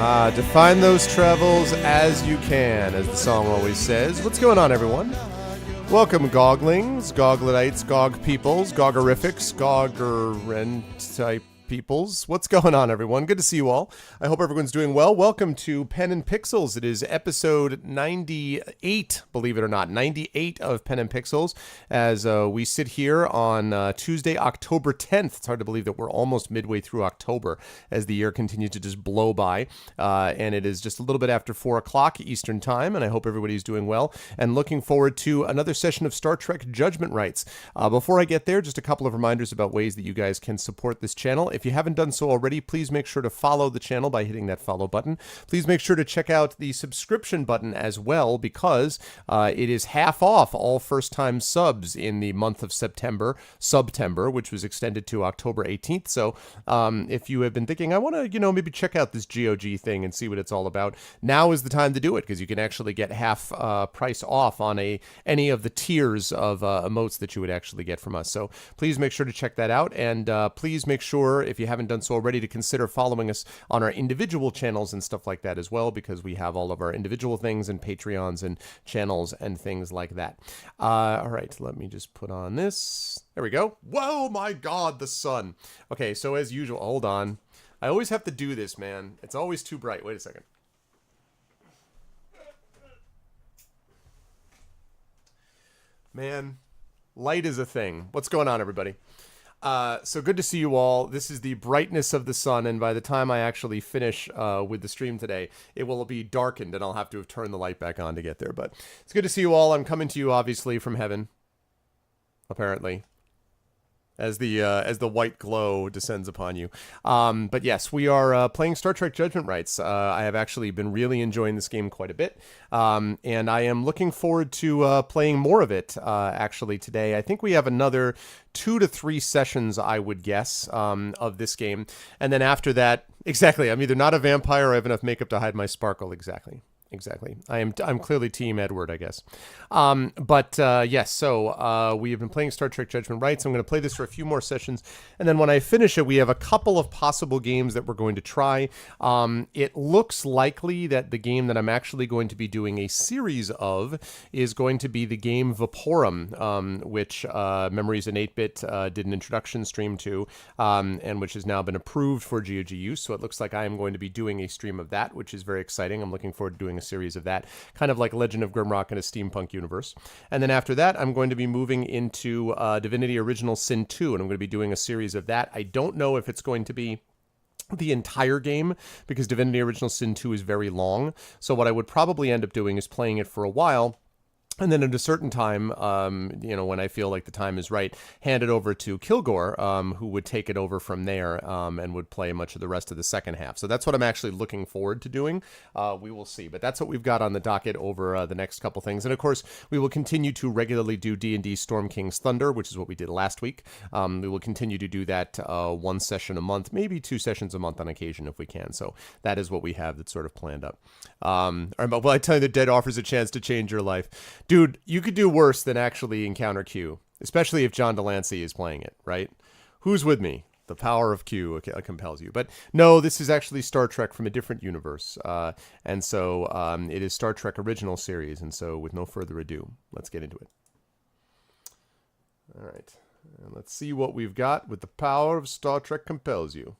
Define those travels as you can, as the song always says. What's going on, everyone? Welcome, Goglings, Gogletites, Gog Peoples, Gogorifics, Goggerent-type peoples. What's going on, everyone? Good to see you all. I hope everyone's doing well. Welcome to Pen and Pixels. It is episode 98, believe it or not, 98 of Pen and Pixels, as we sit here on Tuesday, October 10th. It's hard to believe that we're almost midway through October as the year continues to just blow by, and it is just a little bit after 4 o'clock Eastern Time, and I hope everybody's doing well, and looking forward to another session of Star Trek Judgment Rites. Before I get there, just a couple of reminders about ways that you guys can support this channel. If you haven't done so already, please make sure to follow the channel by hitting that follow button. Please make sure to check out the subscription button as well, because it is half off all first-time subs in the month of September, which was extended to October 18th. So if you have been thinking, I want to, maybe check out this GOG thing and see what it's all about, now is the time to do it, because you can actually get half price off on any of the tiers of emotes that you would actually get from us. So please make sure to check that out, and please make sure, if you haven't done so already, to consider following us on our individual channels and stuff like that as well, because we have all of our individual things and Patreons and channels and things like that. All right, let me just put on this. There we go. Whoa, my God, the sun. Okay, so as usual, hold on. I always have to do this, man. It's always too bright. Wait a second. Man, light is a thing. What's going on, everybody? So good to see you all. This is the brightness of the sun, and by the time I actually finish with the stream today, it will be darkened, and I'll have to have turned the light back on to get there. But it's good to see you all. I'm coming to you, obviously, from heaven, apparently, as the white glow descends upon you. But yes, we are playing Star Trek Judgment Rites. I have actually been really enjoying this game quite a bit, and I am looking forward to playing more of it, actually, today. I think we have another 2 to 3 sessions, I would guess, of this game. And then after that, exactly, I'm either not a vampire or I have enough makeup to hide my sparkle. Exactly. I'm clearly Team Edward, I guess. Yes, so we have been playing Star Trek Judgment Rites. I'm going to play this for a few more sessions, and then when I finish it, we have a couple of possible games that we're going to try. It looks likely that the game that I'm actually going to be doing a series of is going to be the game Vaporum, which Memories in 8-Bit did an introduction stream to, and which has now been approved for GOG use, so it looks like I am going to be doing a stream of that, which is very exciting. I'm looking forward to doing a series of that, kind of like Legend of Grimrock in a steampunk universe. And then after that, I'm going to be moving into Divinity Original Sin 2, and I'm going to be doing a series of that. I don't know if it's going to be the entire game, because Divinity Original Sin 2 is very long. So what I would probably end up doing is playing it for a while, and then at a certain time, when I feel like the time is right, hand it over to Kilgore, who would take it over from there and would play much of the rest of the second half. So that's what I'm actually looking forward to doing. We will see. But that's what we've got on the docket over the next couple things. And of course, we will continue to regularly do D&D Storm King's Thunder, which is what we did last week. We will continue to do that 1 session a month, maybe 2 sessions a month on occasion if we can. So that is what we have that's sort of planned up. Well, I tell you, the dead offers a chance to change your life. Dude, you could do worse than actually encounter Q, especially if John Delancey is playing it, right? Who's with me? The power of Q compels you. But no, this is actually Star Trek from a different universe. And so it is Star Trek Original Series. And so with no further ado, let's get into it. All right. And let's see what we've got with the power of Star Trek compels you.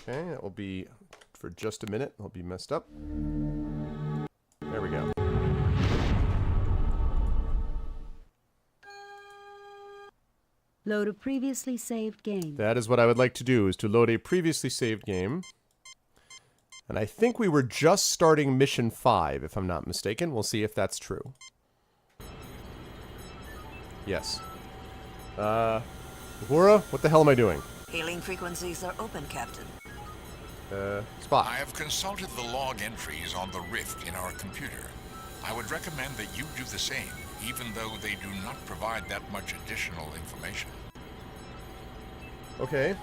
Okay, that will be for just a minute. I'll be messed up. There we go. Load a previously saved game. That is what I would like to do, is to load a previously saved game. And I think we were just starting Mission 5, if I'm not mistaken. We'll see if that's true. Yes. Uhura, what the hell am I doing? Hailing frequencies are open, Captain. Spot. I have consulted the log entries on the rift in our computer. I would recommend that you do the same, even though they do not provide that much additional information. Okay.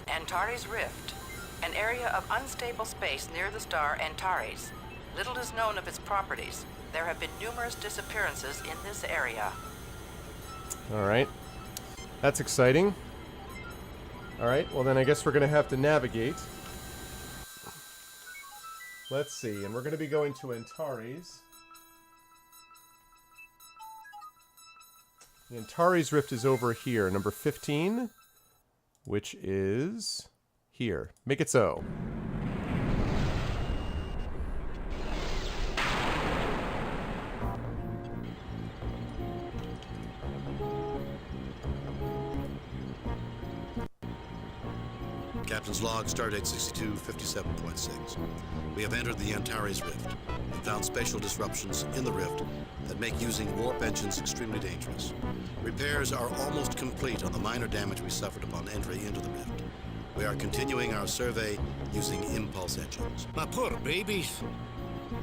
Antares Rift, an area of unstable space near the star Antares. Little is known of its properties. There have been numerous disappearances in this area. All right. That's exciting. Alright, well then I guess we're going to have to navigate. Let's see, and we're going to be going to Antares. The Antares Rift is over here, number 15, which is here. Make it so. Captain's log, stardate 6257.6. We have entered the Antares Rift and found spatial disruptions in the rift that make using warp engines extremely dangerous. Repairs are almost complete on the minor damage we suffered upon entry into the rift. We are continuing our survey using impulse engines. My poor babies.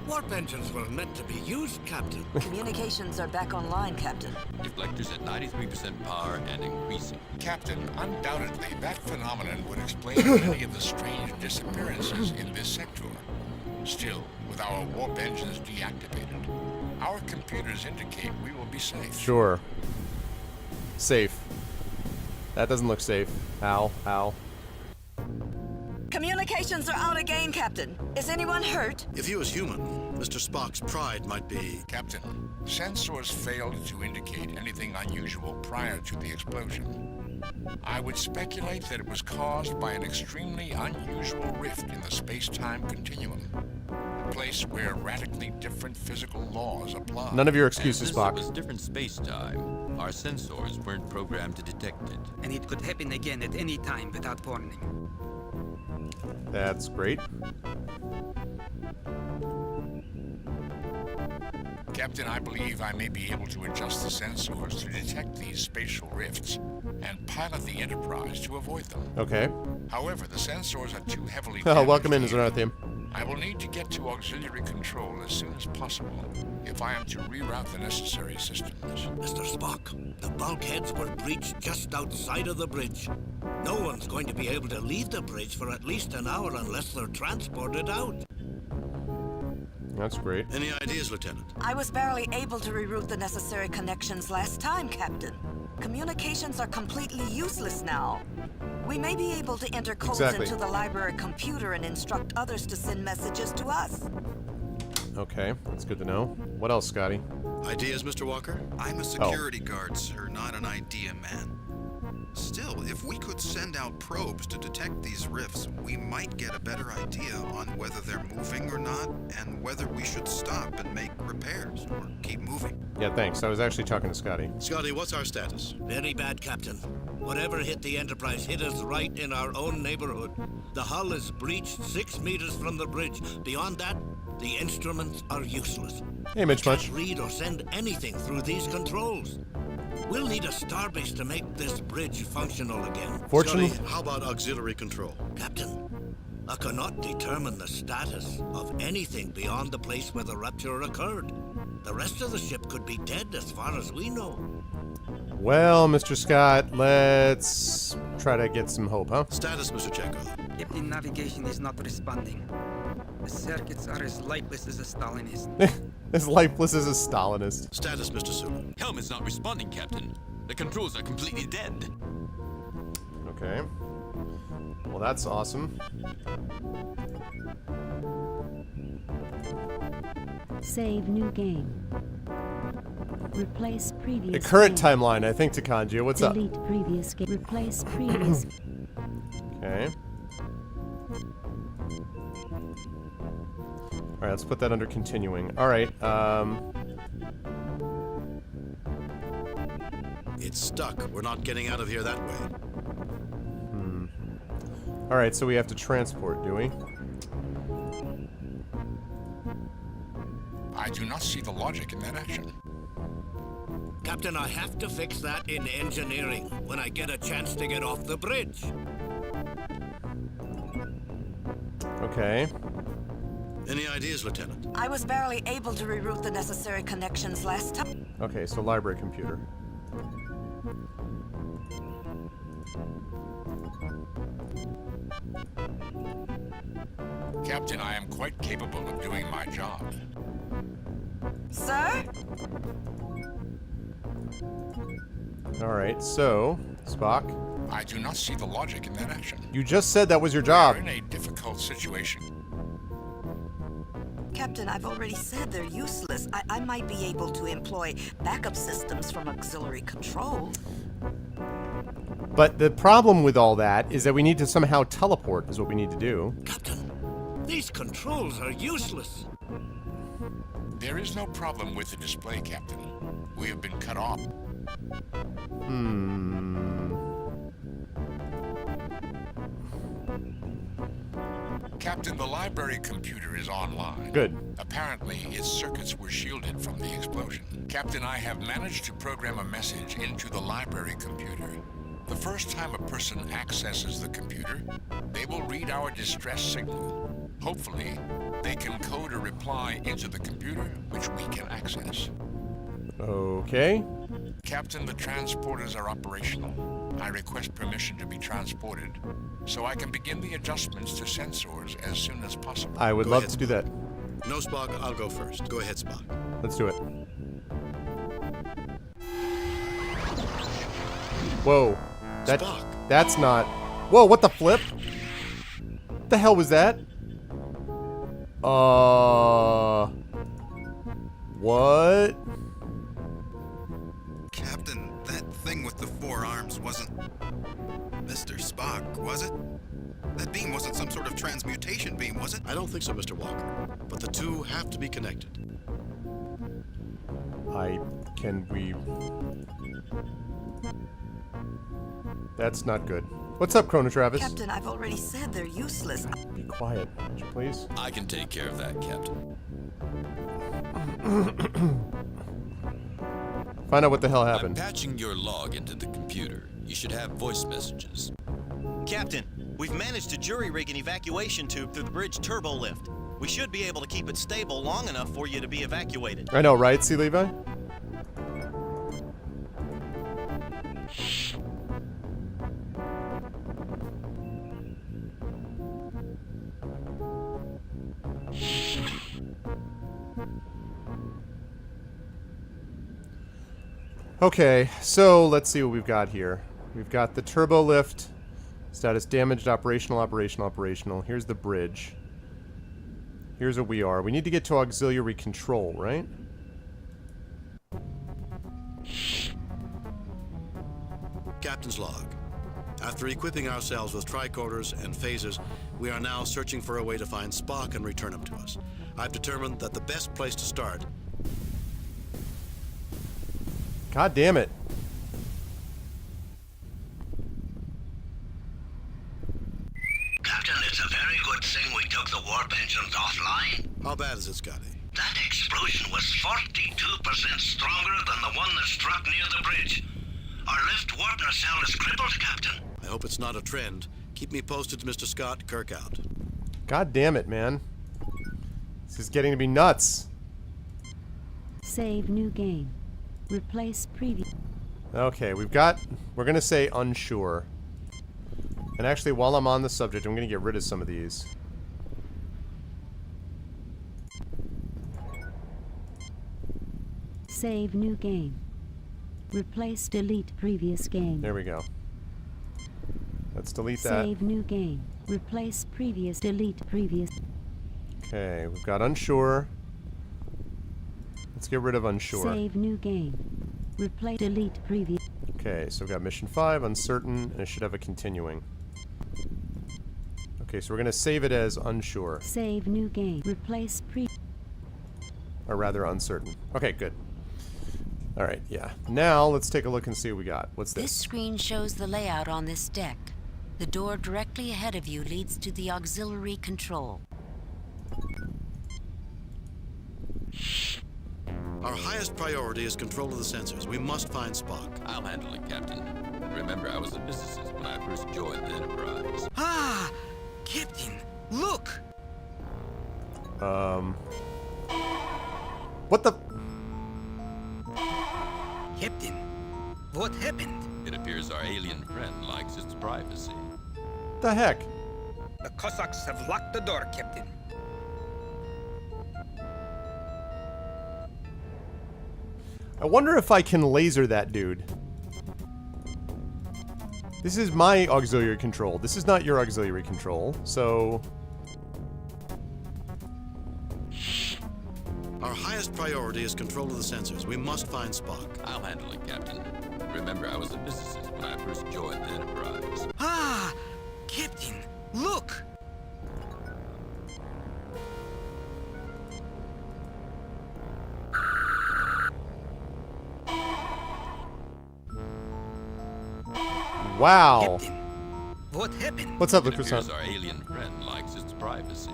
Warp engines were meant to be used, Captain. Communications are back online, Captain. Deflectors at 93% power and increasing. Captain, undoubtedly that phenomenon would explain many of the strange disappearances in this sector. Still, with our warp engines deactivated, our computers indicate we will be safe. Sure. Safe. That doesn't look safe. Ow, ow. Communications are out again, Captain. Is anyone hurt? If you as human, Mr. Spock's pride might be... Captain, sensors failed to indicate anything unusual prior to the explosion. I would speculate that it was caused by an extremely unusual rift in the space-time continuum. A place where radically different physical laws apply. None of your excuses, It Spock. was different space-time. Our sensors weren't programmed to detect it. And it could happen again at any time without warning. That's great. Captain, I believe I may be able to adjust the sensors to detect these spatial rifts and pilot the Enterprise to avoid them. Okay. However, the sensors are too heavily Oh, welcome in, damaged Mr. here. Nartham. I will need to get to auxiliary control as soon as possible if I am to reroute the necessary systems. Mr. Spock, the bulkheads were breached just outside of the bridge. No one's going to be able to leave the bridge for at least an hour unless they're transported out. That's great. Any ideas, Lieutenant? I was barely able to reroute the necessary connections last time, Captain. Communications are completely useless now. We may be able to enter codes Exactly. into the library computer and instruct others to send messages to us. Okay, that's good to know. What else, Scotty? Ideas, Mr. Walker? I'm a security guard, sir, not an idea man. Still, if we could send out probes to detect these rifts, we might get a better idea on whether they're moving or not, and whether we should stop and make repairs, or keep moving. Yeah, thanks. I was actually talking to Scotty. Scotty, what's our status? Very bad, Captain. Whatever hit the Enterprise hit us right in our own neighborhood. The hull is breached 6 meters from the bridge. Beyond that, the instruments are useless. Hey, Mitch Much. Can't read or send anything through these controls. We'll need a starbase to make this bridge functional again. Fortunately, Scotty, how about auxiliary control? Captain, I cannot determine the status of anything beyond the place where the rupture occurred. The rest of the ship could be dead as far as we know. well, Mr. Scott, let's try to get some hope, huh? Status, Mr. Chekhov. Captain, navigation is not responding. The circuits are as lifeless as a Stalinist. As lifeless as a Stalinist. Status, Mr. Sulu. Helmet's not responding, Captain. The controls are completely dead. Okay. Well, that's awesome. Save new game. Replace previous The current game. timeline, I think, Takanji. What's up? Delete previous game. Replace previous. Okay. Alright, let's put that under continuing. Alright, It's stuck. We're not getting out of here that way. Alright, so we have to transport, do we? I do not see the logic in that action. Captain, I have to fix that in engineering when I get a chance to get off the bridge. Okay. Any ideas, Lieutenant? I was barely able to reroute the necessary connections last time. Okay, so library computer. Captain, I am quite capable of doing my job. Sir? Alright, so, Spock, I do not see the logic in that action. you just said that was your We job. are in a difficult situation. Captain, I've already said they're useless. I might be able to employ backup systems from auxiliary control. But the problem with all that is that we need to somehow teleport, is what we need to do. Captain, these controls are useless. There is no problem with the display, Captain. We have been cut off. Captain, the library computer is online. Good. Apparently, its circuits were shielded from the explosion. Captain, I have managed to program a message into the library computer. The first time a person accesses the computer, they will read our distress signal. Hopefully, they can code a reply into the computer, which we can access. Okay. Captain, the transporters are operational. I request permission to be transported, so I can begin the adjustments to sensors as soon as possible. I would Go love ahead, to do that. No, Spock, I'll go first. Go ahead, Spock. Let's do it. Whoa. Spock. That's not... Whoa, what the flip? The hell was that? What? Captain, that thing with the 4 arms wasn't Mr. Spock, was it? That beam wasn't some sort of transmutation beam, was it? I don't think so, Mr. Walker. But the two have to be connected. Can we... That's not good. What's up, Chrono Travis? Captain, I've already said they're useless. Be quiet, would you please? I can take care of that, Captain. Find out what the hell I'm happened. patching your log into the computer. You should have voice messages. Captain, we've managed to jury-rig an evacuation tube through the bridge turbo lift. We should be able to keep it stable long enough for you to be evacuated. I know, right, C. Levi? Okay, so let's see what we've got here. We've got the turbo lift. Status damaged, operational. Here's the bridge. Here's where we are. We need to get to auxiliary control, right? Captain's log. After equipping ourselves with tricorders and phasers, we are now searching for a way to find Spock and return him to us. I've determined that the best place to start... God damn it. Captain, it's a very good thing we took the warp engines offline. How bad is it, Scotty? That explosion was 42% stronger than the one that struck near the bridge. Our lift warp nacelle is crippled, Captain. I hope it's not a trend. Keep me posted, Mr. Scott. Kirk out. God damn it, man. This is getting to be nuts. Save new game. Replace previous. Okay, we're gonna say unsure. And actually, while I'm on the subject, I'm gonna get rid of some of these. Save new game. Replace delete previous game. There we go. Let's delete that. Save new game. Replace previous. Delete previous. Okay, we've got unsure. Let's get rid of unsure. Save new game. Replace delete previous. Okay, so we've got mission 5, uncertain, and it should have a continuing. Okay, so we're gonna save it as unsure. Save new game. Replace Or rather, uncertain. Okay, good. Alright, yeah. Now, let's take a look and see what we got. What's This this? screen shows the layout on this deck. The door directly ahead of you leads to the auxiliary control. Our highest priority is control of the sensors. We must find Spock. I'll handle it, Captain. Remember, I was a physicist when I first joined the Enterprise. Ah! Captain, look! What the? Captain, what happened? It appears our alien friend likes its privacy. The heck? The Cossacks have locked the door, Captain. I wonder if I can laser that dude. This is my auxiliary control. This is not your auxiliary control, so... Our highest priority is control of the sensors. We must find Spock. I'll handle it, Captain. Remember, I was a physicist when I first joined the Enterprise. Ah! Captain, look! Wow. Captain, what happened? What's up, It Lucas? appears our alien friend likes its privacy.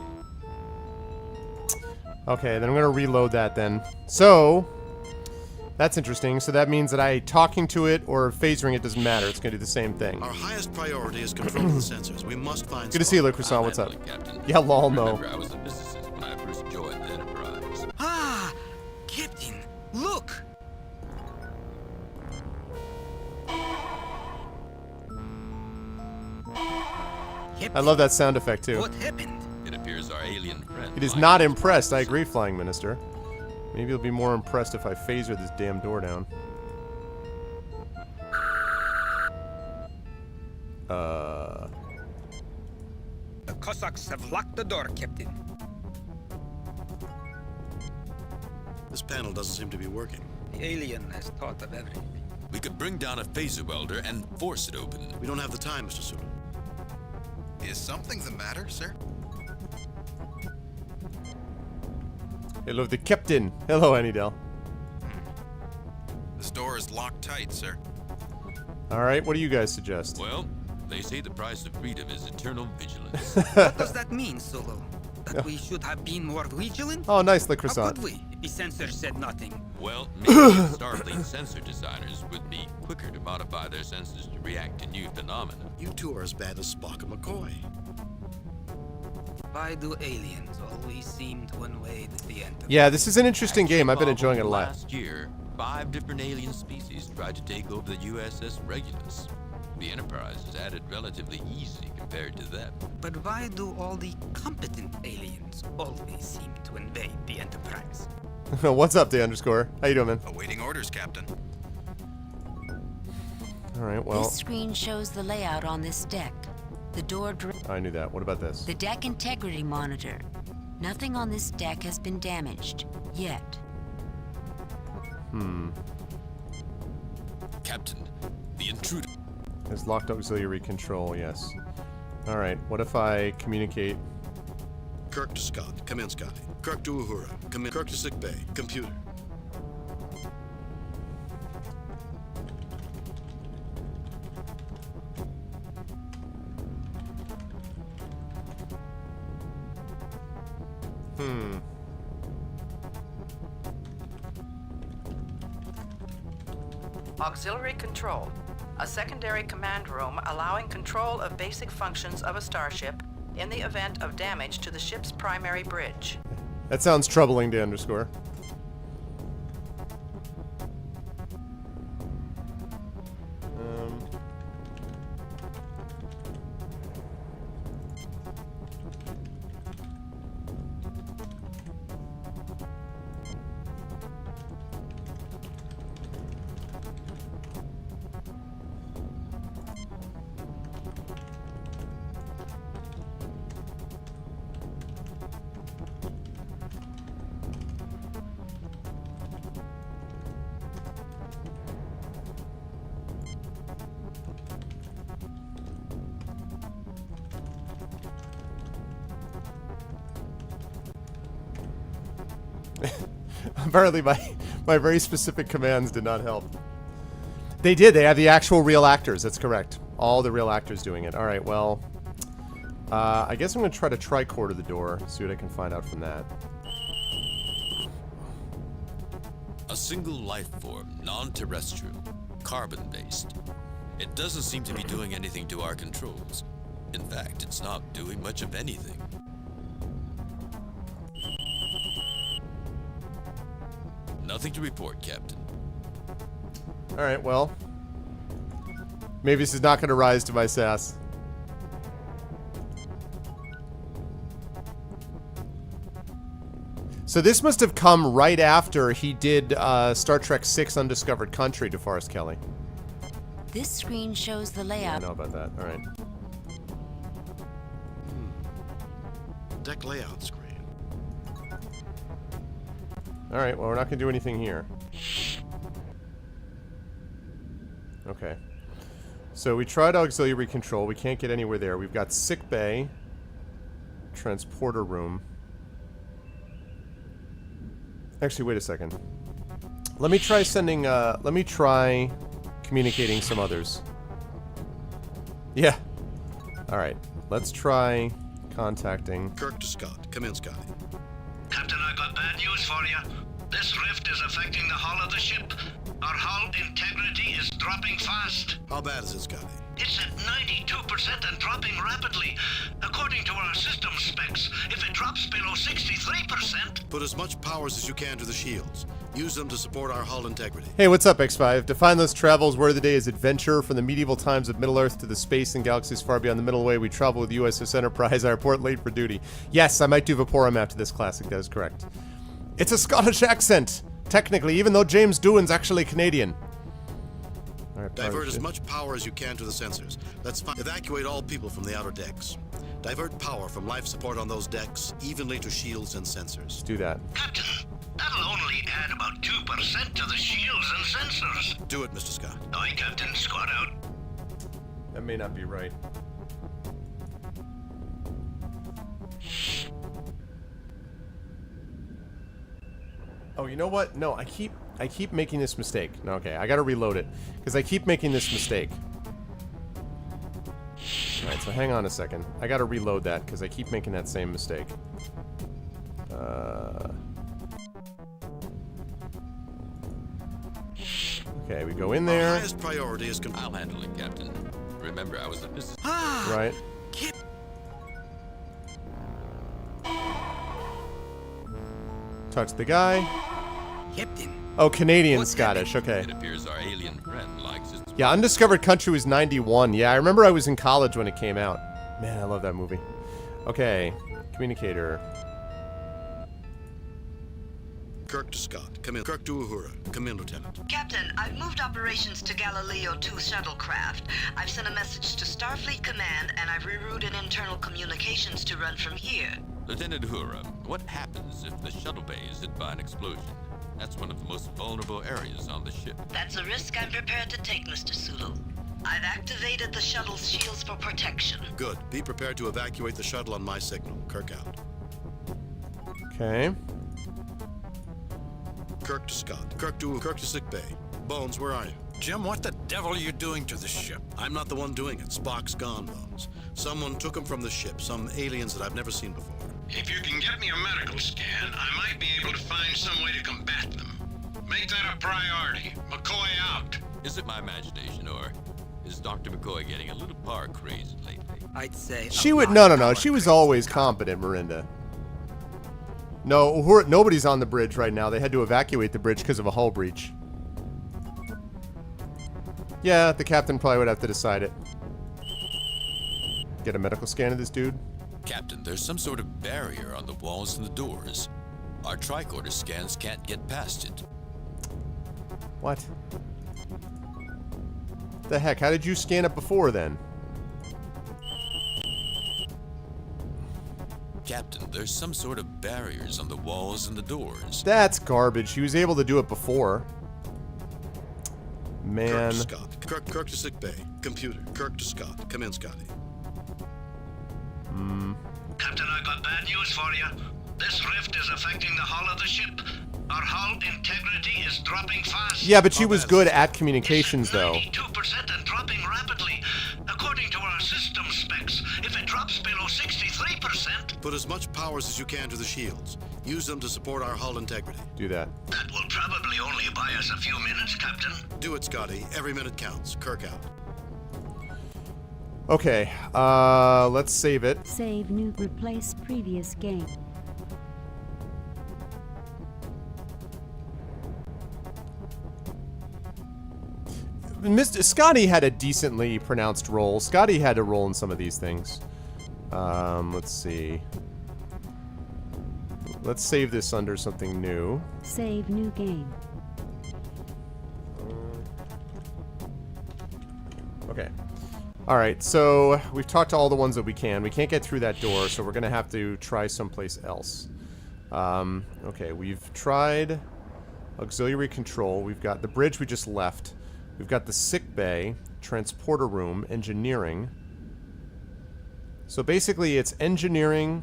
Okay, then I'm gonna reload that then. So, that's interesting. So that means that talking to it or phasering it doesn't matter. It's gonna do the same thing. Our highest priority is control of the sensors. We must find Good to see you, Le Croissant. What's up? Captain. Yeah, lol, no. Remember, I was a physicist when I first joined the Enterprise. Ah! Captain, look! I love that sound effect too. What happened? It appears our alien friend. It is likes not its impressed. I privacy. agree, Flying Minister. Maybe you'll be more impressed if I phaser this damn door down. The Cossacks have locked the door, Captain. This panel doesn't seem to be working. The alien has thought of everything. We could bring down a phaser welder and force it open. We don't have the time, Mr. Sulu. Is something the matter, sir? Hello, the captain. Hello, Annydale. This door is locked tight, sir. Alright, what do you guys suggest? Well, they say the price of freedom is eternal vigilance. What does that mean, Solo? That we should have been more vigilant? Oh, nice, Le How Croissant. could we? The sensor said nothing. Well, maybe Starfleet sensor designers would be quicker to modify their sensors to react to new phenomena. You two are as bad as Spock and McCoy. Why do aliens always seem to invade the Enterprise? Yeah, this is an interesting game. I've been enjoying it a lot. Last year, 5 different alien species tried to take over the USS Regulus. The Enterprise has had it relatively easy compared to them. But why do all the competent aliens always seem to invade the Enterprise? What's up, Day_? How you doing, man? Awaiting orders, Captain. Alright, well... This screen shows the layout on this deck. The door... I knew that. What about this? The deck integrity monitor. Nothing on this deck has been damaged. Yet. Captain, the intruder. There's locked auxiliary control, yes. Alright, what if I communicate... Kirk to Scott. Come in, Scotty. Kirk to Uhura. Come in. Kirk to sick bay. Computer. Auxiliary control. A secondary command room allowing control of basic functions of a starship in the event of damage to the ship's primary bridge. That sounds troubling, Day_. Apparently my very specific commands did not help. They did. They have the actual real actors. That's correct. All the real actors doing it. Alright, well... I guess I'm going to try to tricorder the door. See what I can find out from that. A single life form, non-terrestrial, carbon-based. It doesn't seem to be doing anything to our controls. In fact, it's not doing much of anything. Nothing to report, Captain. Alright, well... maybe this is not going to rise to my sass. So this must have come right after he did Star Trek VI Undiscovered Country to Forrest Kelly. This screen shows the I layout. know about that. All right. Deck layout screen. All right, well, we're not going to do anything here. Okay. So we tried auxiliary control. We can't get anywhere there. We've got sick bay, transporter room. Actually, wait a second. Let me try sending, let me try communicating some others. Yeah. All right. Let's try contacting. Kirk to Scott. Come in, Scotty. Captain, I got bad news for you. This rift is affecting the hull of the ship. Our hull integrity is dropping fast. How bad is it, Scotty? It's at 92% and dropping rapidly. According to our system specs, if it drops below 63%... Put as much powers as you can to the shields. Use them to support our hull integrity. Hey, what's up, X5? Define those travels where the day is adventure. From the medieval times of Middle-earth to the space and galaxies far beyond the Milky Way, we travel with USS Enterprise. I report late for duty. Yes, I might do Vaporum after this classic. That is correct. It's a Scottish accent, technically, even though James Doohan's actually Canadian. All right, Divert as much power as you can to the sensors. Evacuate all people from the outer decks. Divert power from life support on those decks evenly to shields and sensors. Let's do that. Captain, that'll only add about 2% to the shields and sensors. Do it, Mr. Scott. Aye, Captain. Squad out. That may not be right. Oh, you know what? No, I keep making this mistake. No, okay, I gotta reload it because I keep making this mistake. All right, so hang on a second. I gotta reload that because I keep making that same mistake. Okay, we go in there. Our highest priority is I'll handle it, Captain. Remember, I was a business. Right. Talk to the guy. Captain. Oh, Canadian Scottish. Okay. It appears our alien friend likes his... Yeah, Undiscovered Country was 91. Yeah, I remember I was in college when it came out. Man, I love that movie. Okay, communicator. Kirk to Scott. Come in. Kirk to Uhura. Come in, Lieutenant. Captain, I've moved operations to Galileo 2 shuttlecraft. I've sent a message to Starfleet Command, and I've rerouted internal communications to run from here. Lieutenant Uhura, what happens if the shuttle bay is hit by an explosion? That's one of the most vulnerable areas on the ship. That's a risk I'm prepared to take, Mr. Sulu. I've activated the shuttle's shields for protection. Good. Be prepared to evacuate the shuttle on my signal. Kirk out. Okay. Kirk to Scott. Kirk to sick bay. Bones, where are you? Jim, what the devil are you doing to the ship? I'm not the one doing it. Spock's gone, Bones. Someone took him from the ship. Some aliens that I've never seen before. If you can get me a medical scan, I might be able to find some way to combat them. Make that a priority. McCoy out. Is it my imagination, or is Dr. McCoy getting a little par crazy lately? I'd say... She would... No. She was always competent, Marinda. No, nobody's on the bridge right now. They had to evacuate the bridge because of a hull breach. Yeah, the captain probably would have to decide it. Get a medical scan of this dude. Captain, there's some sort of barrier on the walls and the doors. Our tricorder scans can't get past it. What? The heck? How did you scan it before then? Captain, there's some sort of barriers on the walls and the doors. That's garbage. He was able to do it before. Man. Kirk to Scott. Kirk to sick bay. Computer. Kirk to Scott. Come in, Scotty. Captain, I got bad news for you. This rift is affecting the hull of the ship. Our hull integrity is dropping fast. Yeah, but she was good at communications, though. 92% and dropping rapidly. According to our system specs, if it drops below 63%... Put as much powers as you can to the shields. Use them to support our hull integrity. Do that. That will probably only buy us a few minutes, Captain. Do it, Scotty. Every minute counts. Kirk out. Okay, let's save it. Save new, replace previous game. Mr. Scotty had a decently pronounced role. Scotty had a role in some of these things. Let's see. let's save this under something new. Save new game. Okay. Alright, so we've talked to all the ones that we can. We can't get through that door, so we're going to have to try someplace else. Okay, we've tried auxiliary control. We've got the bridge we just left. We've got the sick bay, transporter room, engineering. So basically it's engineering,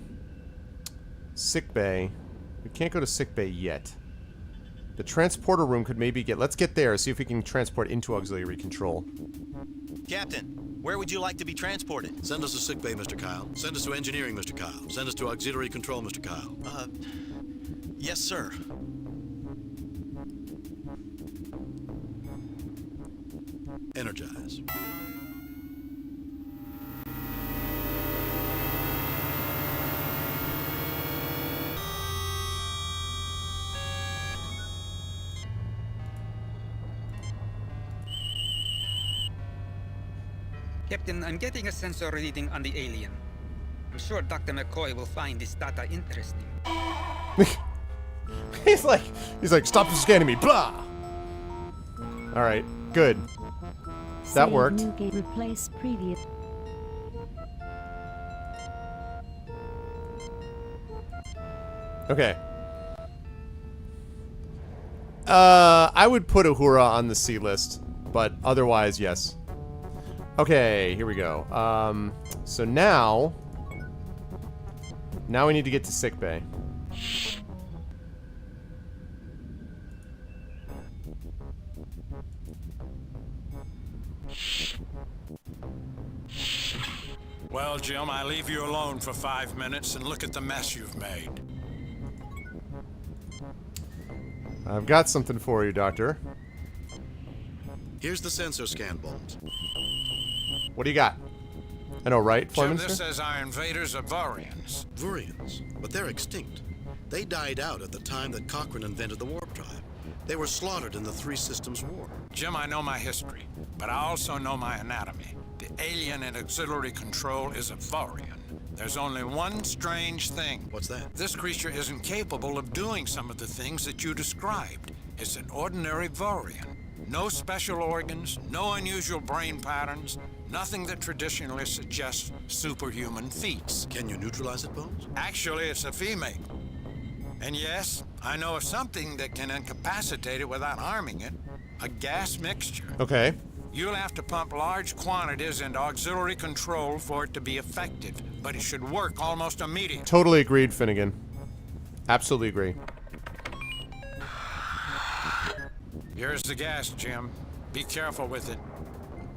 sick bay. We can't go to sick bay yet. The transporter room could maybe get... Let's get there, see if we can transport into auxiliary control. Captain, where would you like to be transported? Send us to sick bay, Mr. Kyle. Send us to engineering, Mr. Kyle. Send us to auxiliary control, Mr. Kyle. Yes, sir. Energize. Captain, I'm getting a sensor reading on the alien. I'm sure Dr. McCoy will find this data interesting. He's like, stop scanning me, blah! Alright, good. That Save worked. New game. Replace previous. Okay. I would put Uhura on the C list, but otherwise, yes. Okay, here we go. So now we need to get to sickbay. Well, Jim, I leave you alone for 5 minutes and look at the mess you've made. I've got something for you, Doctor. Here's the sensor scan, Bones. What do you got? I know, right, Jim, Foreminster? this says our invaders are Vorians. Vurians, but they're extinct. They died out at the time that Cochrane invented the warp drive. They were slaughtered in the Three Systems War. Jim, I know my history, but I also know my anatomy. The alien in auxiliary control is a Vorian. There's only one strange thing. What's that? This creature isn't capable of doing some of the things that you described. It's an ordinary Vorian. No special organs, no unusual brain patterns, nothing that traditionally suggests superhuman feats. Can you neutralize it, Bones? Actually, it's a female. And yes, I know of something that can incapacitate it without harming it. A gas mixture. Okay. You'll have to pump large quantities into auxiliary control for it to be effective, but it should work almost immediately. Totally agreed, Finnegan. Absolutely agree. Here's the gas, Jim. Be careful with it.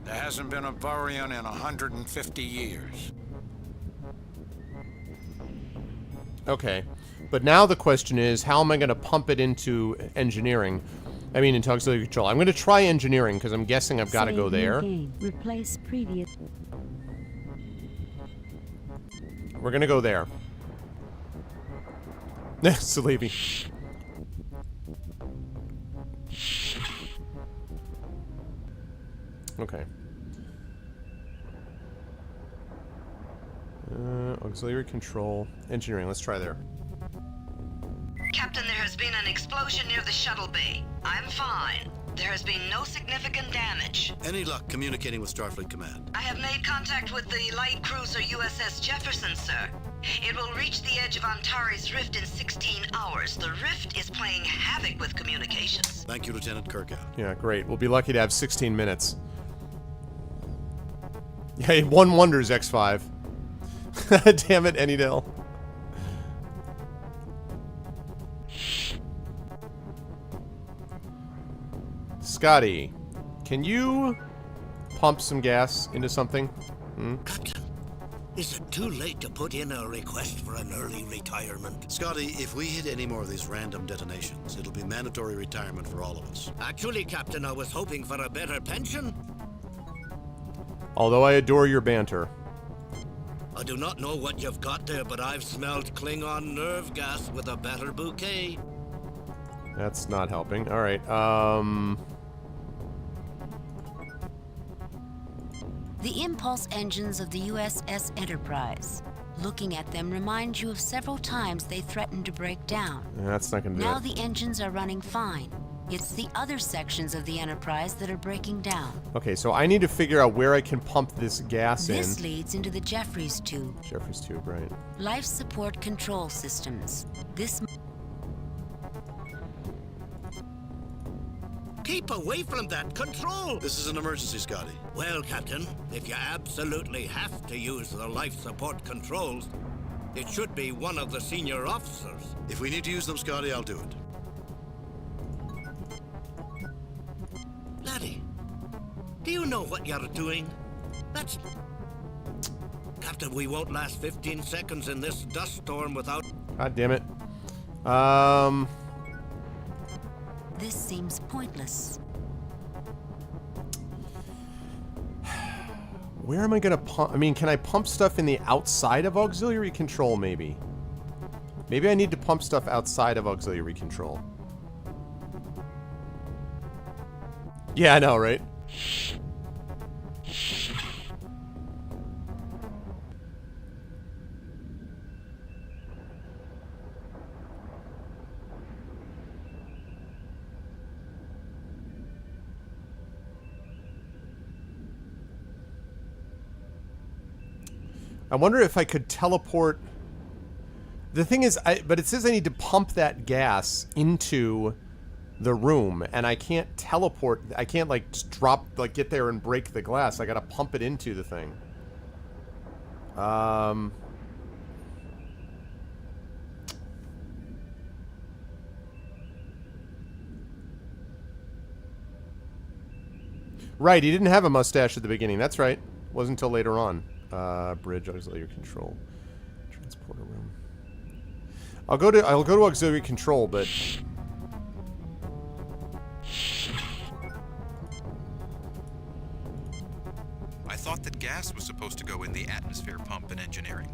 There hasn't been a Vorian in 150 years. Okay. But now the question is, how am I going to pump it into engineering? I mean, into auxiliary control. I'm going to try engineering, because I'm guessing I've got to go there. Game. Replace previous. We're going to go there. Salebi. Okay. Auxiliary control. Engineering. Let's try there. Captain, there has been an explosion near the shuttle bay. I'm fine. There has been no significant damage. Any luck communicating with Starfleet Command? I have made contact with the light cruiser USS Jefferson, sir. It will reach the edge of Antares Rift in 16 hours. The Rift is playing havoc with communications. Thank you, Lieutenant Kirkout. Yeah, great. We'll be lucky to have 16 minutes. Yeah, one wonders, X5. Damn it, Annydale. Scotty, can you pump some gas into something? Captain, is it too late to put in a request for an early retirement? Scotty, if we hit any more of these random detonations, it'll be mandatory retirement for all of us. Actually, Captain, I was hoping for a better pension. Although I adore your banter. I do not know what you've got there, but I've smelled Klingon nerve gas with a better bouquet. That's not helping. Alright, The impulse engines of the USS Enterprise. Looking at them reminds you of several times they threatened to break down. That's not gonna do Now it. the engines are running fine. It's the other sections of the Enterprise that are breaking down. Okay, so I need to figure out where I can pump this gas This in. leads into the Jeffries tube. Jeffries tube, right. Life support control systems. This... Keep away from that control! This is an emergency, Scotty. Well, Captain, if you absolutely have to use the life support controls, it should be one of the senior officers. If we need to use them, Scotty, I'll do it. Laddie, do you know what you're doing? That's... Captain, we won't last 15 seconds in this dust storm without... God damn it. This seems pointless. Where am I gonna pump? I mean, can I pump stuff in the outside of auxiliary control, maybe? Maybe I need to pump stuff outside of auxiliary control. Yeah, I know, right? I wonder if I could teleport. The thing is, but it says I need to pump that gas into the room, and I can't teleport. I can't like just drop, like get there and break the glass. I gotta pump it into the thing. Right, he didn't have a mustache at the beginning. That's right. Wasn't until later on. Bridge auxiliary control, transporter room. I'll go to auxiliary control, but I thought that gas was supposed to go in the atmosphere pump in engineering.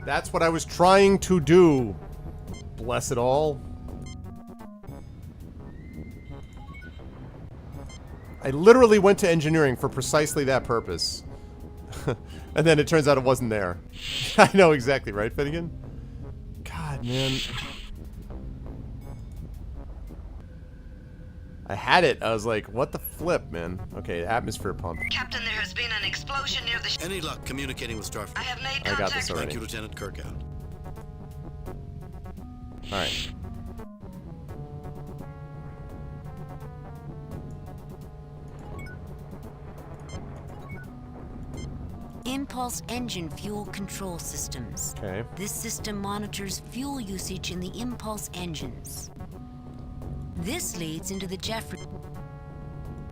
that's what I was trying to do. Bless it all. I literally went to engineering for precisely that purpose. And then it turns out it wasn't there. I know exactly, right, Finnegan? God, man. I had it. I was like, what the flip, man? Okay, atmosphere pump. Captain, there has been an explosion near the... Any luck communicating with Starfleet? I have made I contact. got this already. Thank you, Lieutenant Kirk out. Alright. Impulse engine fuel control systems. Okay. This system monitors fuel usage in the impulse engines. This leads into the Jeffrey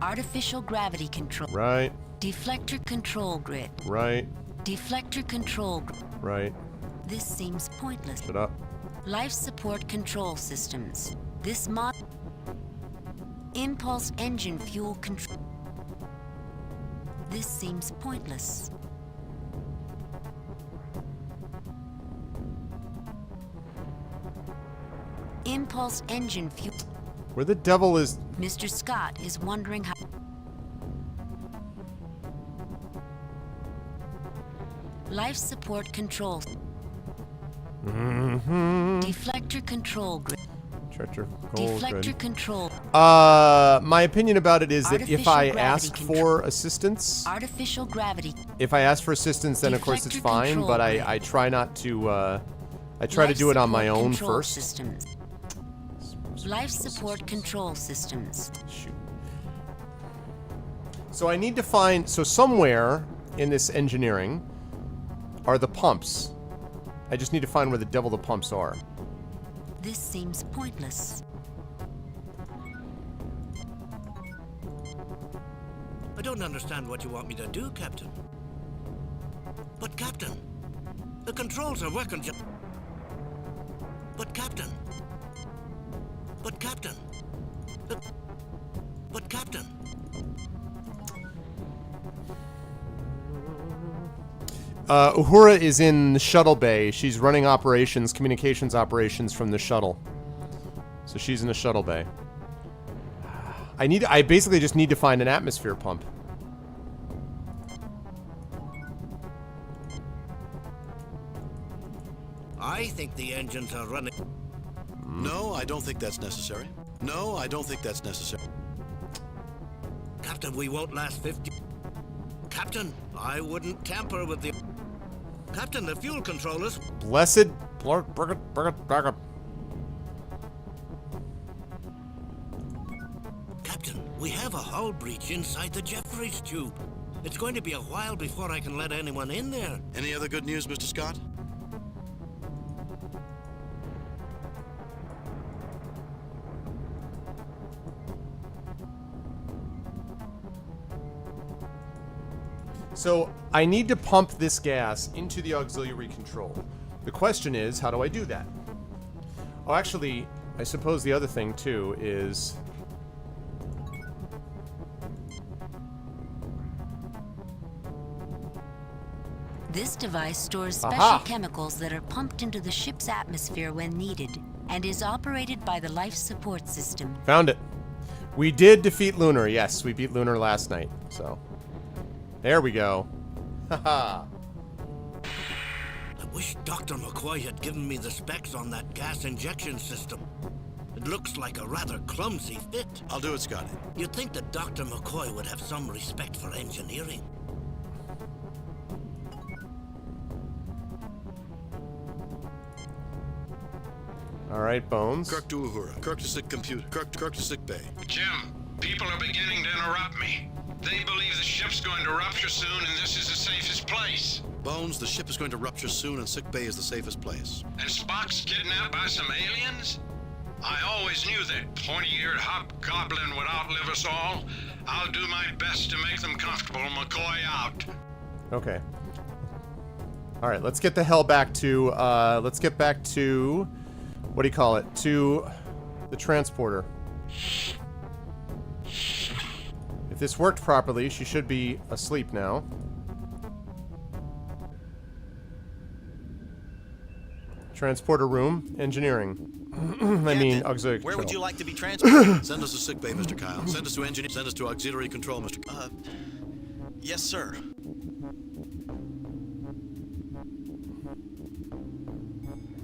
artificial gravity control. Right. Deflector control grid. Right. Deflector control grid. Right. This seems pointless. Shut up. Life support control systems. This impulse engine fuel control. This seems pointless. Impulse engine fuel. Where the devil is... Mr. Scott is wondering how... Life support control. Deflector control grid. Deflector control. My opinion about it is that if Artificial I gravity ask control. for assistance... Artificial gravity. If I ask for assistance, then of course it's Deflector fine, control but grid. I try not to, I try to Life do it on support my own control first. Systems. Life support control systems. Shoot. So I need to find... So somewhere in this engineering are the pumps. I just need to find where the devil the pumps are. This seems pointless. I don't understand what you want me to do, Captain. But, Captain, the controls are working just... But, Captain... But, Captain... But, Captain... Uhura is in the shuttle bay. She's running operations, communications operations from the shuttle. So she's in the shuttle bay. I basically just need to find an atmosphere pump. I think the engines are running. No, I don't think that's necessary. No, I don't think that's necessary. Captain, we won't last 50... Captain, I wouldn't tamper with the... Captain, the fuel controllers... Blessed... Captain, we have a hull breach inside the Jeffries tube. It's going to be a while before I can let anyone in there. Any other good news, Mr. Scott? So I need to pump this gas into the auxiliary control. The question is, how do I do that? Oh, actually, I suppose the other thing too is... This device stores special Aha! chemicals that are pumped into the ship's atmosphere when needed and is operated by the life support system. Found it. We did defeat Lunar. Yes, we beat Lunar last night. So, there we go. Haha. I wish Dr. McCoy had given me the specs on that gas injection system. It looks like a rather clumsy fit. I'll do it, Scotty. You'd think that Dr. McCoy would have some respect for engineering. All right, Bones. Kirk to Uhura. Kirk to sick computer. Kirk to sick bay. Jim, people are beginning to interrupt me. They believe the ship's going to rupture soon and this is the safest place. Bones, the ship is going to rupture soon and sick bay is the safest place. And Spock's kidnapped by some aliens? I always knew that pointy-eared hobgoblin would outlive us all. I'll do my best to make them comfortable. McCoy out. Okay. All right, let's get the hell back to, let's get back to, what do you call it? To the transporter. If this worked properly, she should be asleep now. Transporter room, engineering. I mean, auxiliary Where control. would you like to be transported? Send us to sick bay, Mr. Kyle. Send us to engineer. Send us to auxiliary control, Mr. Yes, sir.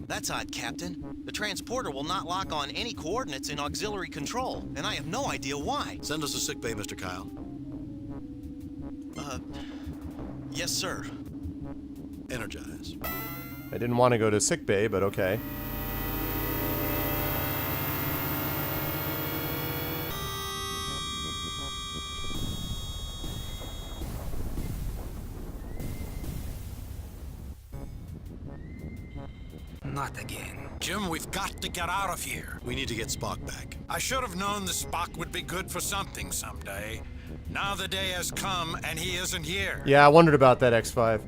That's odd, Captain. The transporter will not lock on any coordinates in auxiliary control, and I have no idea why. Send us to sick bay, Mr. Kyle. Yes, sir. Energize. I didn't want to go to sick bay, but okay. Not again. Jim, we've got to get out of here. We need to get Spock back. I should have known the Spock would be good for something someday. Now the day has come and he isn't here. Yeah, I wondered about that, X5.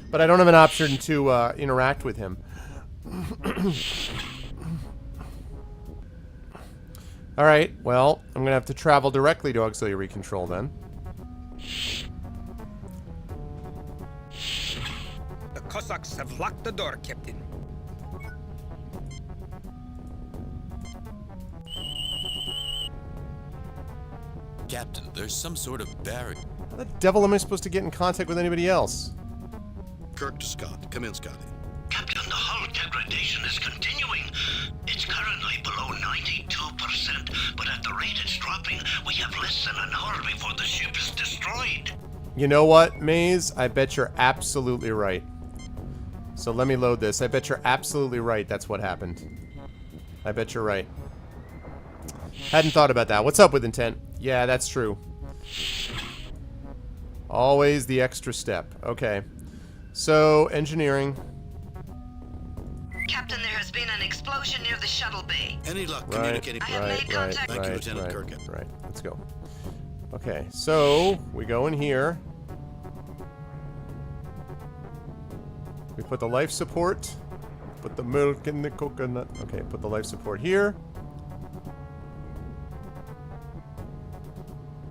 But I don't have an option to interact with him. Alright, well, I'm gonna have to travel directly to auxiliary control then. The Cossacks have locked the door, Captain. Captain, there's some sort of barrier. How the devil am I supposed to get in contact with anybody else? Kirk to Scott. Come in, Scotty. Captain, the hull degradation is continuing. It's currently below 92%, but at the rate it's dropping, we have less than an hour before the ship is destroyed. You know what, Maze? I bet you're absolutely right. So let me load this. I bet you're absolutely right that's what happened. I bet you're right. Hadn't thought about that. What's up with intent? Yeah, that's true. Always the extra step. Okay. So, engineering. Captain, there has been an explosion near the shuttle bay. Any luck Right, communicating? I have made contact. Thank you, Lieutenant Kirk. Right, let's go. Okay, so we go in here. We put the life support. Put the milk in the coconut. Okay, put the life support here.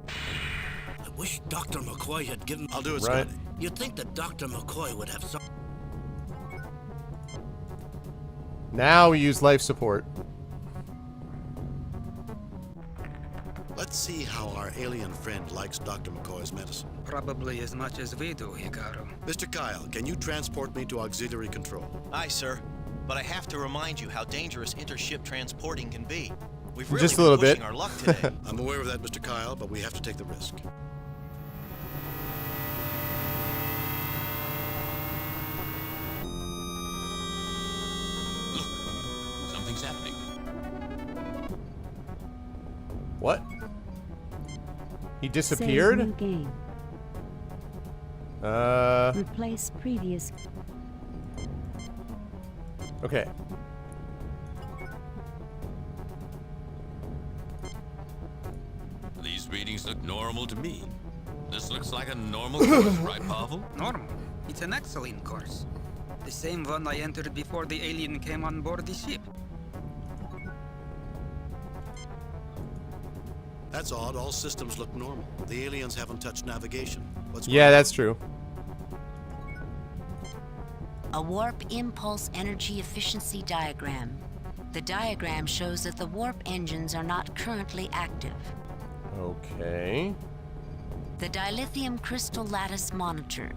I wish Dr. McCoy had given... I'll do it, Right. Scotty. You'd think that Dr. McCoy would have some... Now we use life support. Let's see how our alien friend likes Dr. McCoy's medicine. Probably as much as we do, Hikaru. Mr. Kyle, can you transport me to auxiliary control? Aye, sir. But I have to remind you how dangerous intership transporting can be. We've really Just a little been pushing bit. our luck today. I'm aware of that, Mr. Kyle, but we have to take the risk. Look, something's happening. What? He Save disappeared? new game. Replace previous. Okay. These readings look normal to me. This looks like a normal course, right, Pavel? Normal. It's an excellent course. The same one I entered before the alien came on board the ship. That's odd. All systems look normal. The aliens haven't touched navigation. What's Yeah, going on? that's true. A warp impulse energy efficiency diagram. The diagram shows that the warp engines are not currently active. Okay. The dilithium crystal lattice monitor.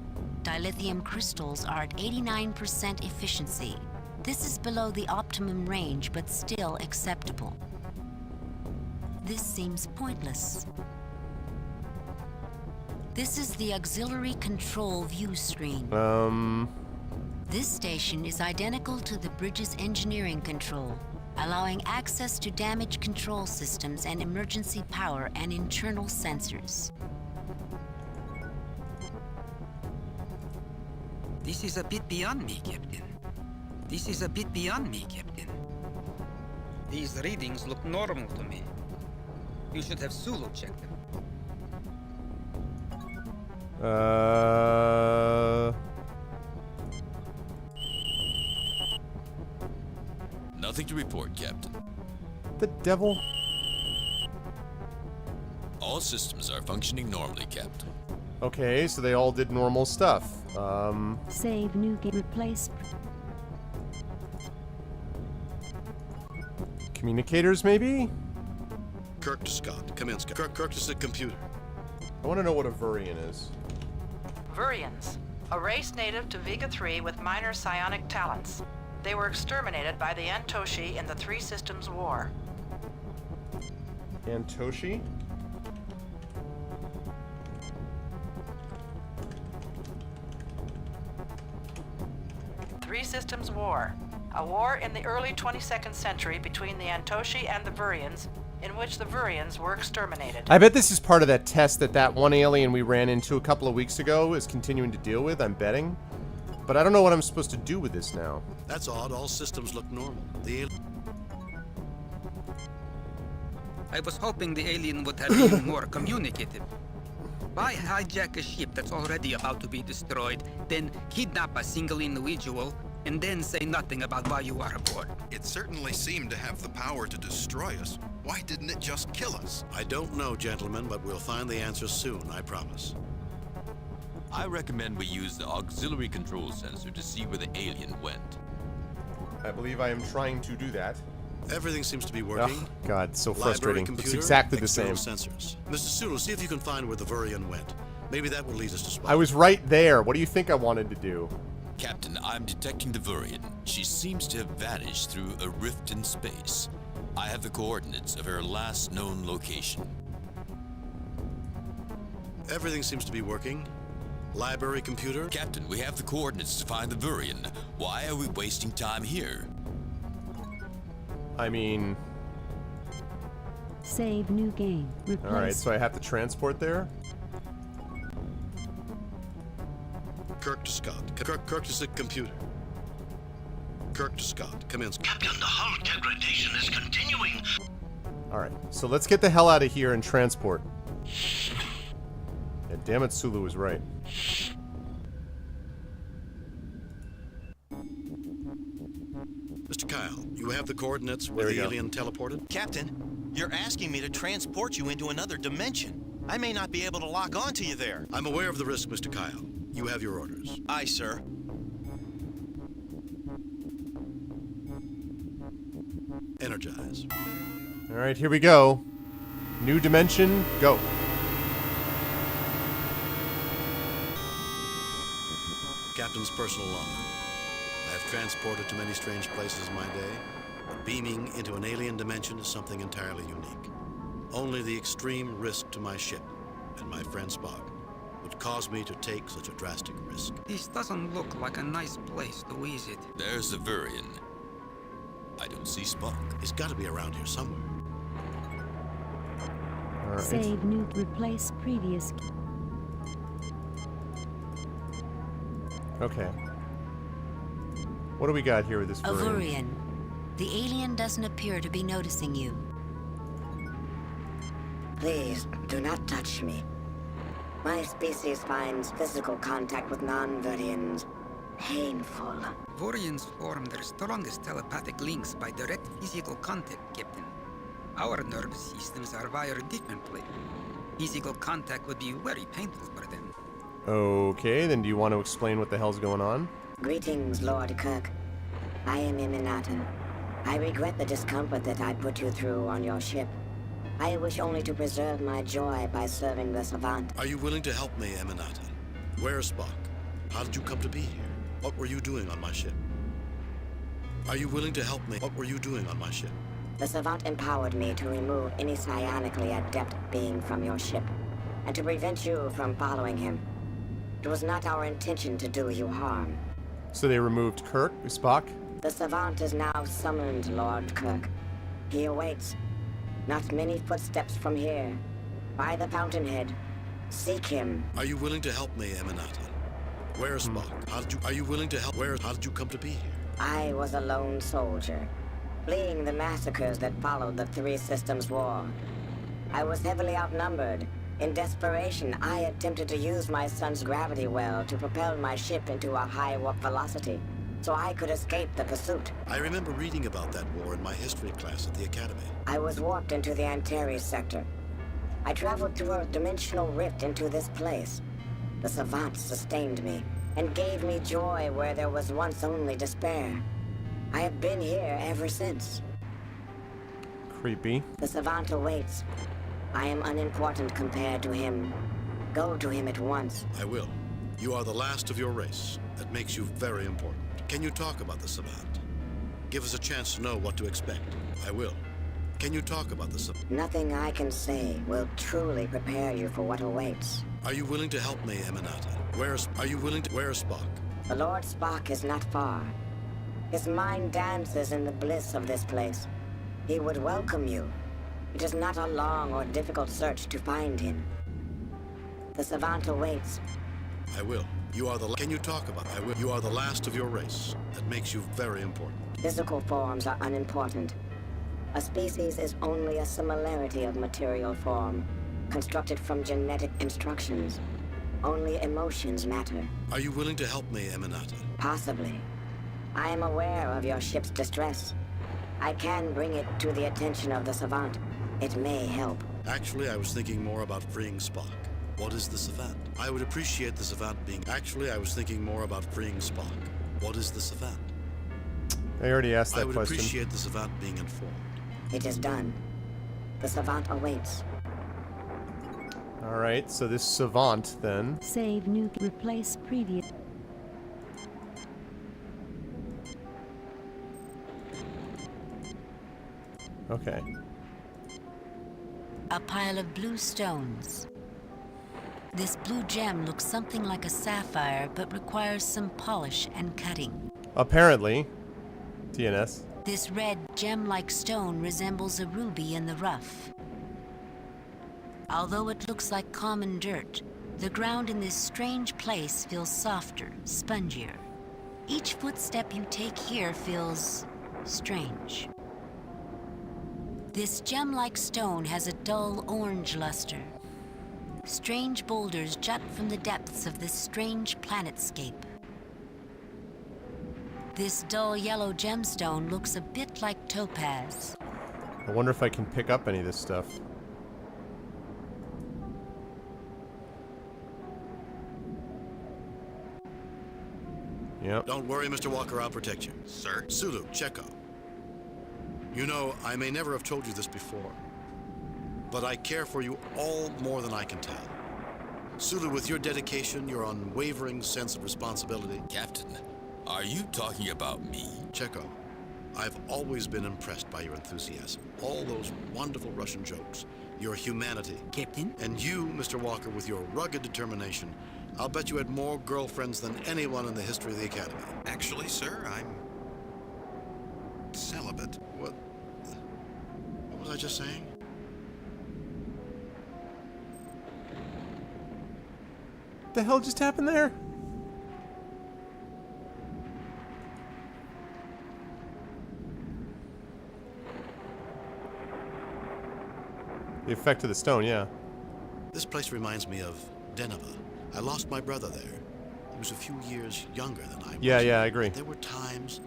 Dilithium crystals are at 89% efficiency. This is below the optimum range, but still acceptable. This seems pointless. This is the auxiliary control view screen. This station is identical to the bridge's engineering control, allowing access to damage control systems and emergency power and internal sensors. This is a bit beyond me, Captain. This is a bit beyond me, Captain. These readings look normal to me. You should have Sulu check them. Nothing to report, Captain. The devil? All systems are functioning normally, Captain. Okay, so they all did normal stuff. Save new game. Replace. Communicators, maybe? Kirk to Scott. Come in, Scott. Kirk to the computer. I want to know what a Vurian is. Vurians, a race native to Vega 3 with minor psionic talents. They were exterminated by the Antoshi in the Three Systems War. Antoshi? Three Systems War, a war in the early 22nd century between the Antoshi and the Vurians, in which the Vurians were exterminated. I bet this is part of that test that one alien we ran into a couple of weeks ago is continuing to deal with, I'm betting. But I don't know what I'm supposed to do with this now. That's odd. All systems look normal. I was hoping the alien would have been more communicative. Why hijack a ship that's already about to be destroyed, then kidnap a single individual, and then say nothing about why you are aboard? It certainly seemed to have the power to destroy us. Why didn't it just kill us? I don't know, gentlemen, but we'll find the answer soon, I promise. I recommend we use the auxiliary control sensor to see where the alien went. I believe I am trying to do that. Everything seems to be working. Oh, God, so Library frustrating. computer, It's exactly the same. external sensors. Mr. Sulu, see if you can find where the Vurian went. Maybe that will lead us to spot. I was right there. What do you think I wanted to do? Captain, I'm detecting the Vurian. She seems to have vanished through a rift in space. I have the coordinates of her last known location. Everything seems to be working. Library computer? Captain, we have the coordinates to find the Vurian. Why are we wasting time here? I mean... Save new game. Replace. Alright, so I have to transport there? Kirk to Scott. Kirk to the computer. Kirk to Scott. Come in, Scott. Captain, the hull degradation is continuing. Alright, so let's get the hell out of here and transport. Yeah, damn it, Sulu was right. Mr. Kyle, you have the coordinates where There we the go. alien teleported? Captain, you're asking me to transport you into another dimension. I may not be able to lock onto you there. I'm aware of the risk, Mr. Kyle. You have your orders. Aye, sir. Energize. Alright, here we go. New dimension, go. Captain's personal log. I have transported to many strange places in my day, but beaming into an alien dimension is something entirely unique. Only the extreme risk to my ship and my friend Spock would cause me to take such a drastic risk. This doesn't look like a nice place to visit. There's the Vurian. I don't see Spock. He's got to be around here somewhere. All right. Save new. Replace previous. Okay. What do we got here with this A Vurian? Vurian. The alien doesn't appear to be noticing you. Please, do not touch me. My species finds physical contact with non-Vurians painful. Vorians form their strongest telepathic links by direct physical contact, Captain. Our nervous systems are wired differently. Physical contact would be very painful for them. Okay, then do you want to explain what the hell's going on? Greetings, Lord Kirk. I am Eminatan. I regret the discomfort that I put you through on your ship. I wish only to preserve my joy by serving the Savant. Are you willing to help me, Eminatan? Where is Spock? How did you come to be here? What were you doing on my ship? Are you willing to help me? What were you doing on my ship? The Savant empowered me to remove any psionically adept being from your ship, and to prevent you from following him. It was not our intention to do you harm. So they removed Spock? The Savant is now summoned, Lord Kirk. He awaits. Not many footsteps from here. By the fountainhead. Seek him. Are you willing to help me, Eminatan? Where is Spock? Are you willing to help? How did you come to be here? I was a lone soldier, fleeing the massacres that followed the Three Systems War. I was heavily outnumbered. In desperation, I attempted to use my son's gravity well to propel my ship into a high warp velocity, so I could escape the pursuit. I remember reading about that war in my history class at the academy. I was warped into the Antares sector. I traveled through a dimensional rift into this place. The Savant sustained me and gave me joy where there was once only despair. I have been here ever since. Creepy. The Savant awaits. I am unimportant compared to him. Go to him at once. I will. You are the last of your race. That makes you very important. Can you talk about the Savant? Give us a chance to know what to expect. I will. Can you talk about the Savant? Nothing I can say will truly prepare you for what awaits. Are you willing to help me, Eminata? Where is Spock? The Lord Spock is not far. His mind dances in the bliss of this place. He would welcome you. It is not a long or difficult search to find him. The Savant awaits. I will. Can you talk about? I will. You are the last of your race. That makes you very important. Physical forms are unimportant. A species is only a similarity of material form, constructed from genetic instructions. Only emotions matter. Are you willing to help me, Eminata? Possibly. I am aware of your ship's distress. I can bring it to the attention of the Savant. It may help. Actually, I was thinking more about freeing Spock. What is the Savant? I would appreciate the Savant being... Actually, I was thinking more about freeing Spock. What is the Savant? I already asked that question. I would appreciate the Savant being informed. It is done. The Savant awaits. Alright, so this Savant, then... Save new. Replace previous. Okay. A pile of blue stones. This blue gem looks something like a sapphire, but requires some polish and cutting. Apparently. TNS. This red gem-like stone resembles a ruby in the rough. Although it looks like common dirt, the ground in this strange place feels softer, spongier. Each footstep you take here feels strange. This gem-like stone has a dull orange luster. Strange boulders jut from the depths of this strange planetscape. This dull yellow gemstone looks a bit like topaz. I wonder if I can pick up any of this stuff. Yep. Don't worry, Mr. Walker, I'll protect you. Sir? Sulu, Chekhov. You know, I may never have told you this before, but I care for you all more than I can tell. Sulu, with your dedication, your unwavering sense of responsibility... Captain, are you talking about me? Chekhov, I've always been impressed by your enthusiasm. All those wonderful Russian jokes, your humanity. Captain? And you, Mr. Walker, with your rugged determination. I'll bet you had more girlfriends than anyone in the history of the Academy. Actually, sir, I'm... celibate. What was I just saying? What the hell just happened there? The effect of the stone, yeah. This place reminds me of Deneva. I lost my brother there. He was a few years younger than I was. Yeah, I agree. There were times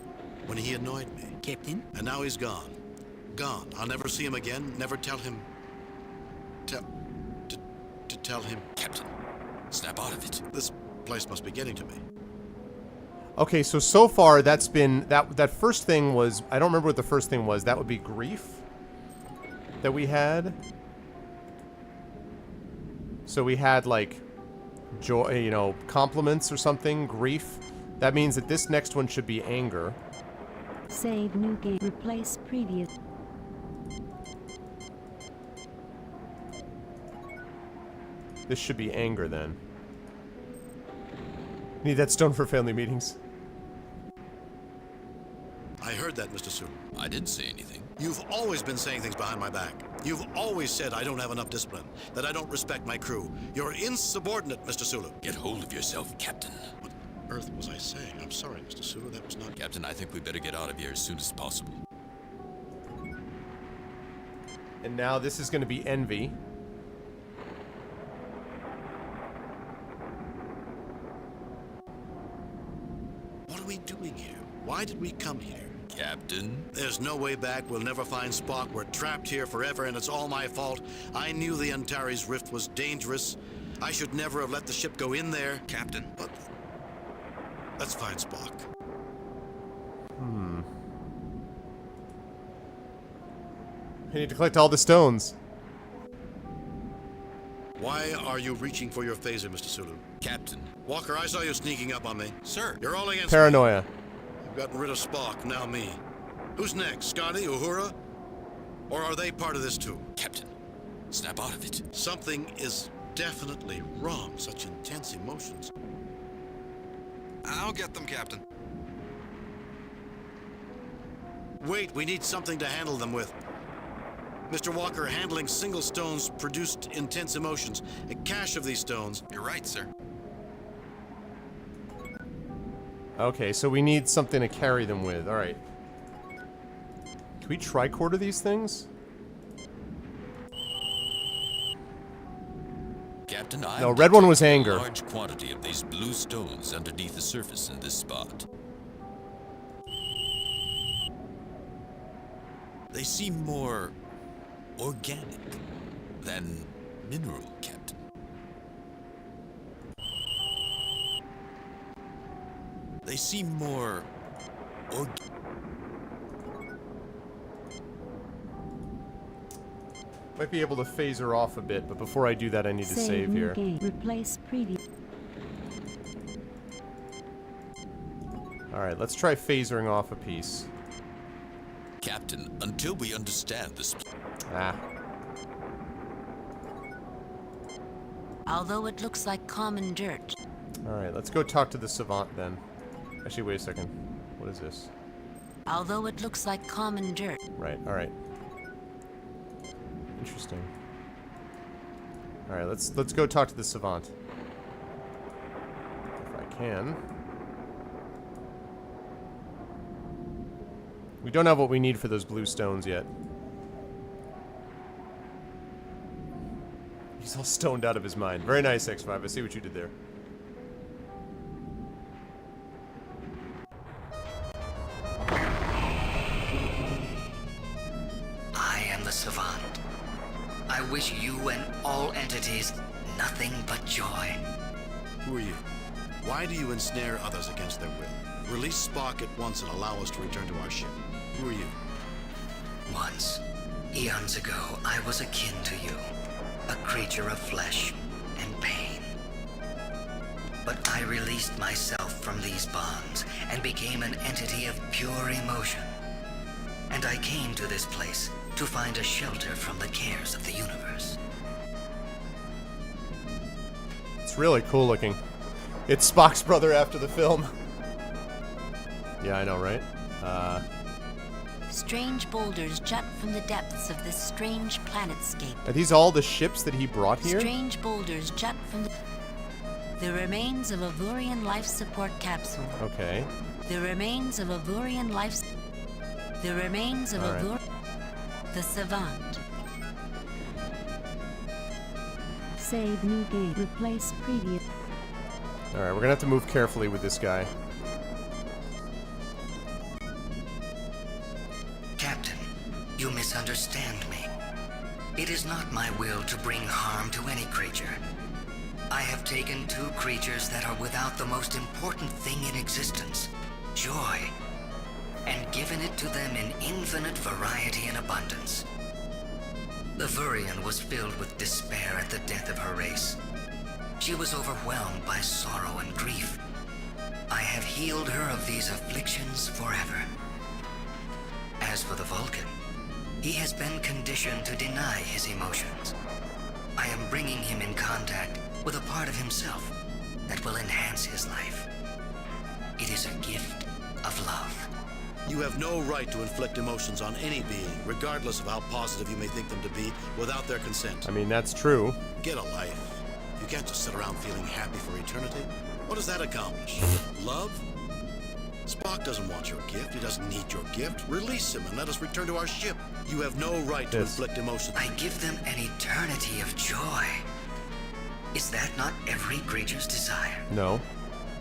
when he annoyed me. Captain? And now he's gone. Gone. I'll never see him again. Never tell him... To tell him... Captain, snap out of it. This place must be getting to me. Okay, so far that's been... That first thing was... I don't remember what the first thing was. That would be grief that we had. So we had, like... joy, you know, compliments or something, grief. That means that this next one should be anger. Save new game. Replace previous. This should be anger then. Need that stone for family meetings. I heard that, Mr. Sulu. I didn't say anything. You've always been saying things behind my back. You've always said I don't have enough discipline, that I don't respect my crew. You're insubordinate, Mr. Sulu. Get hold of yourself, Captain. What on earth was I saying? I'm sorry, Mr. Sulu. That was not... Captain, I think we better get out of here as soon as possible. And now this is going to be envy. What are we doing here? Why did we come here? Captain? There's no way back. We'll never find Spock. We're trapped here forever, and it's all my fault. I knew the Antares Rift was dangerous. I should never have let the ship go in there. Captain. But let's find Spock. I need to collect all the stones. Why are you reaching for your phaser, Mr. Sulu? Captain. Walker, I saw you sneaking up on me. Sir. You're all against Paranoia. me. You've gotten rid of Spock, now me. Who's next? Scotty? Uhura? Or are they part of this too? Captain, snap out of it. Something is definitely wrong. Such intense emotions. I'll get them, Captain. Wait, we need something to handle them with. Mr. Walker, handling single stones produced intense emotions. A cache of these stones. You're right, sir. Okay, so we need something to carry them with. Alright. Can we tricorder these things? Captain, I No, red one was anger. A large quantity of these blue stones underneath the surface in this spot. They seem more organic than mineral, Captain. They seem more Might be able to phaser off a bit, but before I do that, I need to save new here. Game. Replace previous. Alright, let's try phasering off a piece. Captain, until we understand this... Ah. Although it looks like common dirt. Alright, let's go talk to the savant then. Actually, wait a second. What is this? Although it looks like common dirt. Right, alright. Interesting. Alright, let's go talk to the savant. If I can. We don't have what we need for those blue stones yet. He's all stoned out of his mind. Very nice, X5. I see what you did there. I am the savant. I wish you and all entities nothing but joy. Who are you? Why do you ensnare others against their will? Release Spock at once and allow us to return to our ship. Who are you? Once, Eons ago, I was akin to you, a creature of flesh and pain. But I released myself from these bonds and became an entity of pure emotion. And I came to this place to find a shelter from the cares of the universe. It's really cool looking. It's Spock's brother after the film. Yeah, I know, right? Strange boulders jut from the depths of this strange planetscape. Are these all the ships that he brought here? Strange boulders jut from the remains of a Vurian life support capsule. Okay. The remains of a Vurian life... The remains of the Savant. Save new game. Replace previous. Alright, we're gonna have to move carefully with this guy. Captain, you misunderstand me. It is not my will to bring harm to any creature. I have taken two creatures that are without the most important thing in existence, joy, and given it to them in infinite variety and abundance. The Vurian was filled with despair at the death of her race. She was overwhelmed by sorrow and grief. I have healed her of these afflictions forever. As for the Vulcan, he has been conditioned to deny his emotions. I am bringing him in contact with a part of himself that will enhance his life. It is a gift of love. You have no right to inflict emotions on any being, regardless of how positive you may think them to be, without their consent. I mean, that's true. Get a life. You can't just sit around feeling happy for eternity. What does that accomplish? Love? Spock doesn't want your gift. He doesn't need your gift. Release him and let us return to our ship. You have no right to inflict emotions. I give them an eternity of joy. Is that not every creature's desire? No.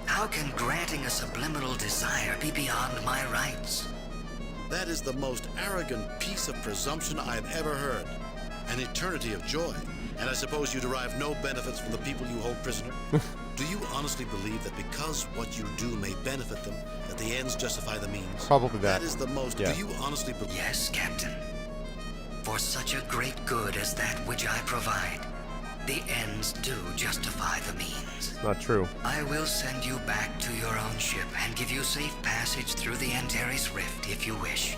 How can granting a subliminal desire be beyond my rights? That is the most arrogant piece of presumption I've ever heard. An eternity of joy. And I suppose you derive no benefits from the people you hold prisoner? Do you honestly believe that because what you do may benefit them, that the ends justify the means? Probably that. That is the most... Yeah. Do you honestly believe... Yes, Captain. For such a great good as that which I provide, the ends do justify the means. Not true. I will send you back to your own ship and give you safe passage through the Antares Rift if you wish.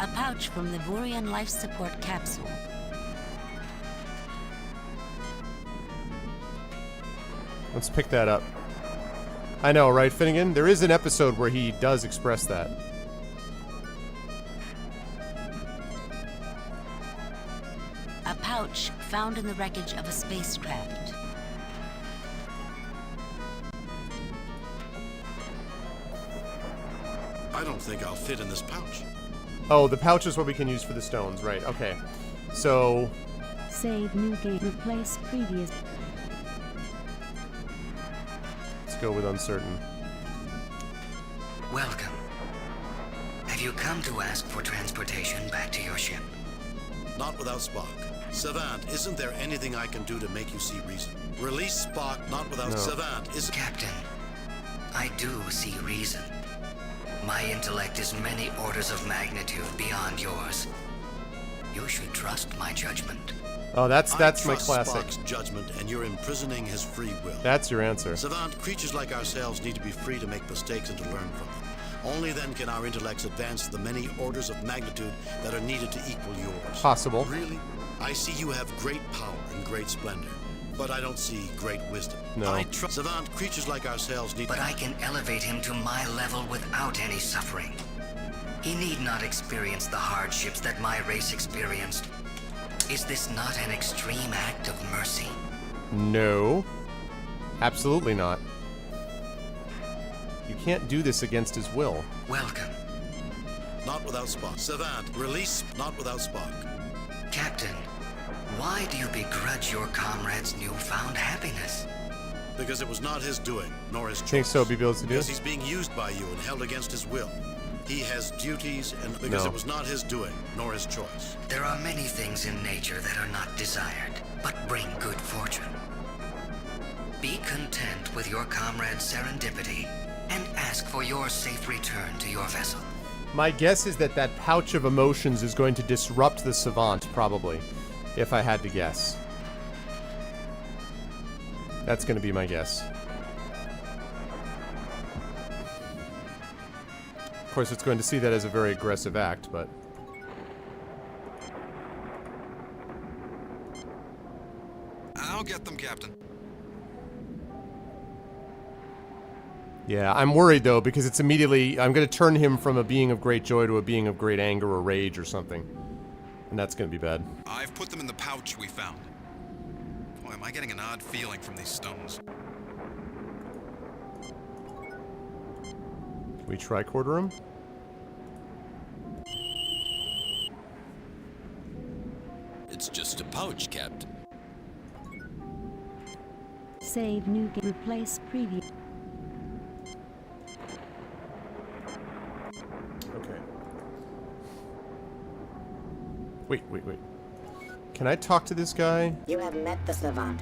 A pouch from the Vurian life support capsule. Let's pick that up. I know, right, Finnegan? There is an episode where he does express that. A pouch found in the wreckage of a spacecraft. I don't think I'll fit in this pouch. Oh, the pouch is what we can use for the stones, right? Okay. So... Save new game. Replace previous. Let's go with uncertain. Welcome. Have you come to ask for transportation back to your ship? Not without Spock. Savant, isn't there anything I can do to make you see reason? Release Spock, not without Savant, is... Captain, I do see reason. My intellect is many orders of magnitude beyond yours. You should trust my judgment. Oh, that's my classic. Spock's judgment, and you're imprisoning his free will. That's your answer. Savant, creatures like ourselves need to be free to make mistakes and to learn from them. Only then can our intellects advance to the many orders of magnitude that are needed to equal yours. Possible. Really? I see you have great power and great splendor, but I don't see great wisdom. No. I trust Savant, creatures like ourselves need... But I can elevate him to my level without any suffering. He need not experience the hardships that my race experienced. Is this not an extreme act of mercy? No. Absolutely not. You can't do this against his will. Welcome. Not without Spock. Savant, release, not without Spock. Captain, why do you begrudge your comrade's newfound happiness? Because it was not his doing, nor his choice. Think so, Beatles? Because he's being used by you and held against his will. He has duties, and because it was not his doing, nor his choice. There are many things in nature that are not desired, but bring good fortune. Be content with your comrade's serendipity and ask for your safe return to your vessel. My guess is that that pouch of emotions is going to disrupt the Savant, probably, if I had to guess. That's going to be my guess. Of course, it's going to see that as a very aggressive act, but... I'll get them, Captain. Yeah, I'm worried, though, because it's immediately... I'm going to turn him from a being of great joy to a being of great anger or rage or something. And that's going to be bad. I've put them in the pouch we found. Boy, am I getting an odd feeling from these stones. Can we tricorder him? It's just a pouch, Captain. Save new game. Replace previous. Okay. Wait. Can I talk to this guy? You have met the Savant.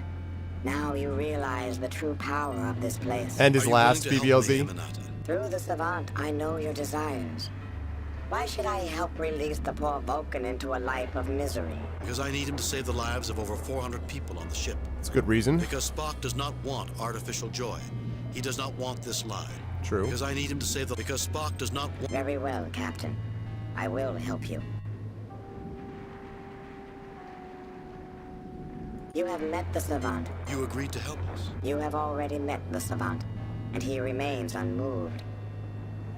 Now you realize the true power of this place. And his last BBLZ? Through the Savant, I know your desires. Why should I help release the poor Vulcan into a life of misery? Because I need him to save the lives of over 400 people on the ship. It's a good reason. Because Spock does not want artificial joy. He does not want this lie. True. Because I need him to save the... Because Spock does not want... Very well, Captain. I will help you. You have met the Savant. You agreed to help us. You have already met the Savant, and he remains unmoved.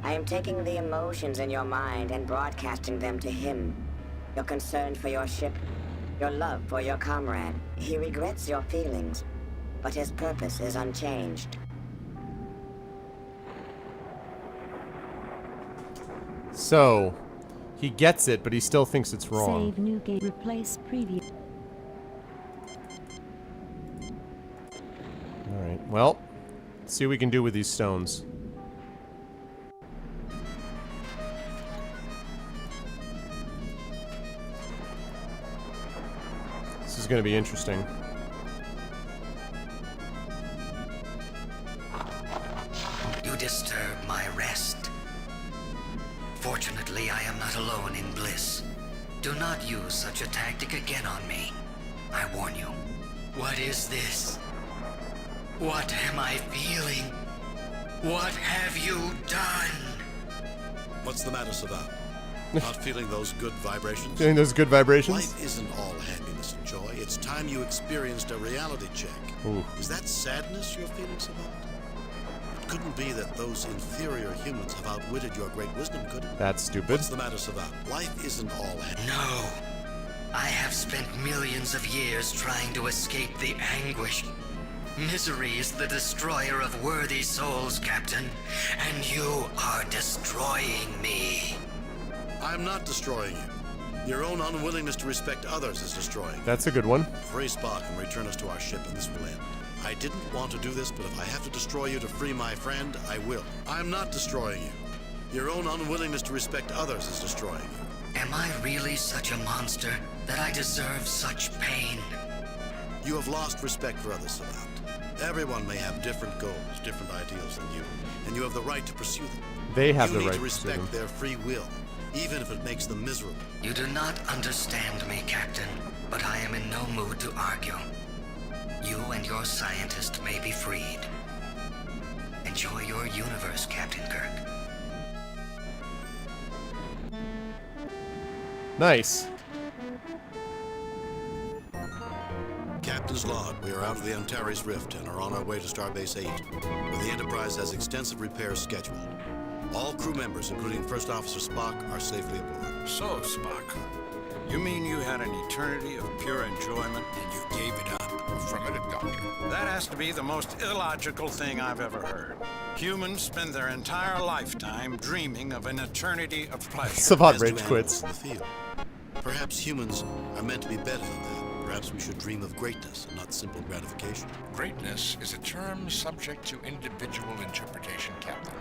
I am taking the emotions in your mind and broadcasting them to him. Your concern for your ship, your love for your comrade. He regrets your feelings, but his purpose is unchanged. So, he gets it, but he still thinks it's wrong. Save new game. Replace previous. Alright, well, let's see what we can do with these stones. This is going to be interesting. You disturb my rest. Fortunately, I am not alone in bliss. Do not use such a tactic again on me. I warn you. What is this? What am I feeling? What have you done? What's the matter, Savant? Not feeling those good vibrations? Feeling those good vibrations? Life isn't all happiness and joy. It's time you experienced a reality check. Ooh. Is that sadness you're feeling, Savant? It couldn't be that those inferior humans have outwitted your great wisdom, could it? That's stupid. What's the matter, Savant? Life isn't all happiness. No. I have spent millions of years trying to escape the anguish. Misery is the destroyer of worthy souls, Captain, and you are destroying me. I'm not destroying you. Your own unwillingness to respect others is destroying you. That's a good one. Free Spock and return us to our ship, and this will end. I didn't want to do this, but if I have to destroy you to free my friend, I will. I'm not destroying you. Your own unwillingness to respect others is destroying you. Am I really such a monster that I deserve such pain? You have lost respect for others, Savant. Everyone may have different goals, different ideals than you, and you have the right to pursue them. They have the You need right to respect their free will, even if it makes them miserable. You do not understand me, Captain, but I am in no mood to argue. You and your scientist may be freed. Enjoy your universe, Captain Kirk. Nice. Captain's log, we are out of the Antares Rift and are on our way to Starbase 8, where the Enterprise has extensive repairs scheduled. All crew members, including First Officer Spock, are safely aboard. So, Spock, you mean you had an eternity of pure enjoyment and you gave it up? Affirmative, Doctor. That has to be the most illogical thing I've ever heard. Humans spend their entire lifetime dreaming of an eternity of pleasure. Savant As do rage quits. animals in the field. Perhaps humans are meant to be better than that. Perhaps we should dream of greatness and not simple gratification. Greatness is a term subject to individual interpretation, Captain.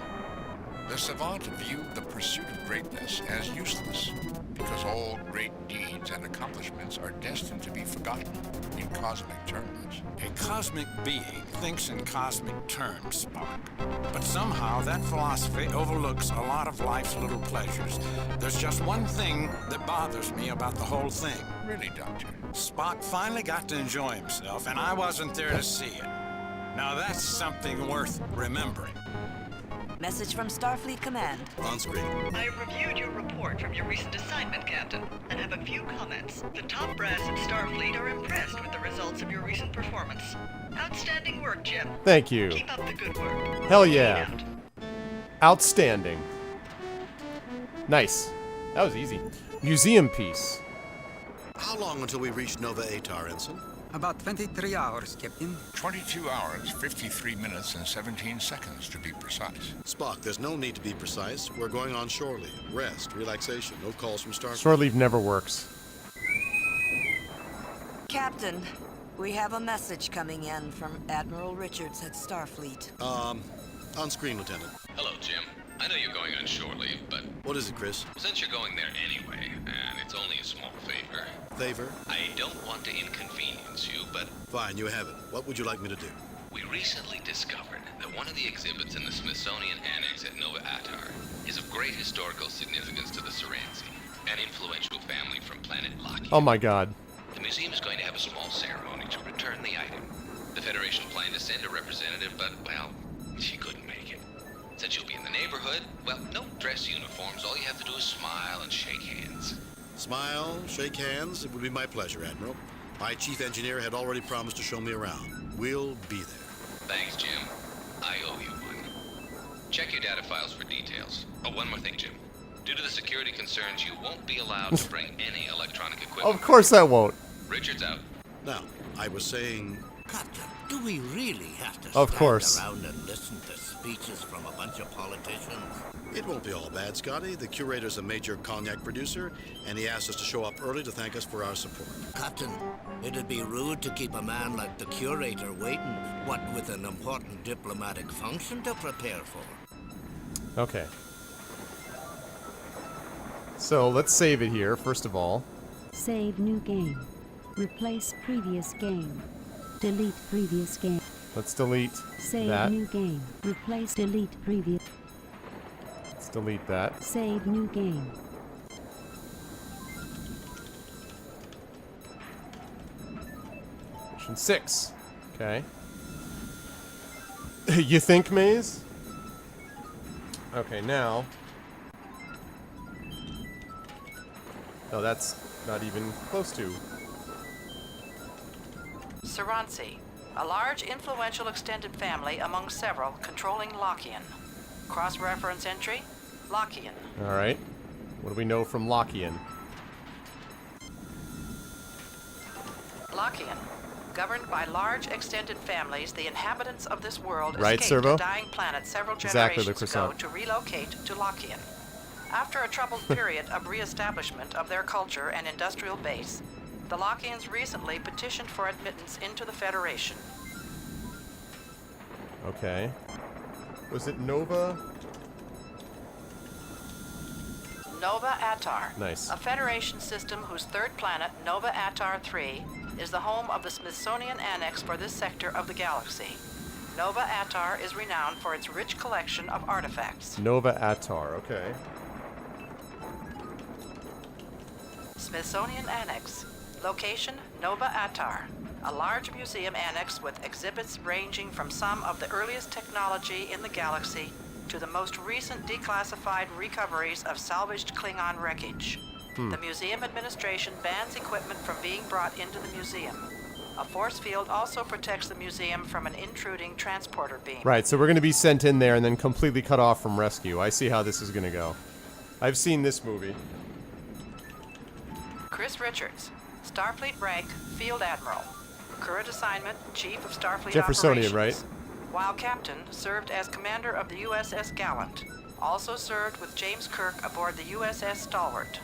The savant viewed the pursuit of greatness as useless, because all great deeds and accomplishments are destined to be forgotten in cosmic terms. A cosmic being thinks in cosmic terms, Spock. But somehow that philosophy overlooks a lot of life's little pleasures. There's just one thing that bothers me about the whole thing. Really, Doctor? Spock finally got to enjoy himself, and I wasn't there to see it. Now that's something worth remembering. Message from Starfleet Command. On screen. I reviewed your report from your recent assignment, Captain, and have a few comments. The top brass at Starfleet are impressed with the results of your recent performance. Outstanding work, Jim. Thank you. Keep up the good work. Hell yeah. Outstanding. Nice. That was easy. Museum piece. How long until we reach Nova Atar, Ensign? About 23 hours, Captain. 22 hours, 53 minutes, and 17 seconds to be precise. Spock, there's no need to be precise. We're going on shore leave. Rest, relaxation, no calls from Starfleet. Shore leave never works. Captain, we have a message coming in from Admiral Richards at Starfleet. On screen, Lieutenant. Hello, Jim. I know you're going on shore leave, but... What is it, Chris? Since you're going there anyway, and it's only a small favor... Favor? I don't want to inconvenience you, but... Fine, you have it. What would you like me to do? We recently discovered that one of the exhibits in the Smithsonian Annex at Nova Atar is of great historical significance to the Serenzi, an influential family from planet Lockheed. Oh my god. The museum is going to have a small ceremony to return the item. The Federation planned to send a representative, but, well, she couldn't make it. Since you'll be in the neighborhood, well, no dress uniforms. All you have to do is smile and shake hands. Smile, shake hands. It would be my pleasure, Admiral. My chief engineer had already promised to show me around. We'll be there. Thanks, Jim. I owe you one. Check your data files for details. Oh, one more thing, Jim. Due to the security concerns, you won't be allowed to bring any electronic equipment. Of course I won't. Richards out. Now, I was saying... Captain, do we really have to Of stand course. around and listen to speeches from a bunch of politicians? It won't be all bad, Scotty. The curator's a major cognac producer, and he asked us to show up early to thank us for our support. Captain, it'd be rude to keep a man like the curator waiting, what with an important diplomatic function to prepare for. Okay. So let's save it here, first of all. Save new game. Replace previous game. Delete previous game. Let's delete Save that. new game. Replace delete previous. Let's delete that. Save new game. Mission 6. Okay. You think, Maze? Okay, now... No, that's not even close to. Serenzi, a large influential extended family among several controlling Lockian. Cross-reference entry, Lockian. Alright. What do we know from Lockian? Lockian, governed by large extended families, the inhabitants of this world Right, escaped Servo? a dying planet several Exactly, the generations ago croissant. to relocate to Lockian. After a troubled period of re-establishment of their culture and industrial base, the Lockians recently petitioned for admittance into the Federation. Okay. Was it Nova? Nova Atar. Nice. A Federation system whose third planet, Nova Atar 3, is the home of the Smithsonian Annex for this sector of the galaxy. Nova Atar is renowned for its rich collection of artifacts. Nova Atar, okay. Smithsonian Annex. Location, Nova Atar. A large museum annex with exhibits ranging from some of the earliest technology in the galaxy to the most recent declassified recoveries of salvaged Klingon wreckage. The museum administration bans equipment from being brought into the museum. A force field also protects the museum from an intruding transporter beam. Right, so we're going to be sent in there and then completely cut off from rescue. I see how this is going to go. I've seen this movie. Chris Richards, Starfleet rank, Field Admiral. Current assignment, Chief of Starfleet Jeffersonian, Operations. right? While Captain, served as Commander of the USS Gallant. Also served with James Kirk aboard the USS Stalwart.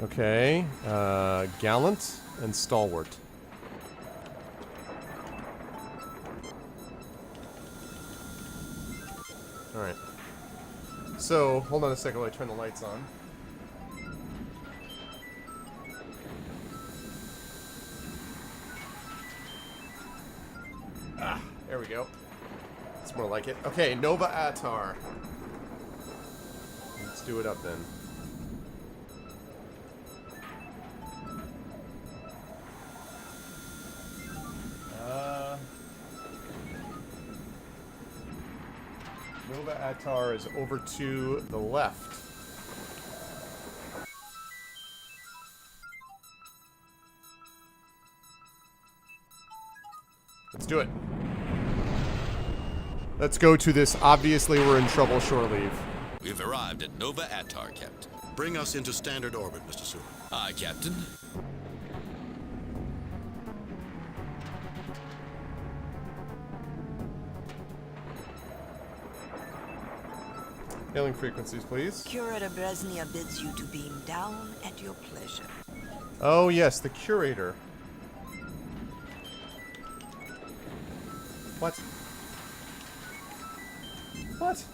Okay. Gallant and Stalwart. Alright. So, hold on a second while I turn the lights on. Ah, there we go. It's more like it. Okay, Nova Atar. Let's do it up then. Nova Atar is over to the left. Let's do it. Let's go to this obviously we're in trouble shore leave. We've arrived at Nova Atar, Captain. Bring us into standard orbit, Mr. Seward. Aye, Captain. Hailing frequencies, please. Curator Brezhnev bids you to beam down at your pleasure. Oh, yes, the curator. What? What?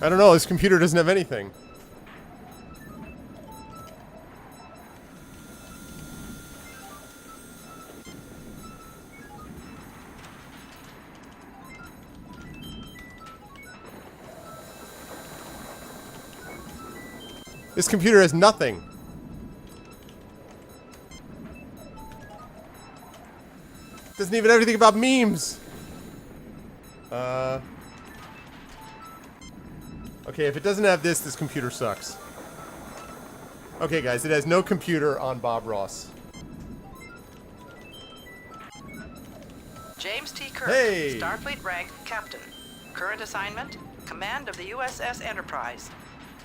I don't know, this computer doesn't have anything. This computer has nothing. Doesn't even have anything about memes. Okay, if it doesn't have this, this computer sucks. Okay, guys, it has no computer on Bob Ross. James T. Kirk, Hey! Starfleet rank Captain. Current assignment, command of the USS Enterprise.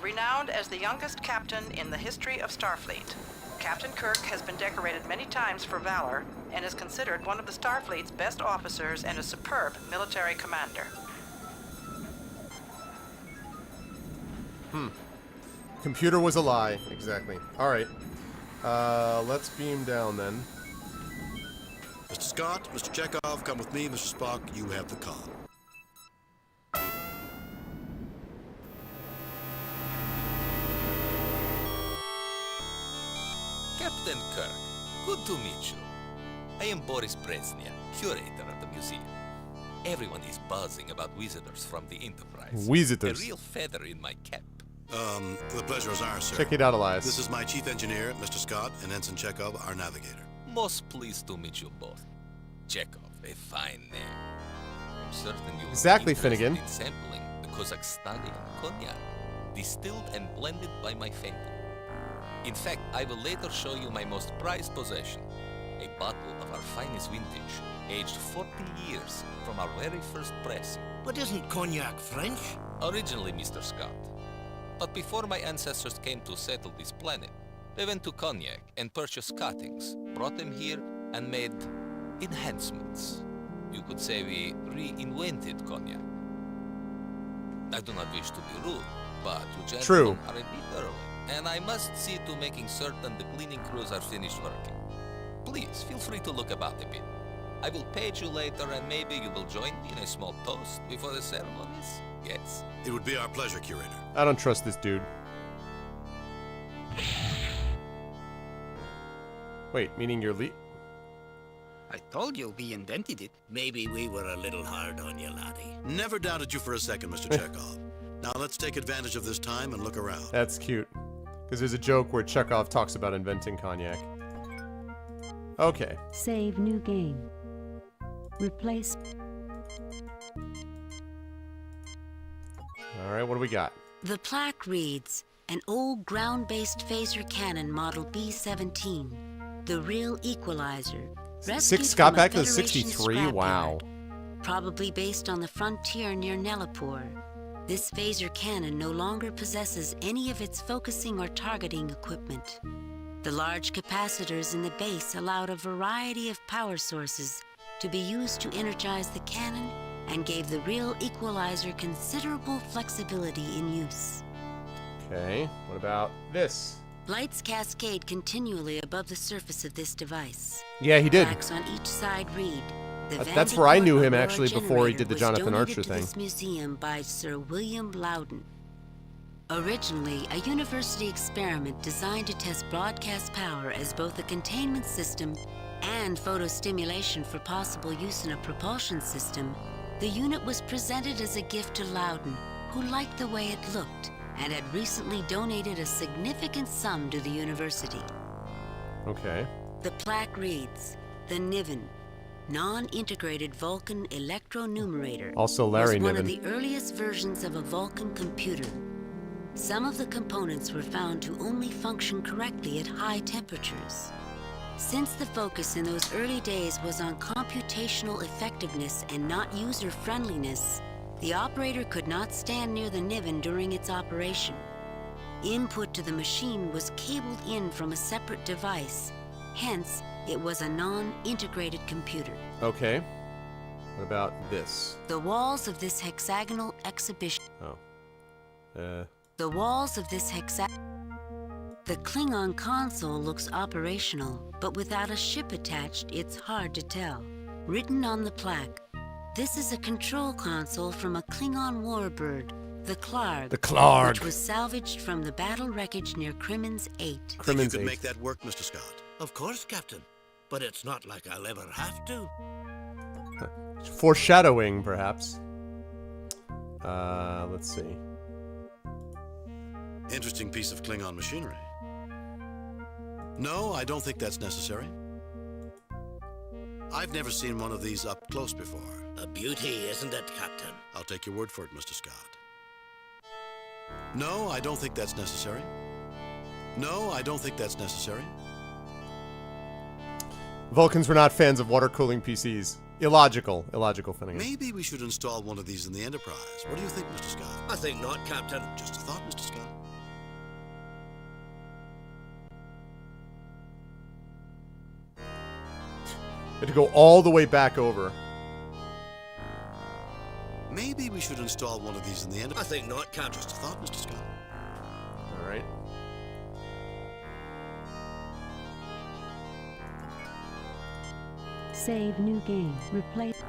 Renowned as the youngest captain in the history of Starfleet. Captain Kirk has been decorated many times for valor and is considered one of the Starfleet's best officers and a superb military commander. Computer was a lie. Exactly. Alright. Let's beam down then. Mr. Scott, Mr. Chekhov, come with me. Mr. Spock, you have the call. Captain Kirk, good to meet you. I am Boris Brezhnev, curator of the museum. Everyone is buzzing about visitors from the Enterprise. Visitors. A real feather in my cap. The pleasure is ours, sir. Check it out, Elias. This is my chief engineer, Mr. Scott, and Ensign Chekhov, our navigator. Most pleased to meet you both. Chekhov, a fine name. I'm certain you Exactly, will be interested Finnegan. in sampling the Kazakhstani cognac, distilled and blended by my family. In fact, I will later show you my most prized possession, a bottle of our finest vintage, aged 40 years from our very first pressing. But isn't cognac French? Originally, Mr. Scott. But before my ancestors came to settle this planet, they went to Cognac and purchased cuttings, brought them here, and made enhancements. You could say we reinvented Cognac. I do not wish to be rude, but you gentlemen are a bit early, and I must see to making certain the cleaning crews are finished working. Please, feel free to look about a bit. I will page you later, and maybe you will join me in a small toast before the ceremonies? Yes? It would be our pleasure, Curator. I don't trust this dude. Wait, meaning you're I told you we invented it. Maybe we were a little hard on you, laddie. Never doubted you for a second, Mr. Chekhov. Now let's take advantage of this time and look around. That's cute. Because there's a joke where Chekhov talks about inventing cognac. Okay. Save new game. Replace. Alright, what do we got? The plaque reads, an old ground-based phaser cannon model B-17, the real equalizer. Got back to the 63? Wow. Probably based on the frontier near Nelapur. This phaser cannon no longer possesses any of its focusing or targeting equipment. The large capacitors in the base allowed a variety of power sources to be used to energize the cannon and gave the real equalizer considerable flexibility in use. Okay, what about this? Lights cascade continually above the surface of this device. Yeah, he did. Plaques on each side read, That's where I knew him actually before he did the Jonathan Archer to thing. This museum by Sir William Loudon. Originally, a university experiment designed to test broadcast power as both a containment system and photostimulation for possible use in a propulsion system, the unit was presented as a gift to Loudon, who liked the way it looked and had recently donated a significant sum to the university. Okay. The plaque reads, the Niven, non-integrated Vulcan electronumerator, Also Larry was one of Niven. the earliest versions of a Vulcan computer. Some of the components were found to only function correctly at high temperatures. Since the focus in those early days was on computational effectiveness and not user-friendliness, the operator could not stand near the Niven during its operation. Input to the machine was cabled in from a separate device, hence it was a non-integrated computer. Okay. What about this? The walls of this hexagonal exhibition... Oh. The walls of this The Klingon console looks operational, but without a ship attached, it's hard to tell. Written on the plaque, this is a control console from a Klingon warbird, the Klarg. The Klarg. Which was salvaged from the battle wreckage near Crimmins 8. Think you could make that work, Mr. Scott? Of course, Captain. But it's not like I'll ever have to. Foreshadowing, perhaps. Let's see. Interesting piece of Klingon machinery. No, I don't think that's necessary. I've never seen one of these up close before. A beauty, isn't it, Captain? I'll take your word for it, Mr. Scott. No, I don't think that's necessary. No, I don't think that's necessary. Vulcans were not fans of water cooling PCs. Illogical Finnegan. Maybe we should install one of these in the Enterprise. What do you think, Mr. Scott? I think not, Captain. Just a thought, Mr. Scott. Had to go all the way back over. Maybe we should install one of these in the Enterprise. I think not, Captain. Just a thought, Mr. Scott. All right. Save new game. Replace.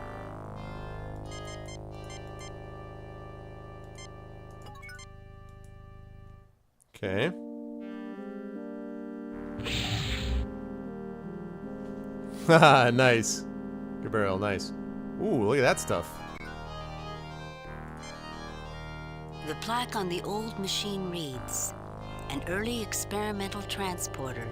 Okay. Haha, nice. Good barrel, nice. Ooh, look at that stuff. The plaque on the old machine reads, an early experimental transporter.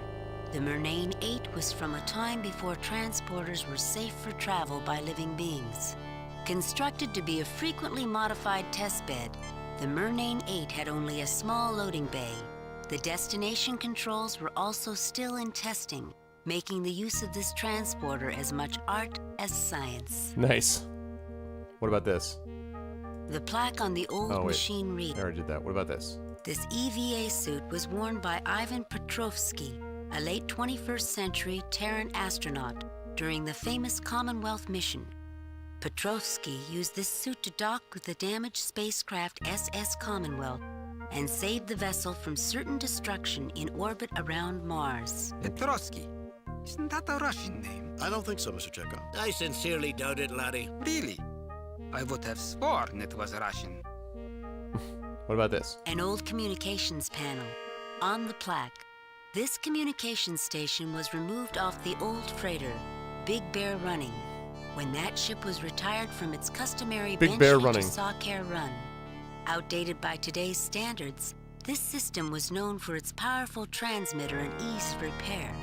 The Murnane 8 was from a time before transporters were safe for travel by living beings. Constructed to be a frequently modified testbed, the Murnane 8 had only a small loading bay. The destination controls were also still in testing, making the use of this transporter as much art as science. Nice. What about this? The plaque on the old machine reads, I already did that. What about this? This EVA suit was worn by Ivan Petrovsky, a late 21st century Terran astronaut, during the famous Commonwealth mission. Petrovsky used this suit to dock with the damaged spacecraft SS Commonwealth and saved the vessel from certain destruction in orbit around Mars. Petrovsky? Isn't that a Russian name? I don't think so, Mr. Chekhov. I sincerely doubt it, laddie. Really? I would have sworn it was Russian. What about this? An old communications panel. On the plaque, this communications station was removed off the old freighter, Big Bear Running, when that ship was retired from its customary Big Bear Benchley Running. to Sawcare run. Outdated by today's standards, this system was known for its powerful transmitter and ease of repair.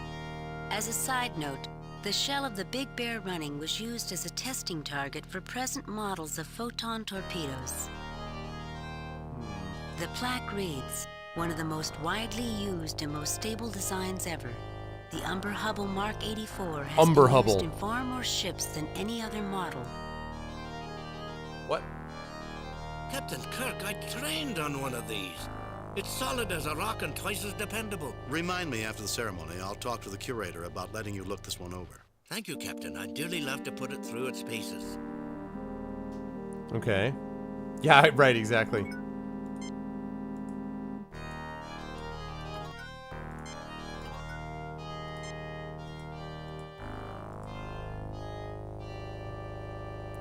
As a side note, the shell of the Big Bear Running was used as a testing target for present models of photon torpedoes. The plaque reads, one of the most widely used and most stable designs ever. The Umber Hubble Mark 84 has been used in far more ships than any other model. What? Captain Kirk, I trained on one of these. It's solid as a rock and twice as dependable. Remind me after the ceremony. I'll talk to the curator about letting you look this one over. Thank you, Captain. I'd dearly love to put it through its paces. Okay. Yeah, right, exactly.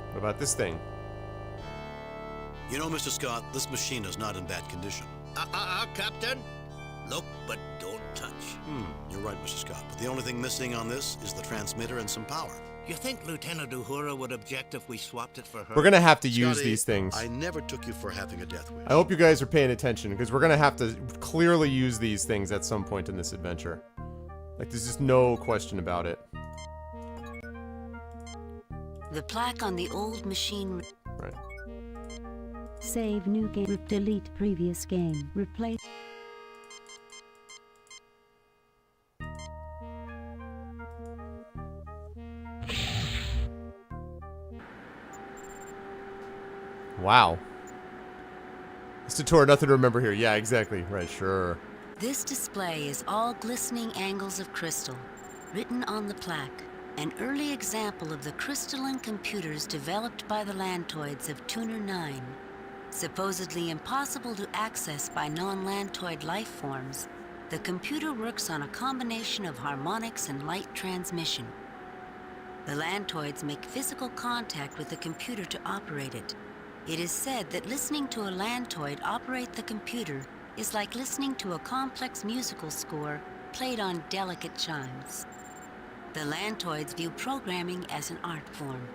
What about this thing? You know, Mr. Scott, this machine is not in bad condition. Captain? Look, but don't touch. You're right, Mr. Scott. But the only thing missing on this is the transmitter and some power. You think Lieutenant Uhura would object if we swapped it for her? We're gonna have to use Scotty, these things. I never took you for having a death wish. I hope you guys are paying attention, because we're gonna have to clearly use these things at some point in this adventure. Like, there's just no question about it. The plaque on the old machine... Right. Save new game. Delete previous game. Replace. Wow. It's a tour, nothing to remember here. Yeah, exactly. Right, sure. This display is all glistening angles of crystal, written on the plaque. An early example of the crystalline computers developed by the Lantoids of Tuner 9. Supposedly impossible to access by non-Lantoid life forms, the computer works on a combination of harmonics and light transmission. The Lantoids make physical contact with the computer to operate it. It is said that listening to a Lantoid operate the computer is like listening to a complex musical score played on delicate chimes. The Lantoids view programming as an art form.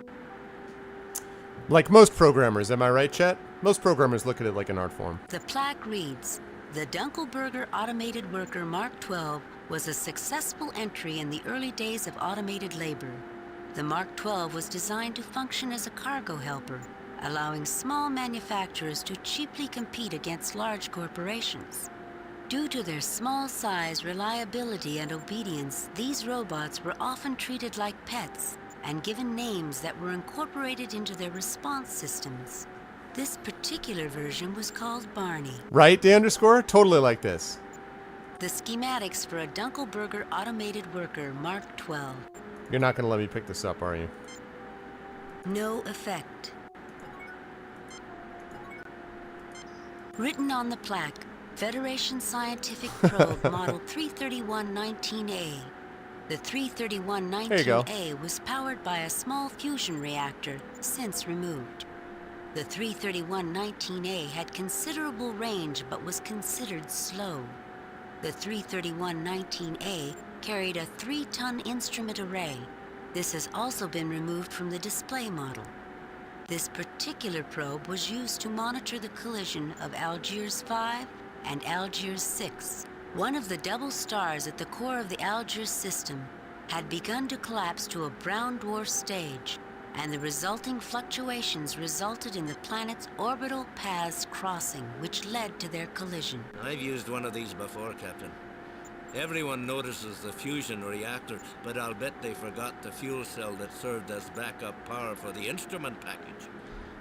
Like most programmers, am I right, Chet? Most programmers look at it like an art form. The plaque reads, the Dunkelberger Automated Worker Mark 12 was a successful entry in the early days of automated labor. The Mark 12 was designed to function as a cargo helper, allowing small manufacturers to cheaply compete against large corporations. Due to their small size, reliability, and obedience, these robots were often treated like pets and given names that were incorporated into their response systems. This particular version was called Barney. Right, the underscore? Totally like this. The schematics for a Dunkelberger Automated Worker Mark 12. You're not going to let me pick this up, are you? No effect. Written on the plaque, Federation Scientific Probe Model 331-19A. The 331-19A was powered by a small fusion reactor, since removed. The 331-19A had considerable range but was considered slow. The 331-19A carried a 3-ton instrument array. This has also been removed from the display model. This particular probe was used to monitor the collision of Algiers 5 and Algiers 6. One of the double stars at the core of the Algiers system had begun to collapse to a brown dwarf stage, and the resulting fluctuations resulted in the planet's orbital paths crossing, which led to their collision. I've used one of these before, Captain. Everyone notices the fusion reactor, but I'll bet they forgot the fuel cell that served as backup power for the instrument package.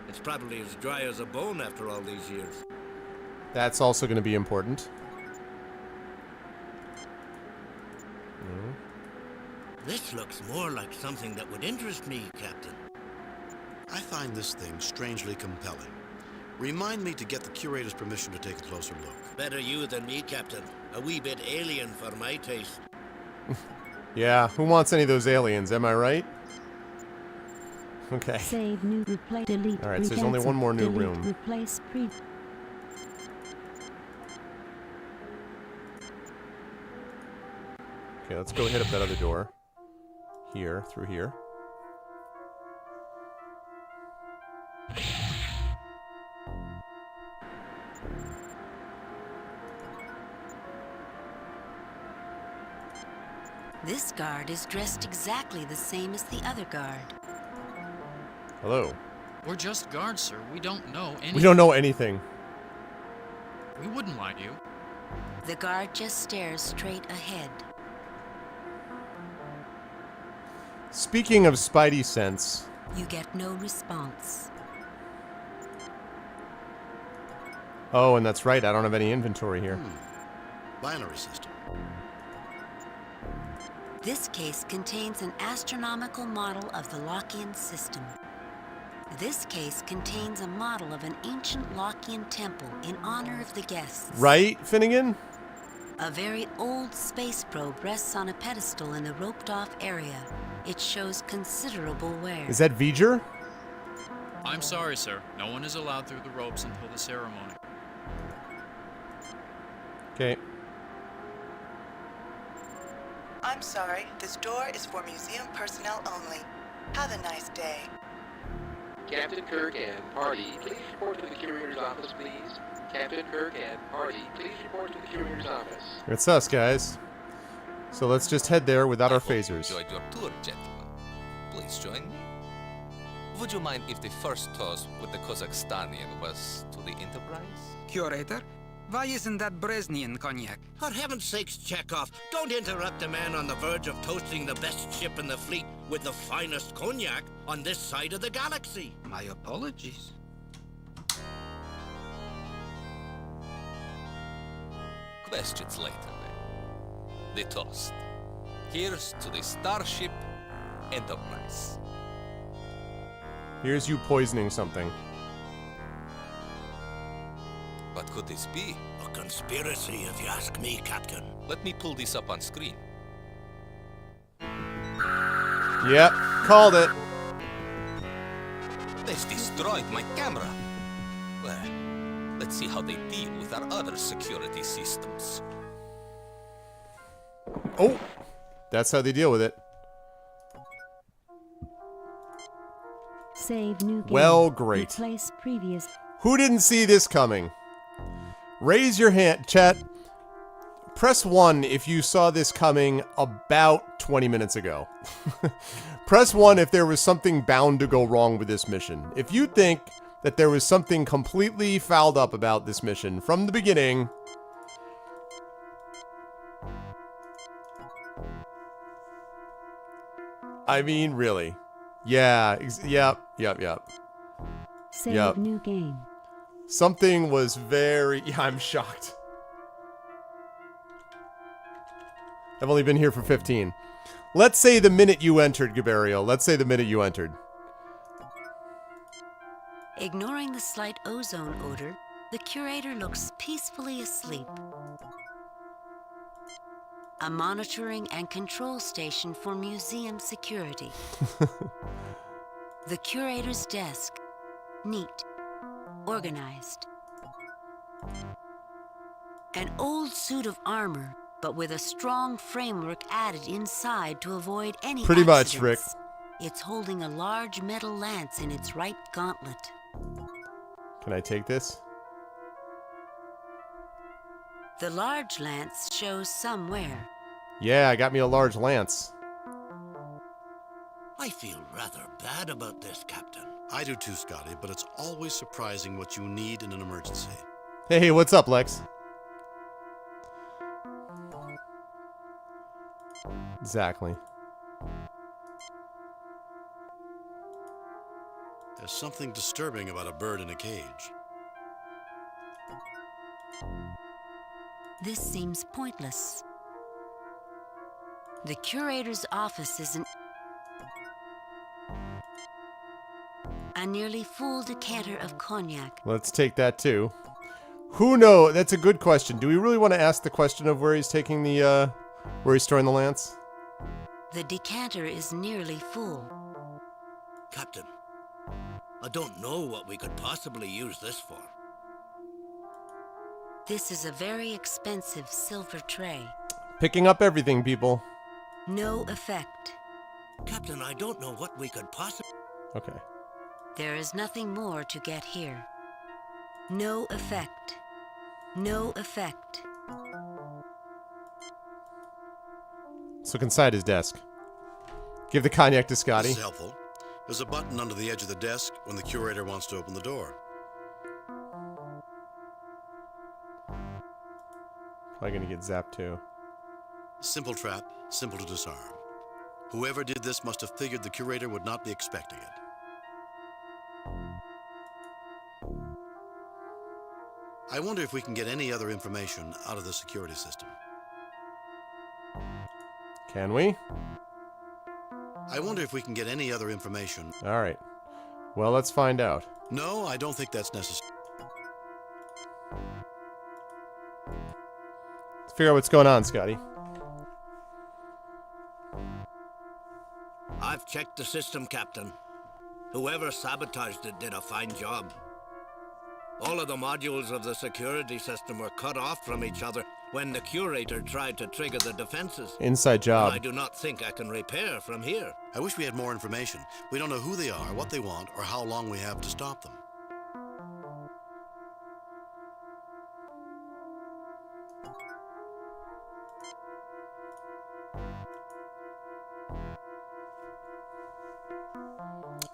It's probably as dry as a bone after all these years. That's also going to be important. This looks more like something that would interest me, Captain. I find this thing strangely compelling. Remind me to get the curator's permission to take a closer look. Better you than me, Captain. A wee bit alien for my taste. Yeah, who wants any of those aliens, am I right? Okay. Save new, replace, delete. All right, so there's only one more new room. Replace pre. Okay, let's go hit up that other door. Here, through here. This guard is dressed exactly the same as the other guard. Hello. We're just guards, sir. We don't know anything. We don't know anything. We wouldn't lie to you. The guard just stares straight ahead. Speaking of Spidey sense... You get no response. Oh, and that's right. I don't have any inventory here. Binary system. This case contains an astronomical model of the Lockean system. This case contains a model of an ancient Lockean temple in honor of the guests. Right, Finnegan? A very old space probe rests on a pedestal in the roped-off area. It shows considerable wear. Is that V'ger? I'm sorry, sir. No one is allowed through the ropes until the ceremony. Okay. I'm sorry. This door is for museum personnel only. Have a nice day. Captain Kirk and party, please report to the curator's office, please. Captain Kirk and party, please report to the curator's office. It's us, guys. So let's just head there without our phasers. Enjoyed your tour, gentlemen. Please join me. Would you mind if the first toast with the Kazakhstanian was to the Enterprise? Curator, why isn't that Brezhnev cognac? For heaven's sakes, Chekhov, don't interrupt a man on the verge of toasting the best ship in the fleet with the finest cognac on this side of the galaxy. My apologies. Questions later, then. The toast. Here's to the Starship Enterprise. Here's you poisoning something. What could this be? A conspiracy, if you ask me, Captain. Let me pull this up on screen. Yep, called it. They've destroyed my camera. Well, let's see how they deal with our other security systems. Oh, that's how they deal with it. Save new game. Well, great. Replace previous. Who didn't see this coming? Raise your hand, chat. Press 1 if you saw this coming about 20 minutes ago. Press 1 if there was something bound to go wrong with this mission. If you think that there was something completely fouled up about this mission from the beginning, I mean, really. Yeah, yep. Save new game. Something was very... Yeah, I'm shocked. I've only been here for 15. Let's say the minute you entered, Gabario. Let's say the minute you entered. Ignoring the slight ozone odor, the curator looks peacefully asleep. A monitoring and control station for museum security. The curator's desk, neat, organized. An old suit of armor, but with a strong framework added inside to avoid any Pretty much, accidents. Rick. It's holding a large metal lance in its right gauntlet. Can I take this? The large lance shows some wear. Yeah, I got me a large lance. I feel rather bad about this, Captain. I do too, Scotty, but it's always surprising what you need in an emergency. Hey, what's up, Lex? Exactly. There's something disturbing about a bird in a cage. This seems pointless. The curator's office is a nearly full decanter of cognac. Let's take that too. Who knows? That's a good question. Do we really want to ask the question of where he's taking the, where he's storing the lance? The decanter is nearly full. Captain, I don't know what we could possibly use this for. This is a very expensive silver tray. Picking up everything, people. No effect. Captain, I don't know what we could possibly... Okay. There is nothing more to get here. No effect. No effect. Let's look inside his desk. Give the cognac to Scotty. This is helpful. There's a button under the edge of the desk when the curator wants to open the door. Probably gonna get zapped too. Simple trap, simple to disarm. Whoever did this must have figured the curator would not be expecting it. I wonder if we can get any other information out of the security system. Can we? I wonder if we can get any other information. All right. Well, let's find out. No, I don't think that's necessary. Let's figure out what's going on, Scotty. I've checked the system, Captain. Whoever sabotaged it did a fine job. All of the modules of the security system were cut off from each other when the curator tried to trigger the defenses. Inside job. And I do not think I can repair from here. I wish we had more information. We don't know who they are, what they want, or how long we have to stop them.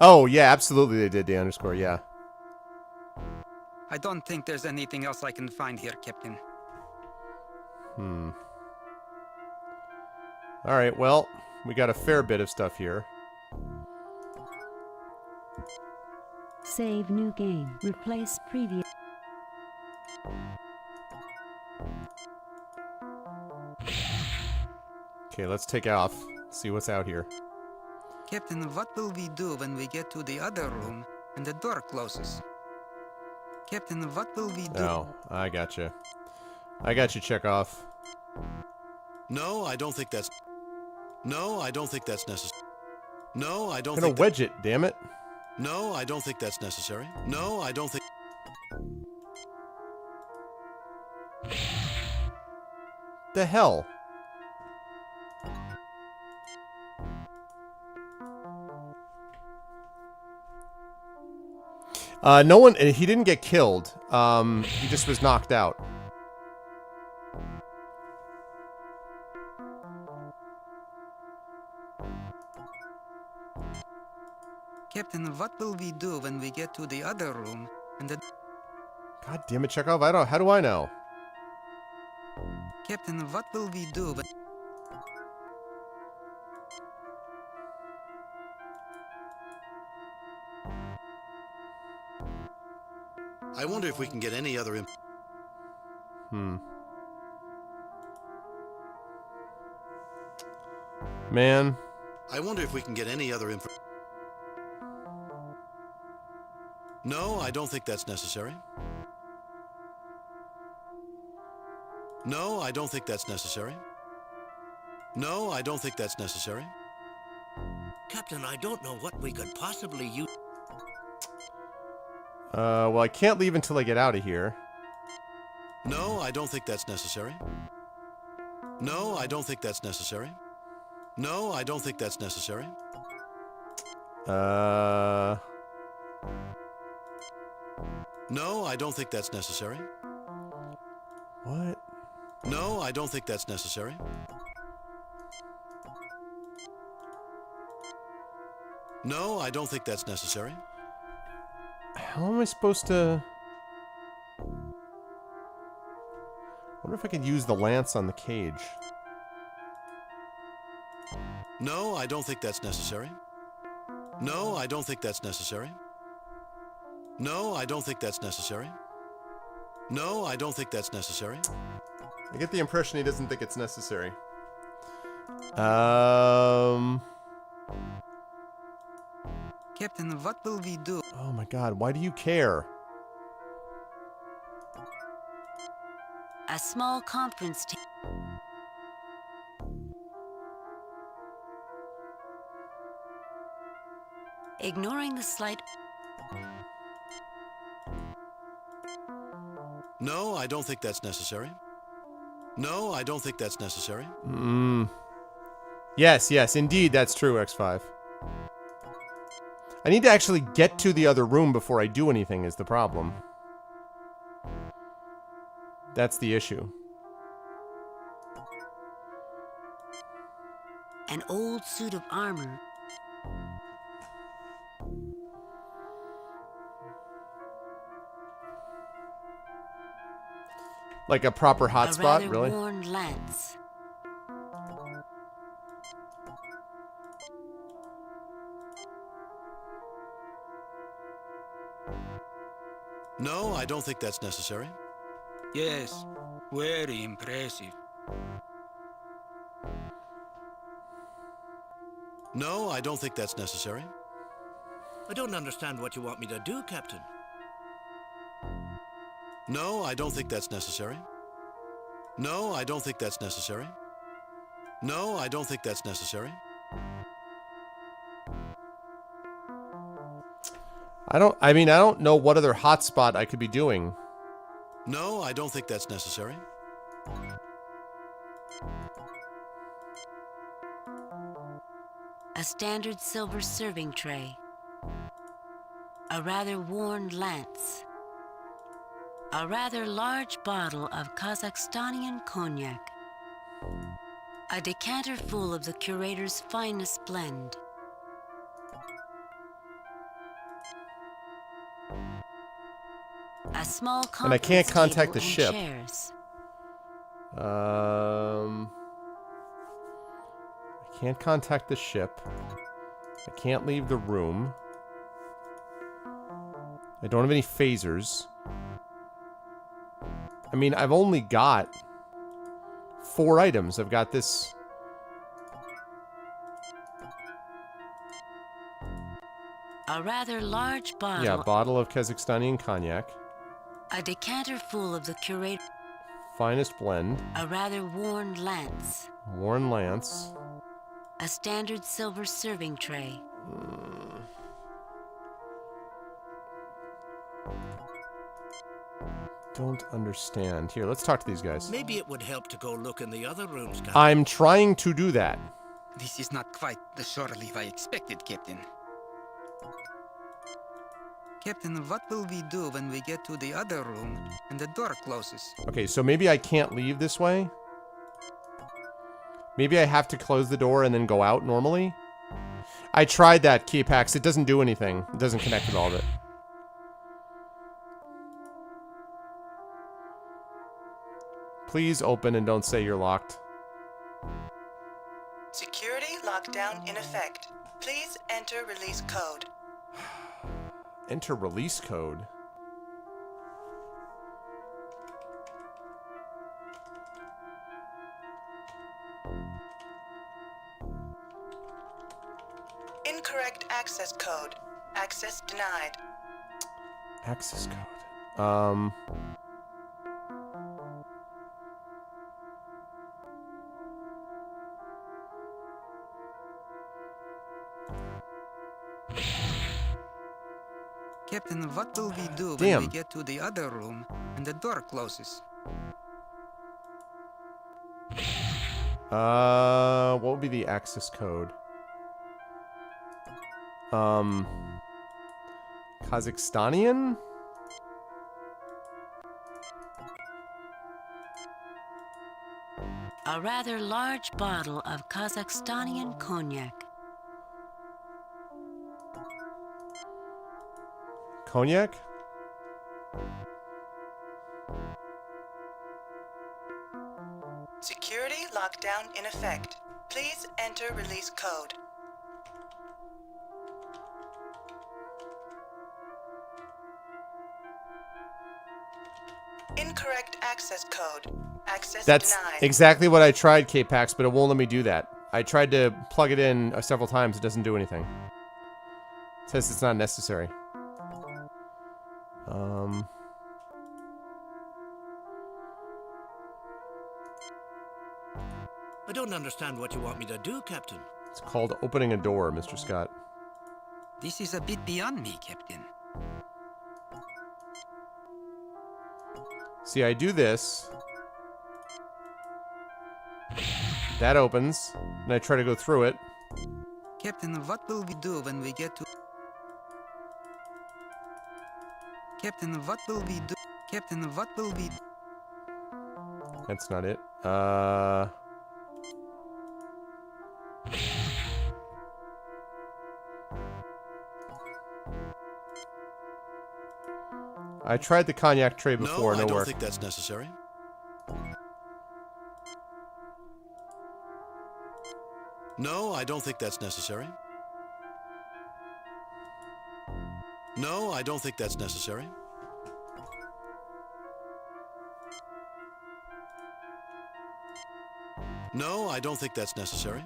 Oh, yeah, absolutely they did, the underscore, yeah. I don't think there's anything else I can find here, Captain. Alright, well, we got a fair bit of stuff here. Save new game. Replace previous. Okay, let's take off. See what's out here. Captain, what will we do when we get to the other room and the door closes? Captain, what will we do? Oh, I gotcha. I got you, Chekhov. No, I don't think that's... No, I don't think that's necessary. No, I don't I'm gonna think... wedge it, damn it. No, I don't think that's necessary. No, I don't think... The hell? No one, he didn't get killed. He just was knocked out. Captain, what will we do when we get to the other room and the... God damn it, Chekhov, how do I know? Captain, what will we do when... I wonder if we can get any other... Man. I wonder if we can get any other info... No, I don't think that's necessary. No, I don't think that's necessary. No, I don't think that's necessary. Captain, I don't know what we could possibly use. Well, I can't leave until I get out of here. No, I don't think that's necessary. No, I don't think that's necessary. No, I don't think that's necessary. No, I don't think that's necessary. What? No, I don't think that's necessary. No, I don't think that's necessary. How am I supposed to... I wonder if I could use the lance on the cage. No, I don't think that's necessary. No, I don't think that's necessary. No, I don't think that's necessary. No, I don't think that's necessary. I get the impression he doesn't think it's necessary. Captain, what will we do? Oh my god, why do you care? A small conference team. Ignoring the slight... No, I don't think that's necessary. No, I don't think that's necessary. Yes, indeed, that's true, X5. I need to actually get to the other room before I do anything is the problem. That's the issue. an old suit of armor. Like a proper A hotspot, rather really? worn lance. No, I don't think that's necessary. Yes, very impressive. No, I don't think that's necessary. I don't understand what you want me to do, Captain. No, I don't think that's necessary. No, I don't think that's necessary. No, I don't think that's necessary. I don't know what other hotspot I could be doing. No, I don't think that's necessary. A standard silver serving tray. A rather worn lance. A rather large bottle of Kazakhstanian cognac. A decanter full of the curator's finest blend. A small And I can't conference contact the table and ship. chairs. I can't contact the ship. I can't leave the room. I don't have any phasers. I mean, I've only got 4 items. I've got this. A rather large bottle. Yeah, bottle of Kazakhstani cognac. A decanter full of the curator. Finest blend. A rather worn lance. Worn lance. A standard silver serving tray. Don't understand. Here, let's talk to these guys. Maybe it would help to go look in the other rooms, Captain. I'm trying to do that. This is not quite the shore leave I expected, Captain. Captain, what will we do when we get to the other room and the door closes? Okay, so maybe I can't leave this way? Maybe I have to close the door and then go out normally? I tried that, Keypax. It doesn't do anything. It doesn't connect with all of it. Please open and don't say you're locked. Security lockdown in effect. Please enter release code. Enter release code. Incorrect access code. Access denied. Access code. Captain, what will we do when Damn. we get to the other room and the door closes? What would be the access code? Kazakhstanian? A rather large bottle of Kazakhstanian cognac. Cognac? Security lockdown in effect. Please enter release code. Incorrect access code. Access That's denied. exactly what I tried, K-Pax, but it won't let me do that. I tried to plug it in several times. It doesn't do anything. It says it's not necessary. I don't understand what you want me to do, Captain. It's called opening a door, Mr. Scott. This is a bit beyond me, Captain. See, I do this. That opens, and I try to go through it. Captain, what will we do when we get to... Captain, what will we do? Captain, what will we... That's not it. I tried the cognac tray before, No, I don't work. think that's necessary. No, I don't think that's necessary. No, I don't think that's necessary. No, I don't think that's necessary.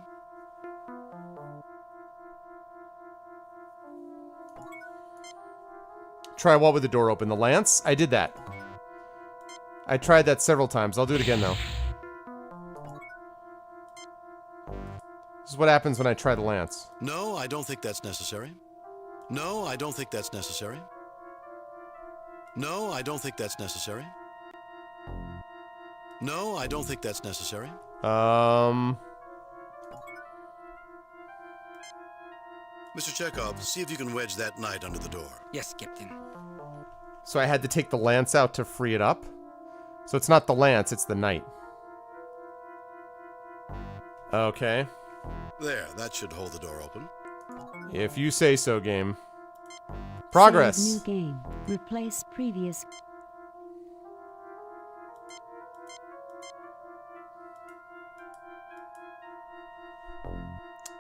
Try what with the door open? The lance? I did that. I tried that several times. I'll do it again, though. This is what happens when I try the lance. No, I don't think that's necessary. No, I don't think that's necessary. No, I don't think that's necessary. No, I don't think that's necessary. Mr. Chekhov, see if you can wedge that knight under the door. Yes, Captain. So I had to take the lance out to free it up? So it's not the lance, it's the knight. Okay. There, that should hold the door open. If you say so, game. Progress! Save new game. Replace previous.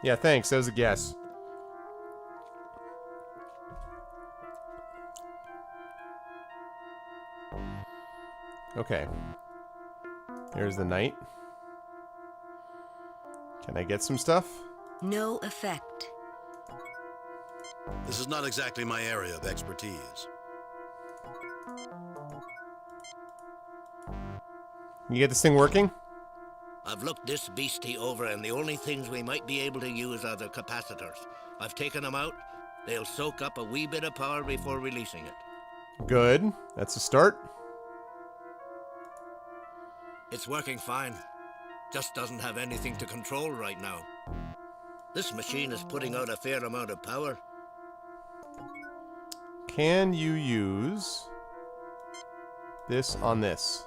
Yeah, thanks. That was a guess. Okay. Here's the knight. Can I get some stuff? No effect. This is not exactly my area of expertise. You get this thing working? I've looked this beastie over, and the only things we might be able to use are the capacitors. I've taken them out. They'll soak up a wee bit of power before releasing it. Good. That's a start. It's working fine. Just doesn't have anything to control right now. This machine is putting out a fair amount of power. Can you use this on this?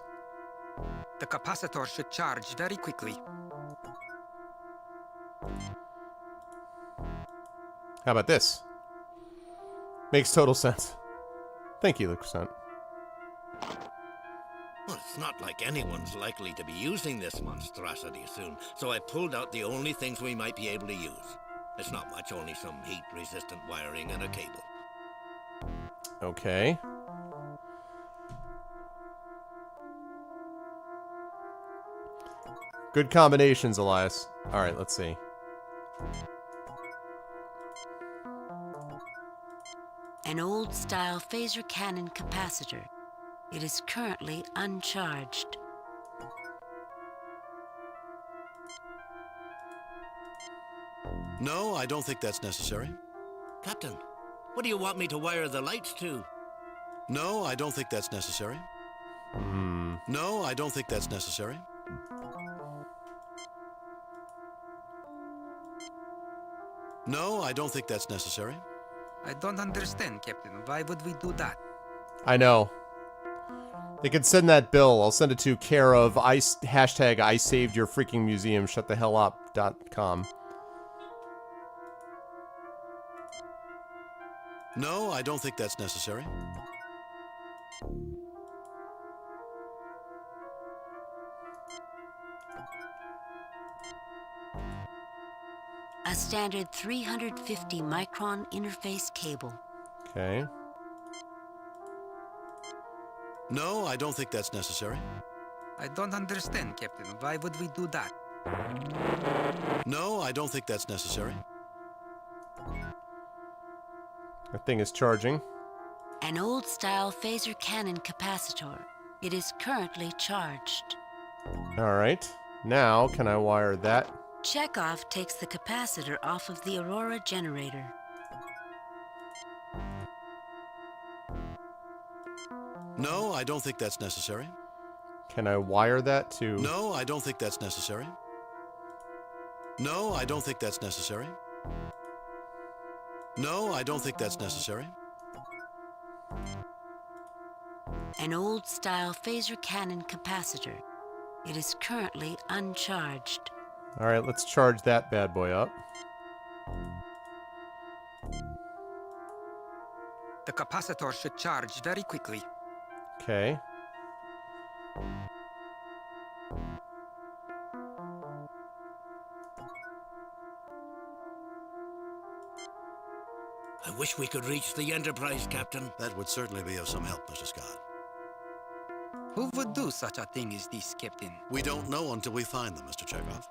The capacitor should charge very quickly. How about this? Makes total sense. Thank you, Lucasant. Well, it's not like anyone's likely to be using this monstrosity soon, so I pulled out the only things we might be able to use. It's not much, only some heat-resistant wiring and a cable. Okay. Good combinations, Elias. Alright, let's see. An old-style phaser cannon capacitor. It is currently uncharged. No, I don't think that's necessary. Captain, what do you want me to wire the lights to? No, I don't think that's necessary. No, I don't think that's necessary. No, I don't think that's necessary. I don't understand, Captain. Why would we do that? I know. They could send that bill. I'll send it to care of hashtag I saved your freaking museum. Shut the hell up.com. No, I don't think that's necessary. A standard 350 micron interface cable. Okay. No, I don't think that's necessary. I don't understand, Captain. Why would we do that? No, I don't think that's necessary. That thing is charging. An old-style phaser cannon capacitor. It is currently charged. Alright. Now, can I wire that? Chekhov takes the capacitor off of the Aurora generator. No, I don't think that's necessary. Can I wire that to... No, I don't think that's necessary. No, I don't think that's necessary. No, I don't think that's necessary. An old-style phaser cannon capacitor. It is currently uncharged. Alright, let's charge that bad boy up. The capacitor should charge very quickly. Okay. I wish we could reach the Enterprise, Captain. That would certainly be of some help, Mr. Scott. Who would do such a thing as this, Captain? We don't know until we find them, Mr. Chekhov.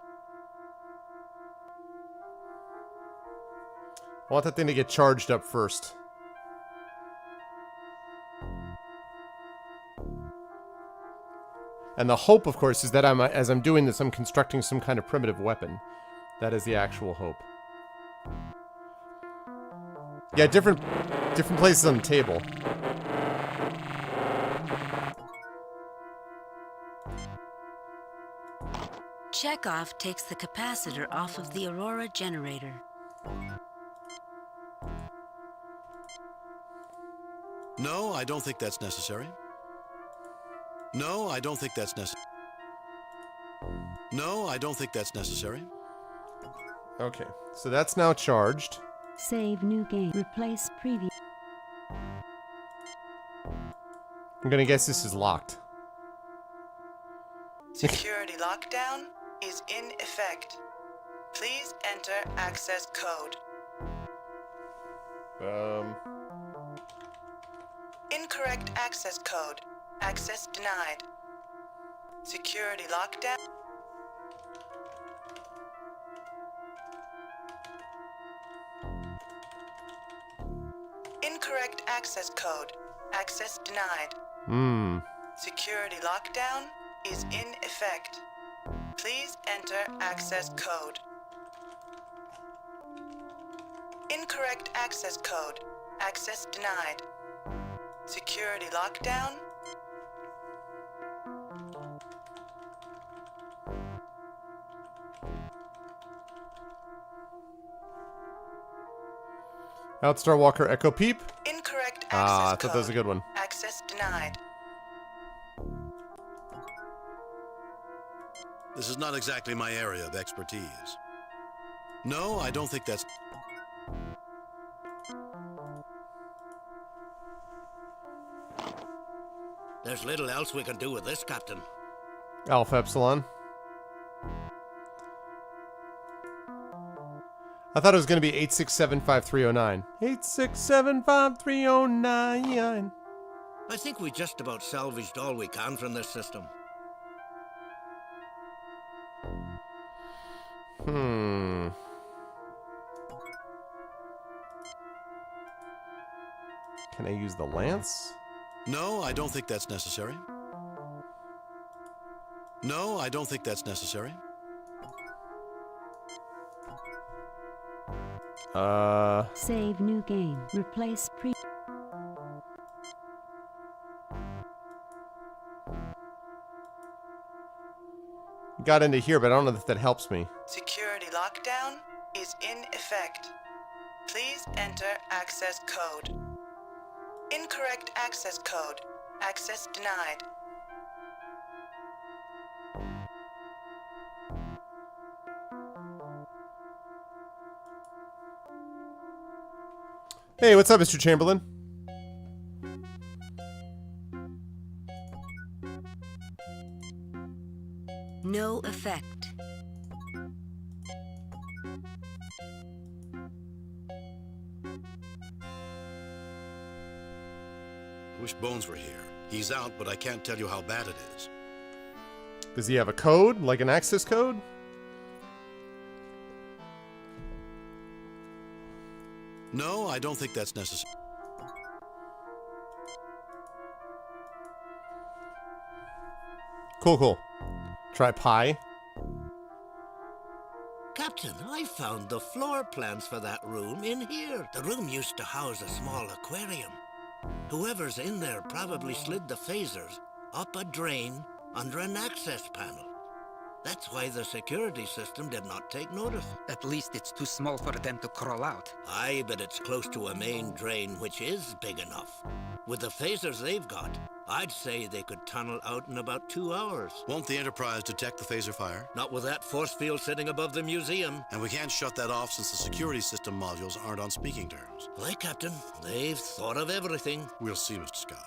I want that thing to get charged up first. And the hope, of course, is that as I'm doing this, I'm constructing some kind of primitive weapon. That is the actual hope. Yeah, different places on the table. Chekhov takes the capacitor off of the Aurora generator. No, I don't think that's necessary. No, I don't think that's necessary. No, I don't think that's necessary. Okay, so that's now charged. Save new game. Replace previous. I'm gonna guess this is locked. Security lockdown is in effect. Please enter access code. Incorrect access code. Access denied. Security lockdown. Incorrect access code. Access denied. Security lockdown is in effect. Please enter access code. Incorrect access code. Access denied. Security lockdown. Outstar Walker Echo Peep. Incorrect access I thought code. that was a good one. Access denied. This is not exactly my area of expertise. No, I don't think that's... There's little else we can do with this, Captain. Alpha Epsilon. I thought it was going to be 8675309. 8675309. I think we just about salvaged all we can from this system. Can I use the lance? No, I don't think that's necessary. No, I don't think that's necessary. Save new game. Replace pre. Got into here, but I don't know if that helps me. Security lockdown is in effect. Please enter access code. Incorrect access code. Access denied. Hey, what's up, Mr. Chamberlain? No effect. Wish Bones were here. He's out, but I can't tell you how bad it is. Does he have a code? Like an access code? No, I don't think that's necessary. Cool. Try pi. Captain, I found the floor plans for that room in here. The room used to house a small aquarium. Whoever's in there probably slid the phasers up a drain under an access panel. That's why the security system did not take notice. At least it's too small for them to crawl out. Aye, but it's close to a main drain, which is big enough. With the phasers they've got, I'd say they could tunnel out in about 2 hours. Won't the Enterprise detect the phaser fire? Not with that force field sitting above the museum. And we can't shut that off since the security system modules aren't on speaking terms. Aye, Captain. They've thought of everything. We'll see, Mr. Scott.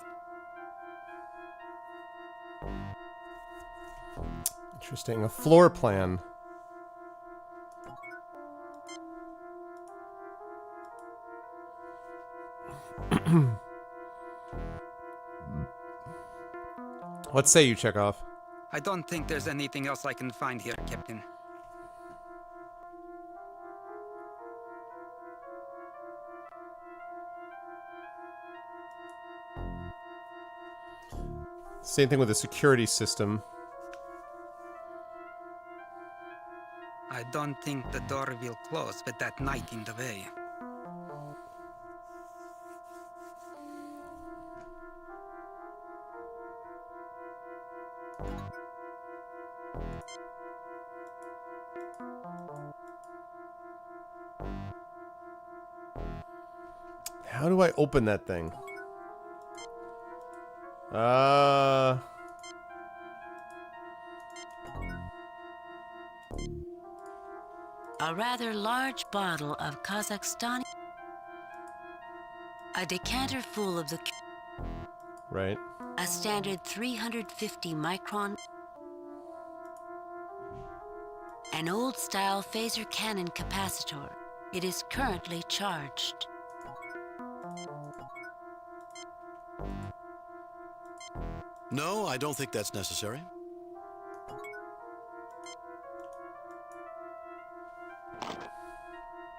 Interesting. A floor plan. What say you, Chekhov? I don't think there's anything else I can find here, Captain. Same thing with the security system. I don't think the door will close with that knight in the way. How do I open that thing? A rather large bottle of Kazakhstani. A decanter full of the... Right. A standard 350 micron. An old-style phaser cannon capacitor. It is currently charged. No, I don't think that's necessary.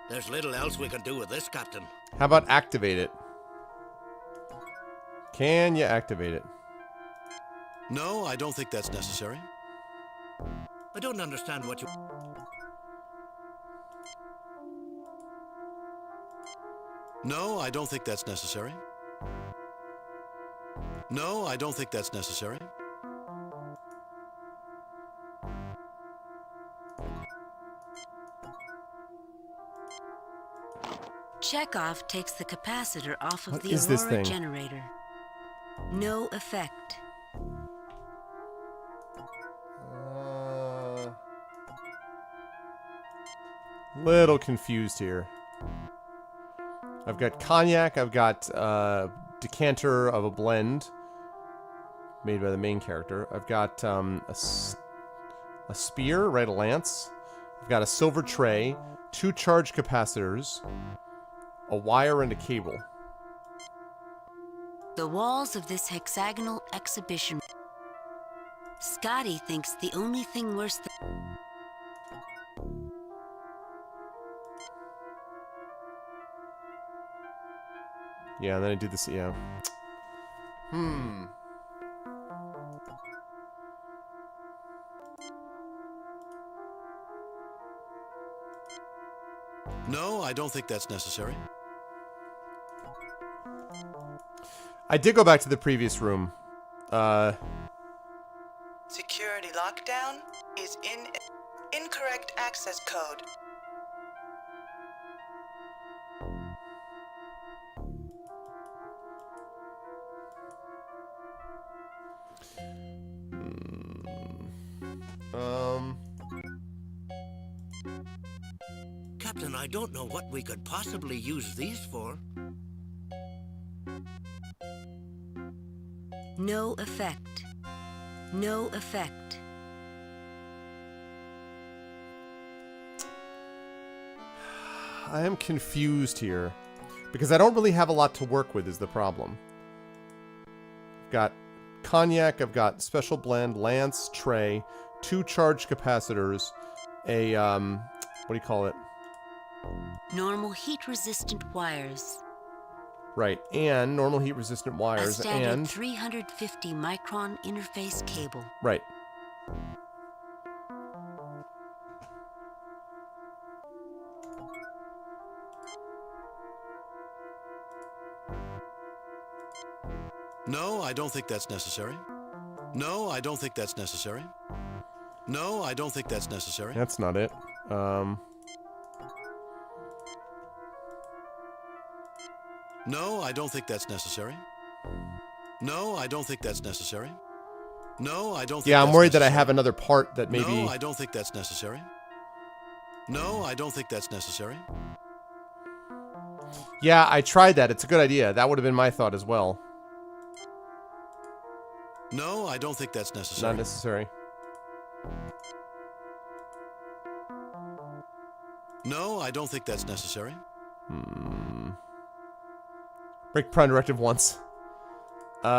There's little else we can do with this, Captain. How about activate it? Can you activate it? No, I don't think that's necessary. I don't understand what you... No, I don't think that's necessary. No, I don't think that's necessary. Chekhov takes the capacitor off of What the is this Aurora thing? generator. No effect. Little confused here. I've got cognac. I've got decanter of a blend made by the main character. I've got a spear, right? A lance. I've got a silver tray, 2 charge capacitors, a wire, and a cable. The walls of this hexagonal exhibition. Scotty thinks the only thing worse than... Yeah, and then I do this. Yeah. No, I don't think that's necessary. I did go back to the previous room. Security lockdown is in incorrect access code. Captain, I don't know what we could possibly use these for. No effect. No effect. I am confused here because I don't really have a lot to work with is the problem. I've got cognac, I've got special blend, lance, tray, 2 charge capacitors, a what do you call it? Normal heat-resistant wires. Right, and normal heat-resistant A wires, standard and 350 micron interface cable. right. No, I don't think that's necessary. No, I don't think that's necessary. No, I don't think that's necessary. That's not it. No, I don't think that's necessary. No, I don't think that's necessary. No, I don't think Yeah, I'm that's worried that I necessary. have another part that maybe... No, I don't think that's necessary. No, I don't think that's necessary. Yeah, I tried that. It's a good idea. That would have been my thought as well. No, I don't think that's necessary. Not necessary. No, I don't think that's necessary. Break Prime Directive once. No,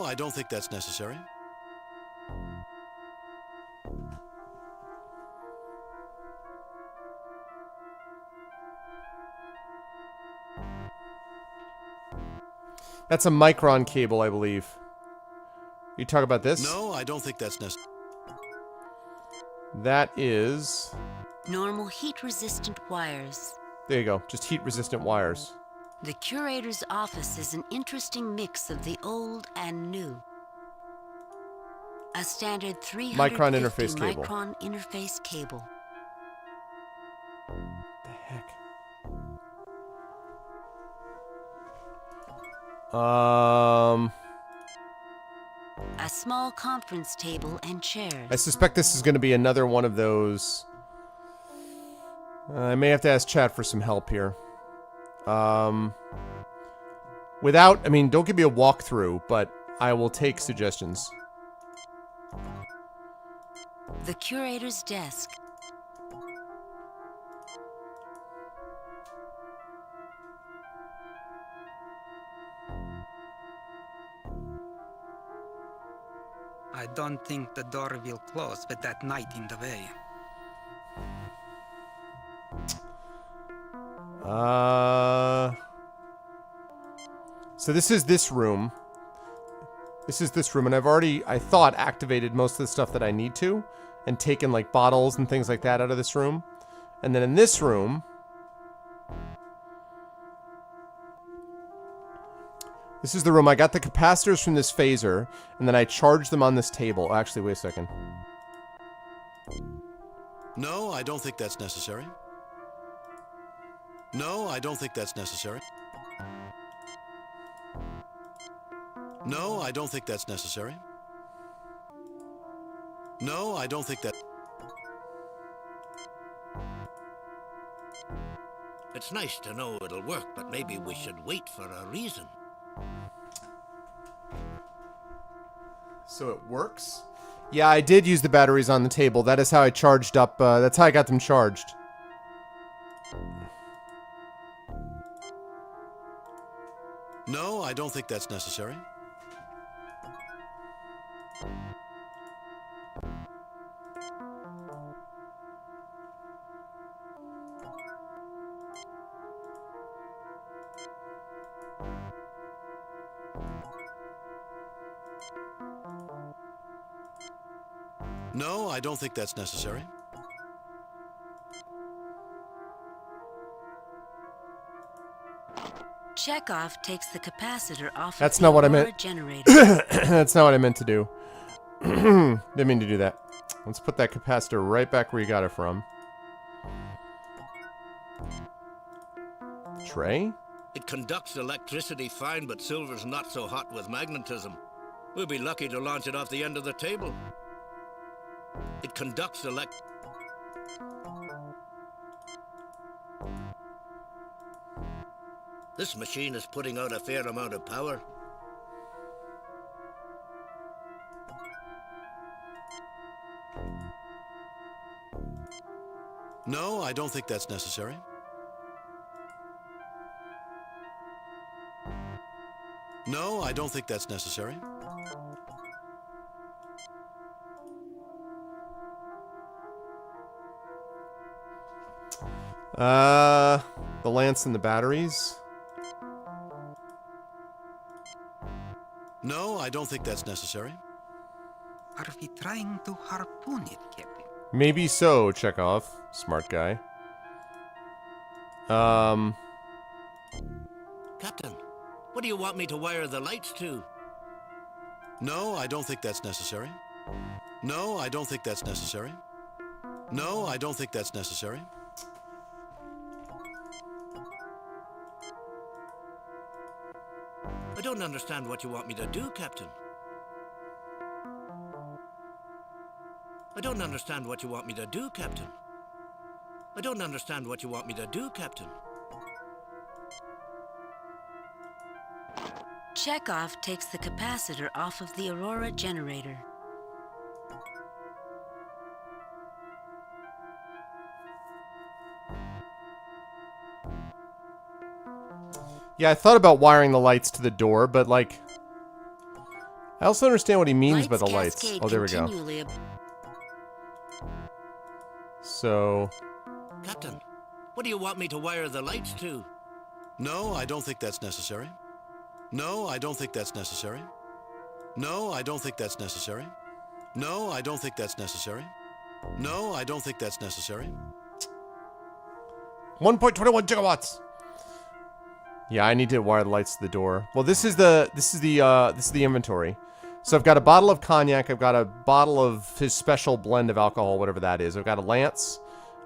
I don't think that's necessary. That's a micron cable, I believe. You talk about this? No, I don't think that's necessary. That is... Normal heat-resistant wires. There you go. Just heat-resistant wires. The curator's office is an interesting mix of the old and new. A standard 350 Micron interface cable. micron interface cable. The heck? A small conference table and chairs. I suspect this is going to be another one of those... I may have to ask chat for some help here. Without... I mean, don't give me a walkthrough, but I will take suggestions. The curator's desk. I don't think the door will close with that knight in the way. So this is this room. This is this room, and I've already, I thought, activated most of the stuff that I need to, and taken, like, bottles and things like that out of this room. And then in this room... This is the room. I got the capacitors from this phaser, and then I charged them on this table. Actually, wait a second. No, I don't think that's necessary. No, I don't think that's necessary. No, I don't think that's necessary. No, I don't think that... It's nice to know it'll work, but maybe we should wait for a reason. So it works? Yeah, I did use the batteries on the table. That is how I charged up, that's how I got them charged. No, I don't think that's necessary. No, I don't think that's necessary. Chekhov takes the capacitor off That's of the not what I Aurora meant. generator. That's not what I meant to do. Didn't mean to do that. Let's put that capacitor right back where you got it from. Tray? It conducts electricity fine, but silver's not so hot with magnetism. We'll be lucky to launch it off the end of the table. It conducts This machine is putting out a fair amount of power. No, I don't think that's necessary. No, I don't think that's necessary. The lance and the batteries. No, I don't think that's necessary. Are we trying to harpoon it, Captain? Maybe so, Chekhov. Smart guy. Captain, what do you want me to wire the lights to? No, I don't think that's necessary. No, I don't think that's necessary. No, I don't think that's necessary. I don't understand what you want me to do, Captain. I don't understand what you want me to do, Captain. I don't understand what you want me to do, Captain. Chekhov takes the capacitor off of the Aurora generator. Yeah, I thought about wiring the lights to the door, but like... I also understand what he means by the lights. Oh, there we go. So... Captain, what do you want me to wire the lights to? No, I don't think that's necessary. No, I don't think that's necessary. No, I don't think that's necessary. No, I don't think that's necessary. No, I don't think that's necessary. 1.21 gigawatts. Yeah, I need to wire the lights to the door. Well, this is the inventory. So I've got a bottle of cognac. I've got a bottle of his special blend of alcohol, whatever that is. I've got a lance.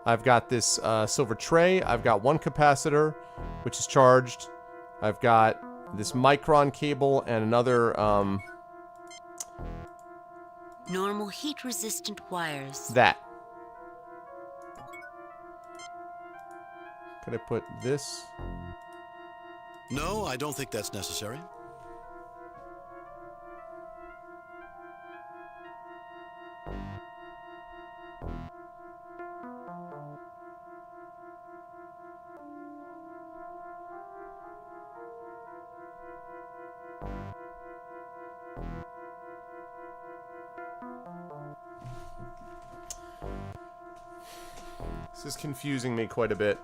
I've got this silver tray. I've got one capacitor, which is charged. I've got this micron cable and another Normal heat-resistant wires. that. Could I put this? No, I don't think that's necessary. This is confusing me quite a bit.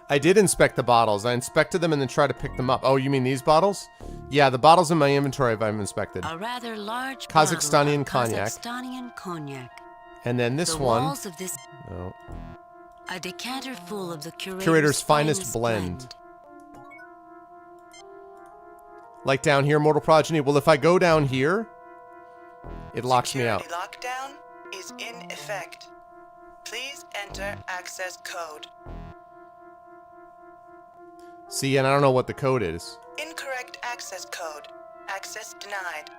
I did inspect the bottles. I inspected them and then tried to pick them up. Oh, you mean these bottles? Yeah, the bottles in my inventory I've inspected. A rather large Kazakhstanian cognac. Kazakhstanian cognac. And then this the one. Walls of this. No. A decanter full of the Curator's finest blend. Like down here, Mortal Progeny. Well, if I go down here, it locks me out. Security lockdown is in effect. Please enter access code. See, and I don't know what the code is. Incorrect access code. Access denied.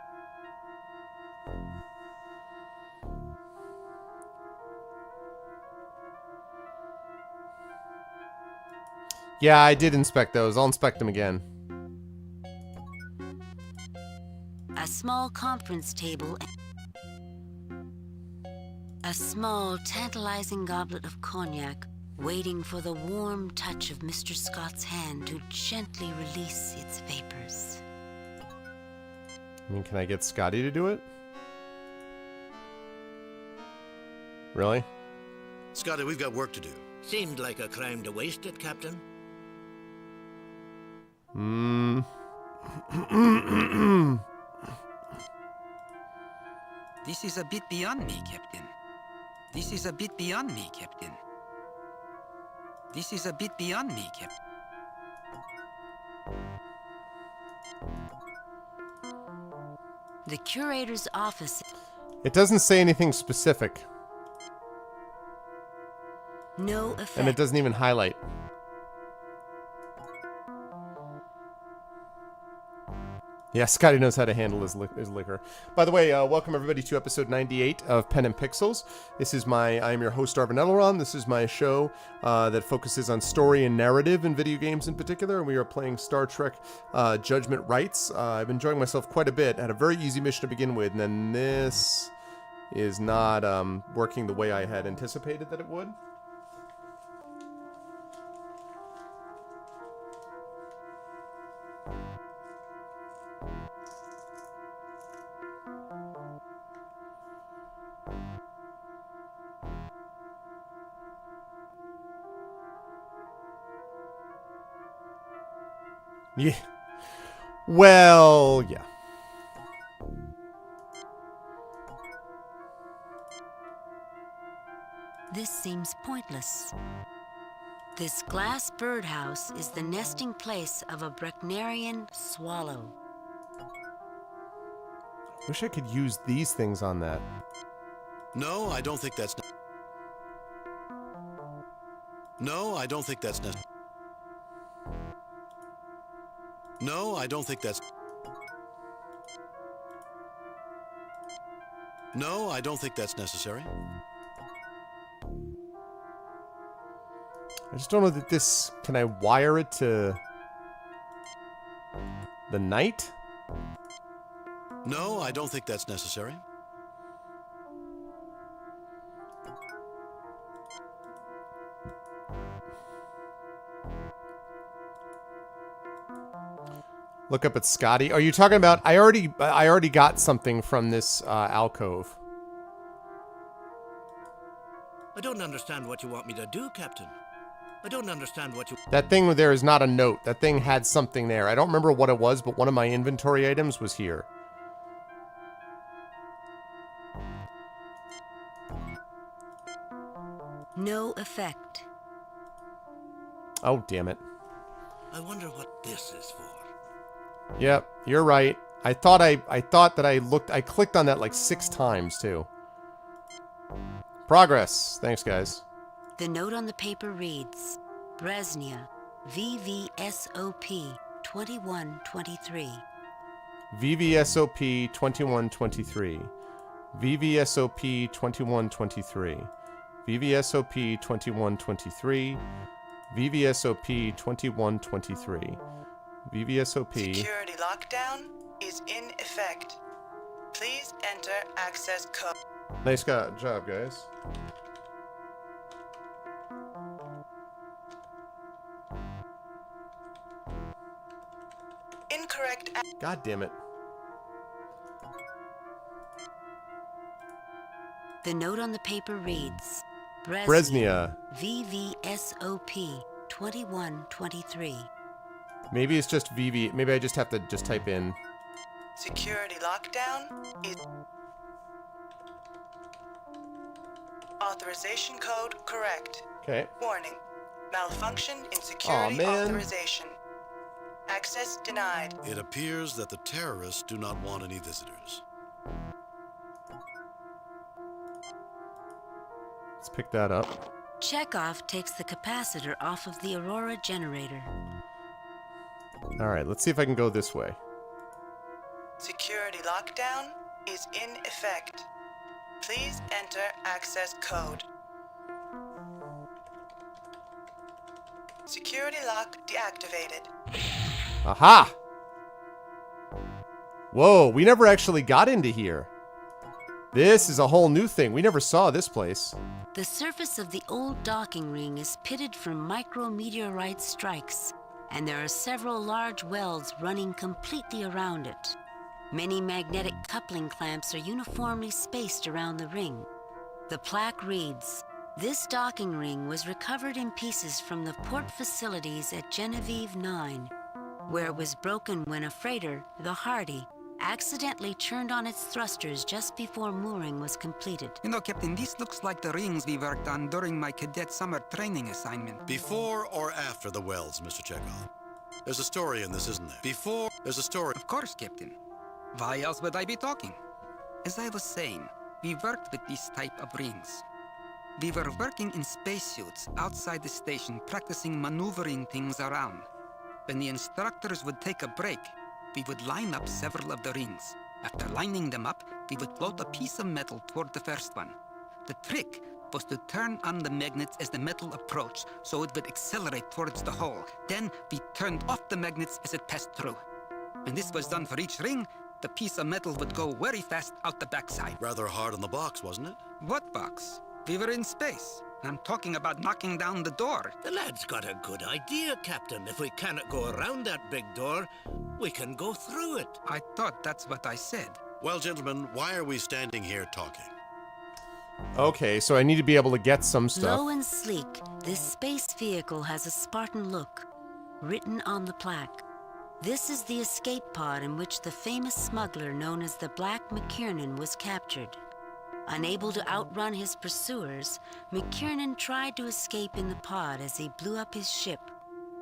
Yeah, I did inspect those. I'll inspect them again. A small conference table. A small, tantalizing goblet of cognac, waiting for the warm touch of Mr. Scott's hand to gently release its vapors. I mean, can I get Scotty to do it? Really? Scotty, we've got work to do. Seemed like a crime to waste it, Captain. This is a bit beyond me, Captain. This is a bit beyond me, Captain. This is a bit beyond me, Captain. The curator's office. It doesn't say anything specific. No effect. And it doesn't even highlight. Yeah, Scotty knows how to handle his liquor. By the way, welcome everybody to episode 98 of Pen and Pixels. This is I am your host, Arvin Edelron. This is my show that focuses on story and narrative in video games in particular. And we are playing Star Trek Judgment Rites. I've been enjoying myself quite a bit. I had a very easy mission to begin with, and then this is not working the way I had anticipated that it would. Yeah. Well, yeah. This seems pointless. This glass birdhouse is the nesting place of a Brecnerian swallow. Wish I could use these things on that. No, I don't think that's... No, I don't think that's... No, I don't think that's... No, I don't think that's necessary. I just don't know that this... Can I wire it to... the night? No, I don't think that's necessary. Look up at Scotty. Are you talking about... I already got something from this alcove. I don't understand what you want me to do, Captain. I don't understand what you... That thing there is not a note. That thing had something there. I don't remember what it was, but one of my inventory items was here. No effect. Oh, damn it. I wonder what this is for. Yep, you're right. I thought that I clicked on that like 6 times too. Progress. Thanks, guys. The note on the paper reads, Bresnia, VVSOP 2123. VVSOP 2123. VVSOP 2123. VVSOP 2123. VVSOP 2123. VVSOP. Security lockdown is in effect. Please enter access code. Nice job, guys. Incorrect. God damn it. The note on the paper reads, Bresnia. VVSOP 2123. Maybe it's just VV. Maybe I just have to just type in. Security lockdown is... Authorization code correct. Okay. Warning. Malfunction in security authorization. Access denied. It appears that the terrorists do not want any visitors. Let's pick that up. Chekhov takes the capacitor off of the Aurora generator. All right, let's see if I can go this way. Security lockdown is in effect. Please enter access code. Security lock deactivated. Aha! Whoa, we never actually got into here. This is a whole new thing. We never saw this place. The surface of the old docking ring is pitted from micrometeorite strikes, and there are several large welds running completely around it. Many magnetic coupling clamps are uniformly spaced around the ring. The plaque reads, "This docking ring was recovered in pieces from the port facilities at Genevieve 9, where it was broken when a freighter, the Hardy, accidentally turned on its thrusters just before mooring was completed." You know, Captain, this looks like the rings we worked on during my cadet summer training assignment. Before or after the welds, Mr. Chekhov? There's a story in this, isn't there? Before, there's a story. Of course, Captain. Why else would I be talking? As I was saying, we worked with this type of rings. We were working in spacesuits outside the station, practicing maneuvering things around. When the instructors would take a break, we would line up several of the rings. After lining them up, we would float a piece of metal toward the first one. The trick was to turn on the magnets as the metal approached, so it would accelerate towards the hole. Then we turned off the magnets as it passed through. When this was done for each ring, the piece of metal would go very fast out the backside. Rather hard on the box, wasn't it? What box? We were in space. I'm talking about knocking down the door. The lad's got a good idea, Captain. If we cannot go around that big door, we can go through it. I thought that's what I said. Well, gentlemen, why are we standing here talking? Okay, so I need to be able to get some stuff. Low and sleek, this space vehicle has a Spartan look, written on the plaque. This is the escape pod in which the famous smuggler known as the Black McKiernan was captured. Unable to outrun his pursuers, McKiernan tried to escape in the pod as he blew up his ship,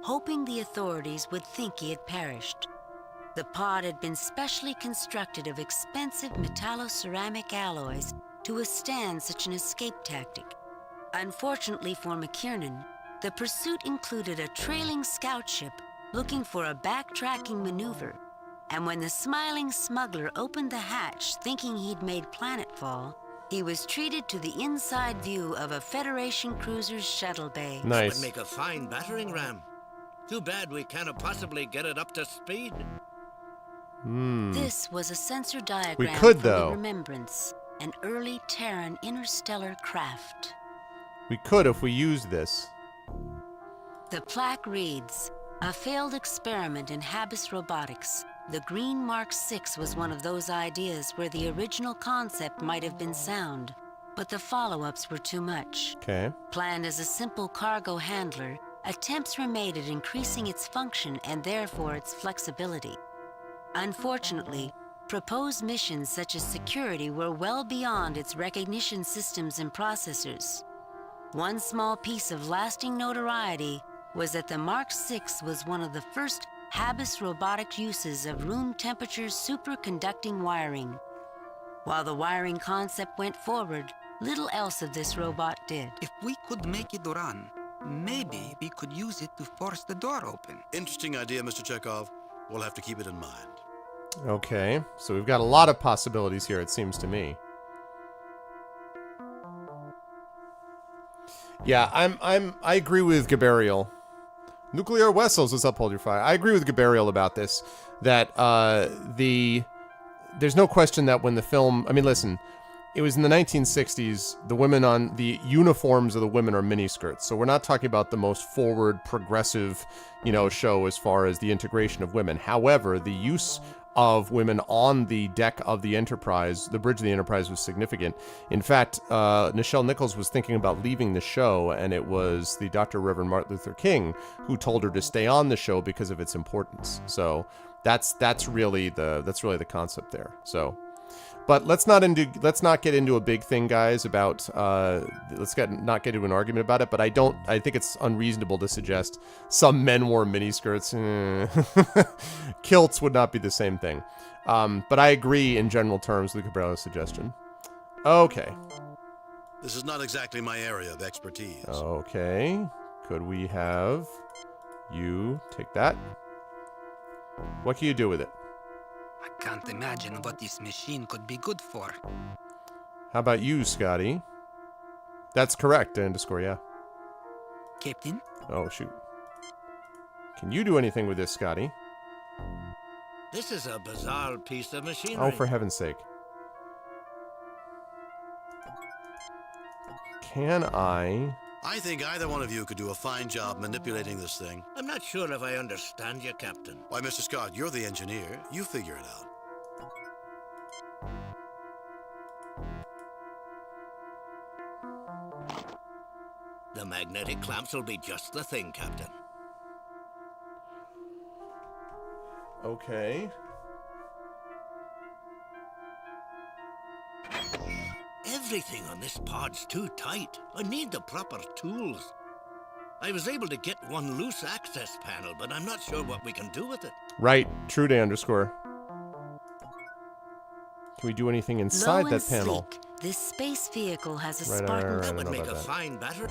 hoping the authorities would think he had perished. The pod had been specially constructed of expensive metalloceramic alloys to withstand such an escape tactic. Unfortunately for McKiernan, the pursuit included a trailing scout ship looking for a backtracking maneuver, and when the smiling smuggler opened the hatch thinking he'd made planetfall, he was treated to the inside view of a Federation cruiser's shuttle bay. Nice. That would make a fine battering ram. Too bad we cannot possibly get it up to speed. This was a sensor diagram We could, for though. the Remembrance, an early Terran interstellar craft. We could if we used this. The plaque reads, A failed experiment in Habis robotics, the Green Mark 6 was one of those ideas where the original concept might have been sound, but the follow-ups were too much. Okay. Planned as a simple cargo handler, attempts were made at increasing its function and therefore its flexibility. Unfortunately, proposed missions such as security were well beyond its recognition systems and processors. One small piece of lasting notoriety was that the Mark 6 was one of the first Habis robotic uses of room temperature superconducting wiring. While the wiring concept went forward, little else of this robot did. If we could make it run, maybe we could use it to force the door open. Interesting idea, Mr. Chekhov. We'll have to keep it in mind. Okay, so we've got a lot of possibilities here, it seems to me. Yeah, I agree with Gabriel. Nuclear vessels, let's uphold your fire. I agree with Gabriel about this. That there's no question that when the film, I mean, listen, it was in the 1960s. The women on the uniforms of the women are miniskirts, so we're not talking about the most forward, progressive, show as far as the integration of women. However, the use of women on the deck of the Enterprise, the bridge of the Enterprise, was significant. In fact, Nichelle Nichols was thinking about leaving the show, and it was the Dr. Reverend Martin Luther King who told her to stay on the show because of its importance. So that's really the concept there. So, but let's not get into a big thing, guys, about not get into an argument about it. But I think it's unreasonable to suggest some men wore miniskirts. Kilts would not be the same thing. But I agree in general terms with Cabrera's suggestion. Okay. This is not exactly my area of expertise. Okay. Could we have you take that? What can you do with it? I can't imagine what this machine could be good for. How about you, Scotty? That's correct, underscore, yeah. Captain? Oh, shoot. Can you do anything with this, Scotty? This is a bizarre piece of machinery. Oh, for heaven's sake. Can I... I think either one of you could do a fine job manipulating this thing. I'm not sure if I understand you, Captain. Why, Mr. Scott, you're the engineer. You figure it out. The magnetic clamps will be just the thing, Captain. Okay. Everything on this pod's too tight. I need the proper tools. I was able to get one loose access panel, but I'm not sure what we can do with it. Right. True day underscore. Can we do anything inside that panel? Sleek, this space vehicle has a Right, Spartan... That would make a fine battery.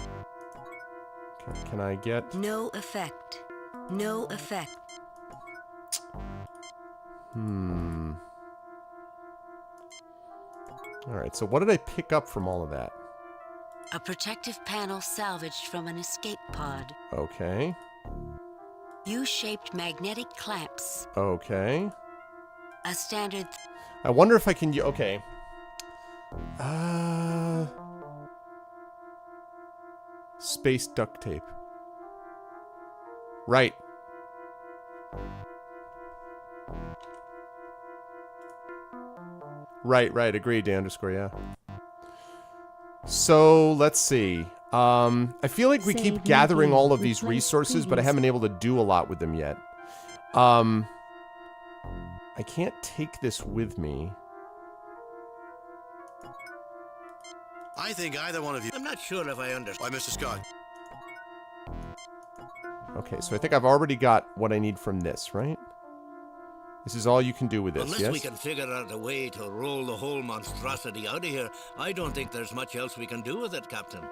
Okay, can I get... No effect. No effect. Alright, so what did I pick up from all of that? A protective panel salvaged from an escape pod. Okay. U-shaped magnetic clamps. Okay. A standard... I wonder if I can... Okay. Space duct tape. Right. Right. Agreed, Dan underscore, yeah. So, let's see. I feel like we keep gathering all of these resources, but I haven't been able to do a lot with them yet. I can't take this with me. I think either one of you... I'm not sure if I understand. Why, Mr. Scott? Okay, so I think I've already got what I need from this, right? This is all you can do with this, Unless yes? we can figure out a way to roll the whole monstrosity out of here, I don't think there's much else we can do with it, Captain.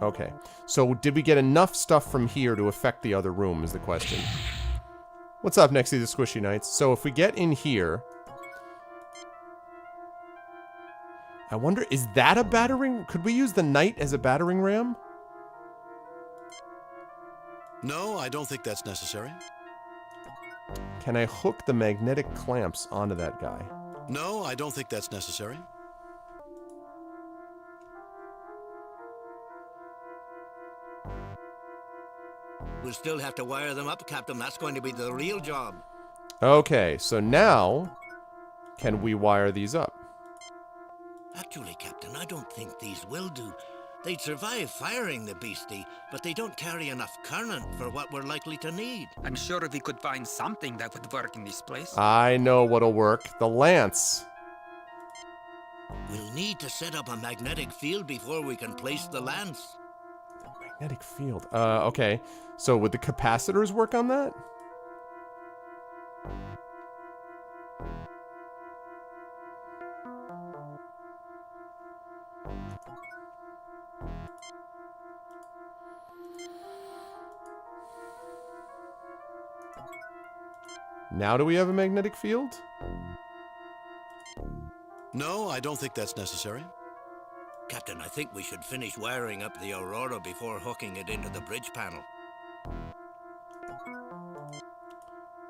Okay, so did we get enough stuff from here to affect the other room is the question. What's up, next to the Squishy Knights? So if we get in here... I wonder, is that a battering... Could we use the Knight as a battering ram? No, I don't think that's necessary. Can I hook the magnetic clamps onto that guy? No, I don't think that's necessary. We'll still have to wire them up, Captain. That's going to be the real job. Okay, so now, can we wire these up? Actually, Captain, I don't think these will do. They'd survive firing the beastie, but they don't carry enough current for what we're likely to need. I'm sure we could find something that would work in this place. I know what'll work. The lance. We'll need to set up a magnetic field before we can place the lance. Magnetic field. Okay. So would the capacitors work on that? Now do we have a magnetic field? No, I don't think that's necessary. Captain, I think we should finish wiring up the Aurora before hooking it into the bridge panel.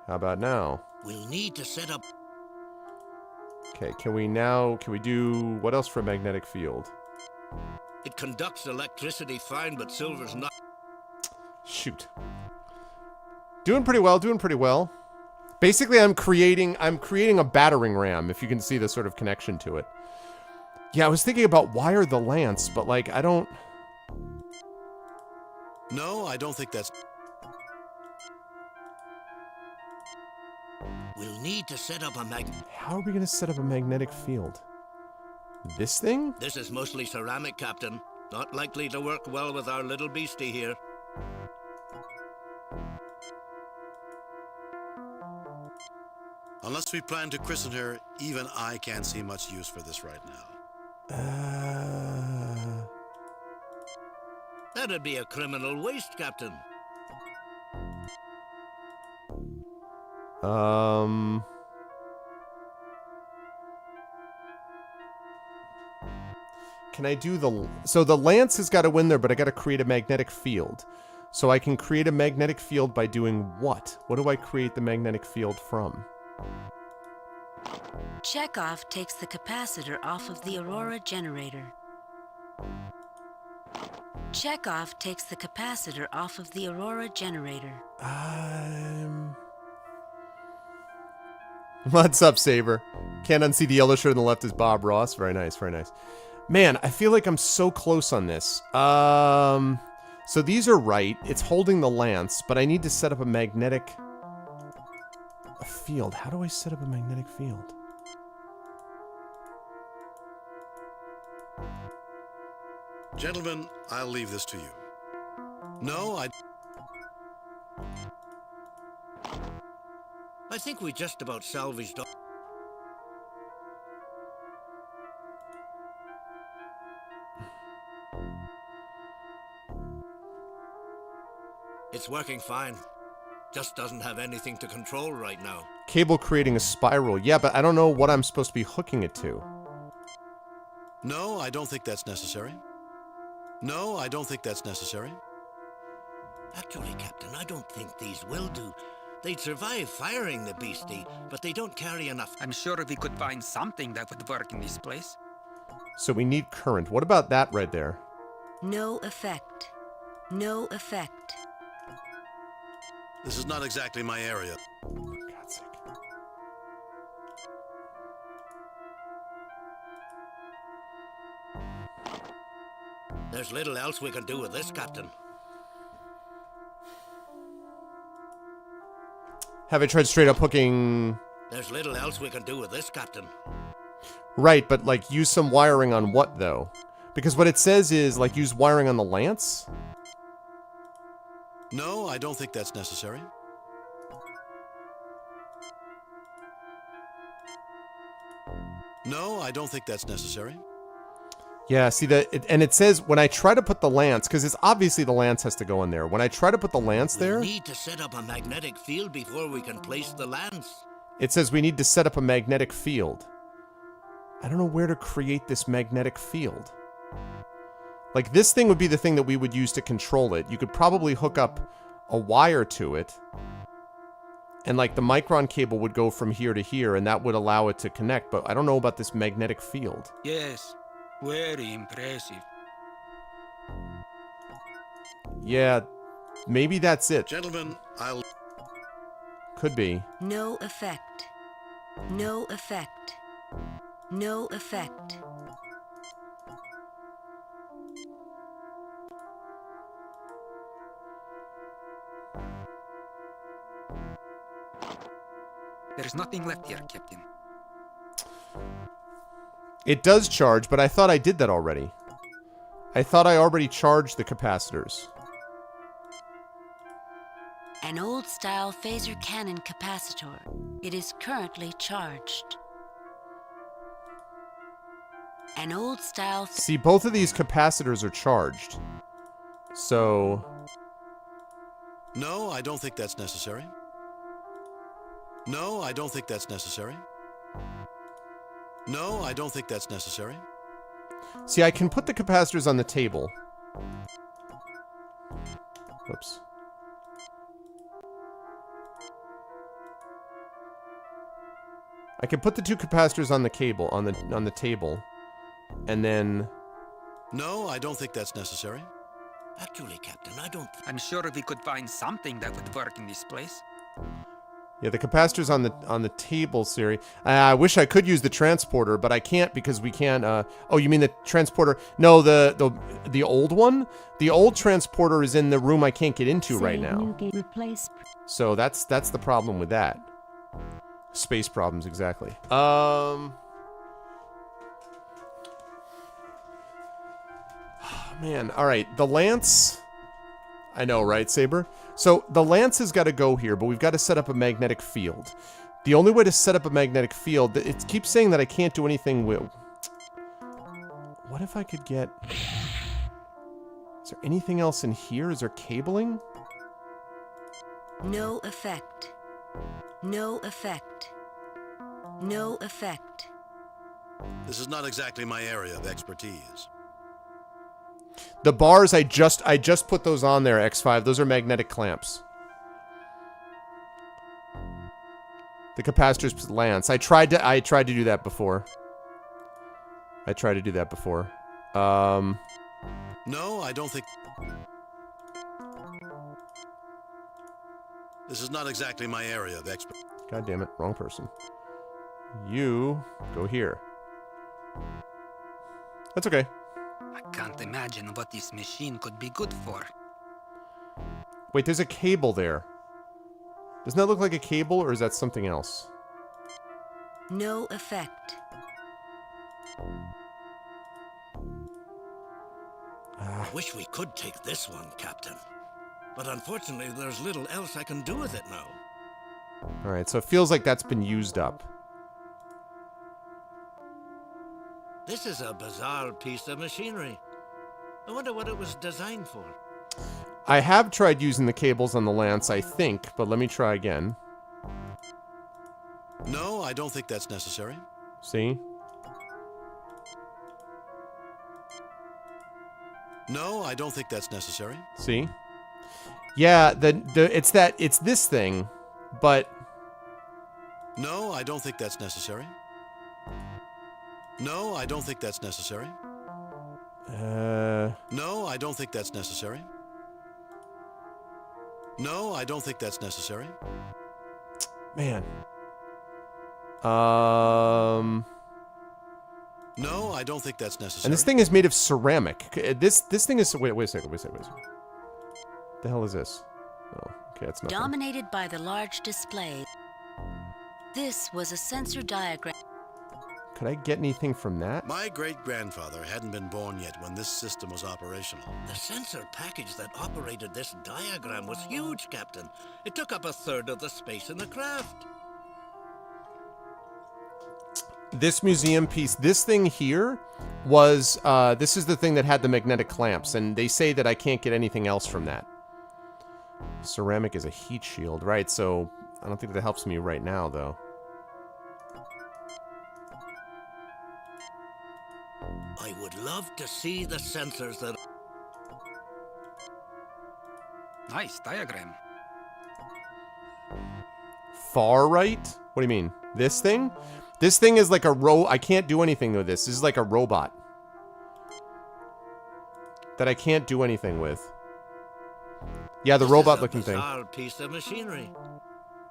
How about now? We'll need to set up... Okay, can we do, what else for a magnetic field? It conducts electricity fine, but silver's not... Shoot. Doing pretty well, doing pretty well. Basically, I'm creating a battering ram, if you can see the sort of connection to it. Yeah, I was thinking about wire the lance, but like, I don't... No, I don't think that's... We'll need to set up a How are we going to set up a magnetic field? This thing? This is mostly ceramic, Captain. Not likely to work well with our little beastie here. Unless we plan to christen her, even I can't see much use for this right now. That'd be a criminal waste, Captain. Can I do the... So the lance has got to win there, but I got to create a magnetic field. So I can create a magnetic field by doing what? What do I create the magnetic field from? Chekhov takes the capacitor off of the Aurora generator. Chekhov takes the capacitor off of the Aurora generator. What's up, Saber? Can't unsee the yellow shirt on the left is Bob Ross. Very nice, very nice. Man, I feel like I'm so close on this. So these are right. It's holding the lance, but I need to set up a magnetic field. How do I set up a magnetic field? Gentlemen, I'll leave this to you. No, I think we just about salvaged... It's working fine. Just doesn't have anything to control right now. Cable creating a spiral. Yeah, but I don't know what I'm supposed to be hooking it to. No, I don't think that's necessary. No, I don't think that's necessary. Actually, Captain, I don't think these will do. They'd survive firing the beastie, but they don't carry enough... I'm sure we could find something that would work in this place. So we need current. What about that right there? No effect. No effect. This is not exactly my area. For God's sake. There's little else we can do with this, Captain. Have I tried straight up hooking... There's little else we can do with this, Captain. Right, but like use some wiring on what though? Because what it says is like use wiring on the lance? No, I don't think that's necessary. No, I don't think that's necessary. Yeah, see that, and it says when I try to put the lance, because it's obviously the lance has to go in there. When I try to put the lance there, We need to set up a magnetic field before we can place the lance. it says we need to set up a magnetic field. I don't know where to create this magnetic field. Like this thing would be the thing that we would use to control it. You could probably hook up a wire to it. And like the micron cable would go from here to here and that would allow it to connect. But I don't know about this magnetic field. Yes, very impressive. Yeah, Maybe that's it. Gentlemen, I'll... Could be. No effect. No effect. No effect. There's nothing left here, Captain. It does charge, but I thought I did that already. I thought I already charged the capacitors. An old-style phaser cannon capacitor. It is currently charged. An old-style... See, both of these capacitors are charged. So... No, I don't think that's necessary. No, I don't think that's necessary. No, I don't think that's necessary. See, I can put the capacitors on the table. Whoops. I can put the two capacitors on the cable, on the table, and then... No, I don't think that's necessary. Actually, Captain, I don't... I'm sure we could find something that would work in this place. Yeah, the capacitors on the table, Siri. I wish I could use the transporter, but I can't because we can't. Oh, you mean the transporter? No, the old one. The old transporter is in the room I can't get into right now. So that's the problem with that. Space problems, exactly. Man, all right. The Lance. I know, right, Saber? So the Lance has got to go here, but we've got to set up a magnetic field. The only way to set up a magnetic field, it keeps saying that I can't do anything with... What if I could get... Is there anything else in here? Is there cabling? No effect. No effect. No effect. This is not exactly my area of expertise. The bars, I just put those on there, X5. Those are magnetic clamps. The capacitors Lance. I tried to do that before. No, I don't think... This is not exactly my area of expertise. God damn it, wrong person. You go here. That's okay. I can't imagine what this machine could be good for. Wait, there's a cable there. Doesn't that look like a cable, or is that something else? No effect. I wish we could take this one, Captain. But unfortunately, there's little else I can do with it now. Alright, so it feels like that's been used up. This is a bizarre piece of machinery. I wonder what it was designed for. I have tried using the cables on the Lance, I think, but let me try again. No, I don't think that's necessary. See? No, I don't think that's necessary. See? Yeah, it's this thing, but... No, I don't think that's necessary. No, I don't think that's necessary. No, I don't think that's necessary. No, I don't think that's necessary. Man. No, I don't think that's necessary. And this thing is made of ceramic. This thing is... Wait a second. The hell is this? Oh, okay, it's nothing. Dominated by the large display. This was a sensor diagram. Could I get anything from that? My great-grandfather hadn't been born yet when this system was operational. The sensor package that operated this diagram was huge, Captain. It took up 1/3 of the space in the craft. This museum piece, this thing here was, this is the thing that had the magnetic clamps, and they say that I can't get anything else from that. Ceramic is a heat shield, right, so I don't think that helps me right now, though. I would love to see the sensors that... Nice diagram. Far right? What do you mean? This thing? This thing is like a I can't do anything with this. This is like a robot. That I can't do anything with. Yeah, the This robot-looking is a thing. bizarre piece of machinery.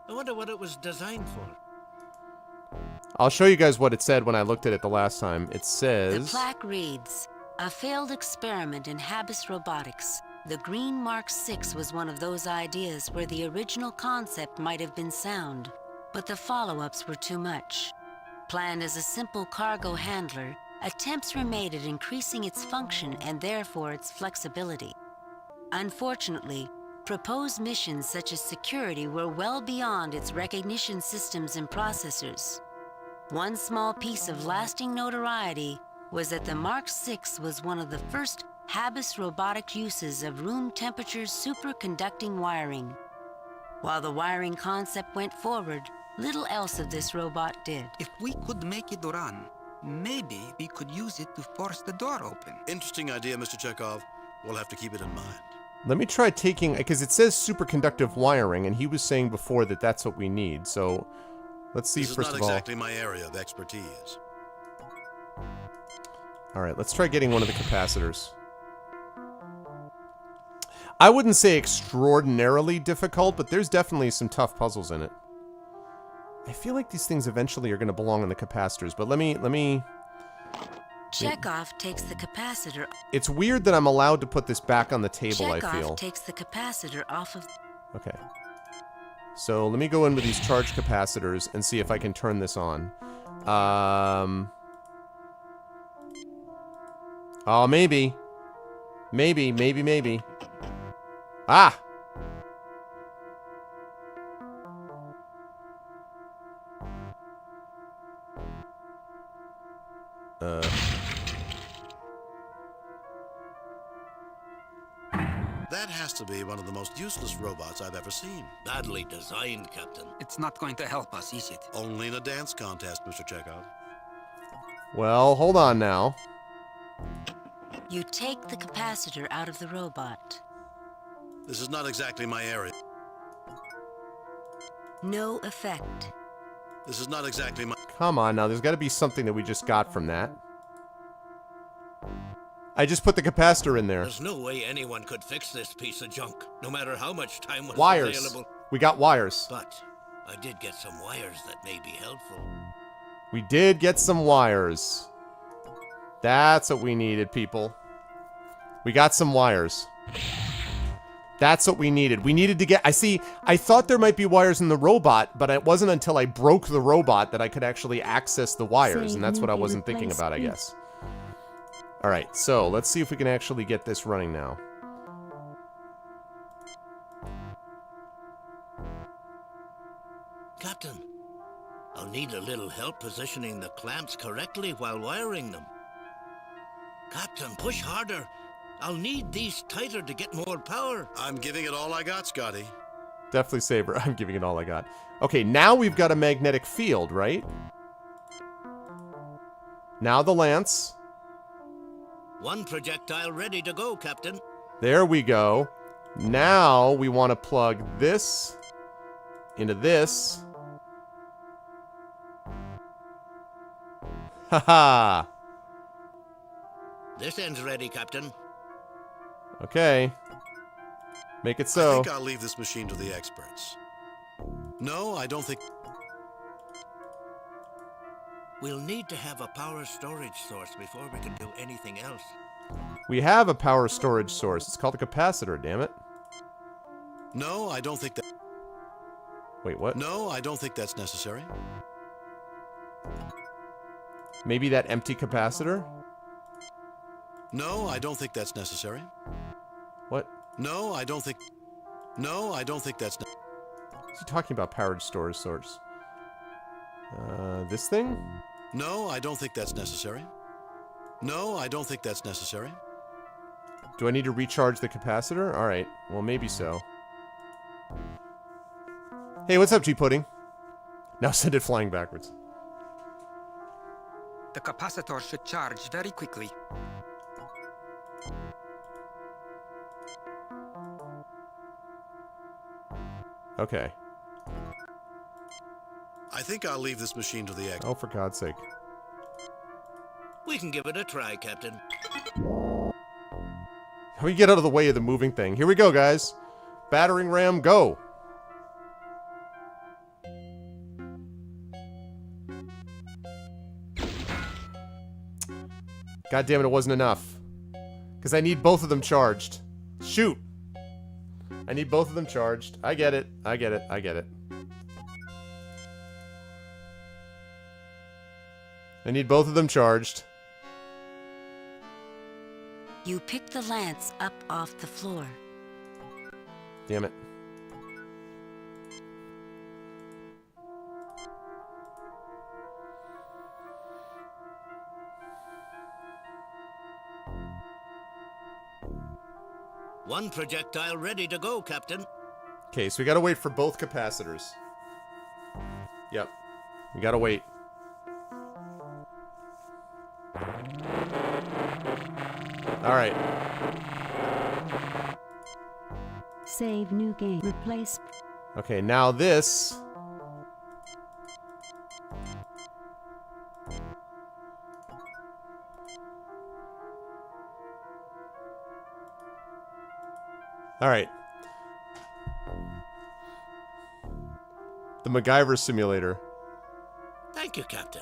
I wonder what it was designed for. I'll show you guys what it said when I looked at it the last time. It The says... plaque reads, "A failed experiment in Habis robotics. The Green Mark 6 was one of those ideas where the original concept might have been sound, but the follow-ups were too much. Planned as a simple cargo handler, attempts were made at increasing its function and therefore its flexibility. Unfortunately, proposed missions such as security were well beyond its recognition systems and processors. One small piece of lasting notoriety was that the Mark 6 was one of the first Habis robotic uses of room temperature superconducting wiring. While the wiring concept went forward, little else of this robot did." If we could make it run, maybe we could use it to force the door open. Interesting idea, Mr. Chekhov. We'll have to keep it in mind. Let me try taking... Because it says superconductive wiring, and he was saying before that that's what we need. So, let's see This first is of not all... exactly my area of expertise. Alright, let's try getting one of the capacitors. I wouldn't say extraordinarily difficult, but there's definitely some tough puzzles in it. I feel like these things eventually are going to belong in the capacitors, but let me... Chekhov takes the capacitor. It's weird that I'm allowed to put this back on the table, I feel. Chekhov takes the capacitor off of... Okay. So, let me go in with these charged capacitors and see if I can turn this on. Oh, maybe. Maybe. Ah! That has to be one of the most useless robots I've ever seen. Badly designed, Captain. It's not going to help us, is it? Only in a dance contest, Mr. Chekhov. Well, hold on now. You take the capacitor out of the robot. This is not exactly my area. No effect. This is not exactly my... Come on now, there's got to be something that we just got from that. I just put the capacitor in there. There's no way anyone could fix this piece of junk, no matter how much time was Wires. available. We got wires. But I did get some wires that may be helpful. We did get some wires. That's what we needed, people. We got some wires. That's what we needed. We needed to get... I thought there might be wires in the robot, but it wasn't until I broke the robot that I could actually access the wires, and that's what I wasn't thinking about, I guess. Alright, so let's see if we can actually get this running now. Captain, I'll need a little help positioning the clamps correctly while wiring them. Captain, push harder. I'll need these tighter to get more power. I'm giving it all I got, Scotty. Definitely Saber. I'm giving it all I got. Okay, now we've got a magnetic field, right? Now the lance. One projectile ready to go, Captain. There we go. Now we want to plug this into this. Haha. This end's ready, Captain. Okay. Make it so. I think I'll leave this machine to the experts. No, I don't think... We'll need to have a power storage source before we can do anything else. We have a power storage source. It's called a capacitor, damn it. No, I don't think that... Wait, what? No, I don't think that's necessary. Maybe that empty capacitor? No, I don't think that's necessary. What? No, I don't think... No, I don't think that's... What's he talking about, powered storage source? This thing? No, I don't think that's necessary. No, I don't think that's necessary. Do I need to recharge the capacitor? Alright, well maybe so. Hey, what's up, G-Pudding? Now send it flying backwards. The capacitor should charge very quickly. Okay. I think I'll leave this machine to the experts. Oh, for God's sake. We can give it a try, Captain. We get out of the way of the moving thing. Here we go, guys. Battering ram, go. God damn it, it wasn't enough. Because I need both of them charged. Shoot. I need both of them charged. I get it. I get it. I get it. I need both of them charged. You pick the lance up off the floor. Damn it. One projectile ready to go, Captain. Okay, so we gotta wait for both capacitors. Yep. We gotta wait. Alright. Save new game. Replace. Okay, now this. Alright. The MacGyver simulator. Thank you, Captain.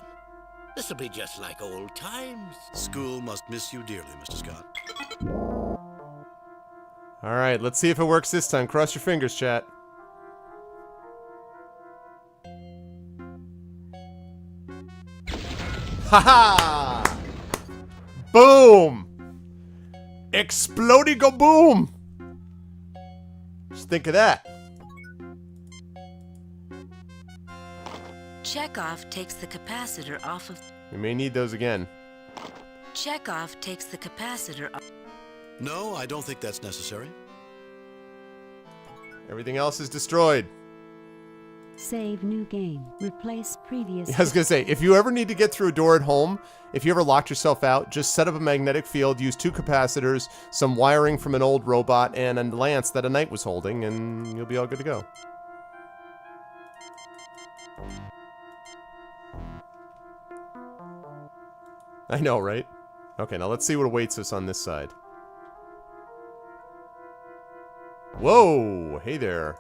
This'll be just like old times. School must miss you dearly, Mr. Scott. Alright, let's see if it works this time. Cross your fingers, chat. Haha! Boom! Exploding boom! Just think of that. Chekhov takes the capacitor off of... We may need those again. Chekhov takes the capacitor off... No, I don't think that's necessary. Everything else is destroyed. Save new game. Replace previous. I was gonna say, if you ever need to get through a door at home, if you ever locked yourself out, just set up a magnetic field, use 2 capacitors, some wiring from an old robot, and a lance that a knight was holding, and you'll be all good to go. I know, right? Okay, now let's see what awaits us on this side. Whoa! Hey there.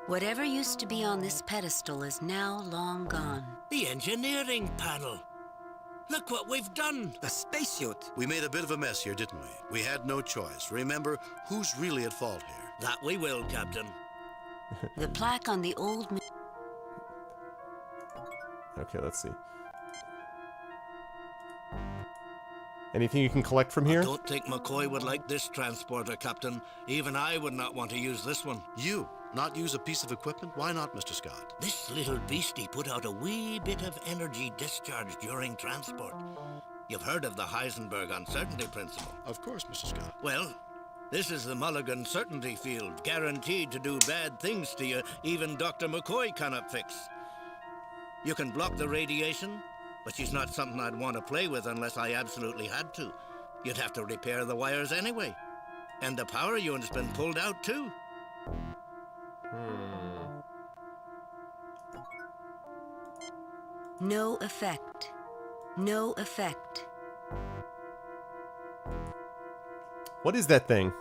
Whatever used to be on this pedestal is now long gone. The engineering panel. Look what we've done. The spacesuit. We made a bit of a mess here, didn't we? We had no choice. Remember, who's really at fault here? That we will, Captain. The plaque on the old... Okay, let's see. Anything you can collect from here? I don't think McCoy would like this transporter, Captain. Even I would not want to use this one. You? Not use a piece of equipment? Why not, Mr. Scott? This little beastie put out a wee bit of energy discharge during transport. You've heard of the Heisenberg uncertainty principle? Of course, Mr. Scott. Well, this is the Mulligan certainty field, guaranteed to do bad things to you even Dr. McCoy cannot fix. You can block the radiation, but she's not something I'd want to play with unless I absolutely had to. You'd have to repair the wires anyway. And the power unit's been pulled out too. No effect. No effect. What is that thing?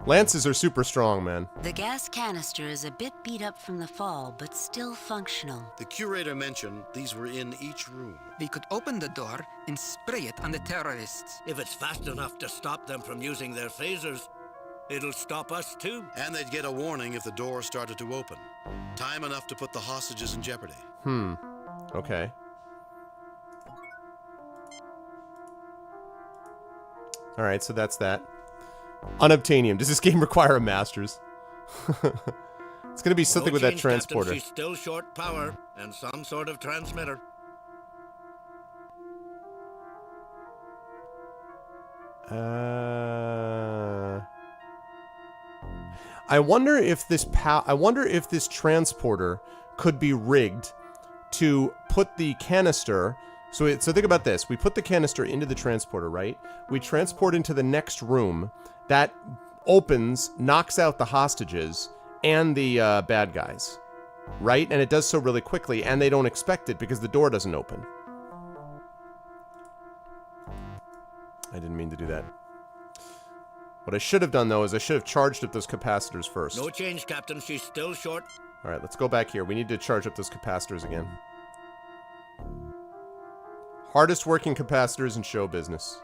Lances are super strong, man. The gas canister is a bit beat up from the fall, but still functional. The curator mentioned these were in each room. We could open the door and spray it on the terrorists. If it's fast enough to stop them from using their phasers, it'll stop us too. And they'd get a warning if the door started to open. Time enough to put the hostages in jeopardy. Okay. Alright, so that's that. Unobtainium. Does this game require a master's? It's gonna be something with that transporter. Captain, she's still short power and some sort of transmitter. I wonder if this transporter could be rigged to put the canister. So think about this. We put the canister into the transporter, right? We transport into the next room. That opens, knocks out the hostages and the bad guys, right? And it does so really quickly, and they don't expect it because the door doesn't open. I didn't mean to do that. What I should have done, though, is I should have charged up those capacitors first. No change, Captain. She's still short. All right, let's go back here. We need to charge up those capacitors again. Hardest working capacitors in show business.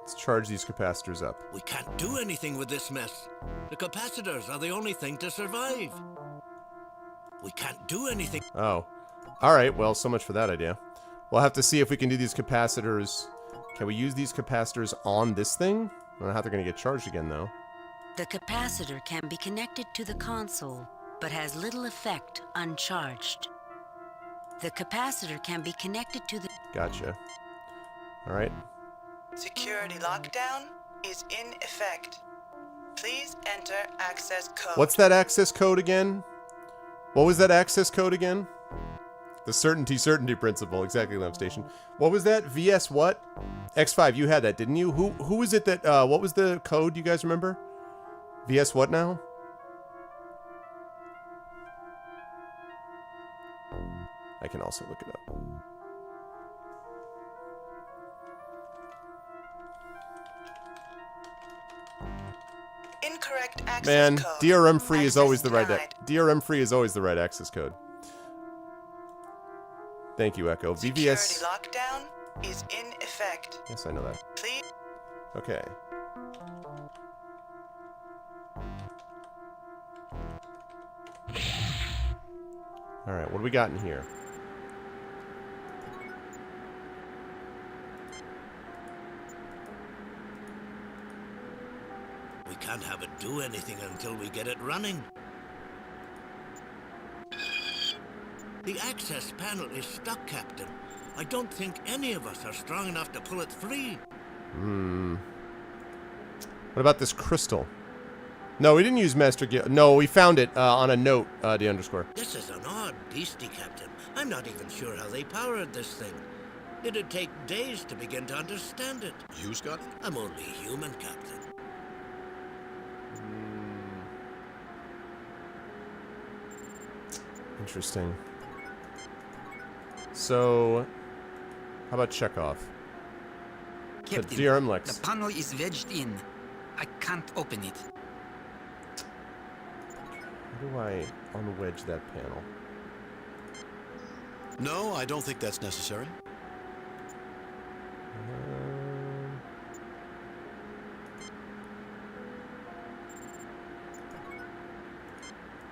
Let's charge these capacitors up. We can't do anything with this mess. The capacitors are the only thing to survive. We can't do anything. Oh. Alright, well, so much for that idea. We'll have to see if we can do these capacitors. Can we use these capacitors on this thing? I don't know how they're going to get charged again, though. The capacitor can be connected to the console, but has little effect uncharged. The capacitor can be connected to the... Gotcha. Alright. Security lockdown is in effect. Please enter access code. What's that access code again? What was that access code again? The certainty principle. Exactly, Lamp Station. What was that? VS what? X5, you had that, didn't you? Who was it that, what was the code, you guys remember? VS what now? I can also look it up. Incorrect access Man, code. DRM free is always the right denied. DRM free is always the right access code. Thank you, Echo. VVS. Security lockdown is in effect. Yes, I know that. Please. Okay. All right, what do we got in here? We can't have it do anything until we get it running. The access panel is stuck, Captain. I don't think any of us are strong enough to pull it free. What about this crystal? No, we didn't use Master Gear. No, we found it on a note, D underscore. This is an odd beastie, Captain. I'm not even sure how they powered this thing. It'd take days to begin to understand it. You, Scotty? I'm only human, Captain. Interesting. So, how about Chekhov? The Captain, DRM Lex. the panel is wedged in. I can't open it. How do I unwedge that panel? No, I don't think that's necessary.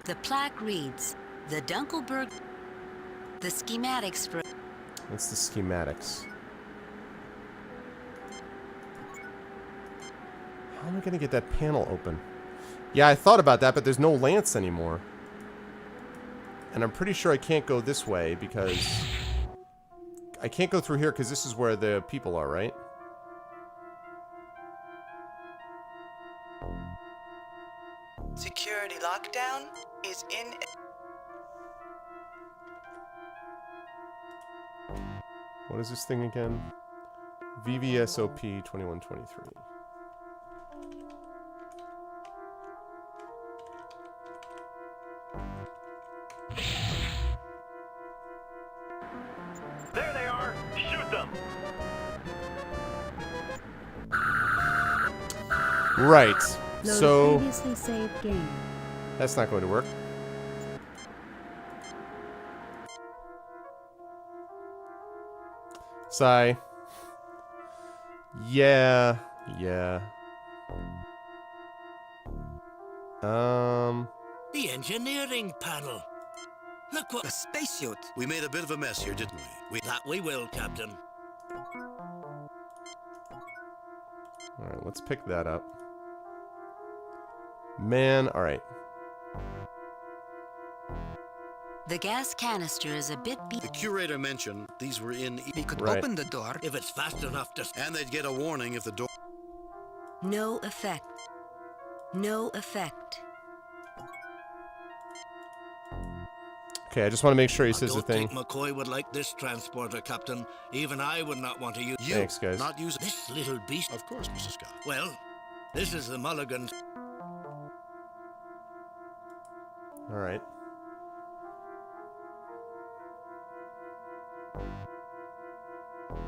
The plaque reads, the Dunkelberg... The schematics for... That's the schematics. How am I going to get that panel open? Yeah, I thought about that, but there's no lance anymore. And I'm pretty sure I can't go this way because... I can't go through here because this is where the people are, right? Security lockdown is in. What is this thing again? VVSOP 2123. There they are! Shoot them! Right. Load So previously saved game. that's not going to work. Sigh. Yeah. The engineering panel. Look what... A spacesuit. We made a bit of a mess here, didn't we? That we will, Captain. Alright, let's pick that up. Man, alright. The gas canister is a bit... The curator mentioned these were in... We could Right. open the door. If it's fast enough to... And they'd get a warning if the door... No effect. No effect. Okay, I just want to make sure he I says the don't thing. think McCoy would like this transporter, Captain. Even I would not want to use... You, Thanks, guys. not use... This little beast... Of course, Mr. Scott. Well, this is the Mulligan's... Alright.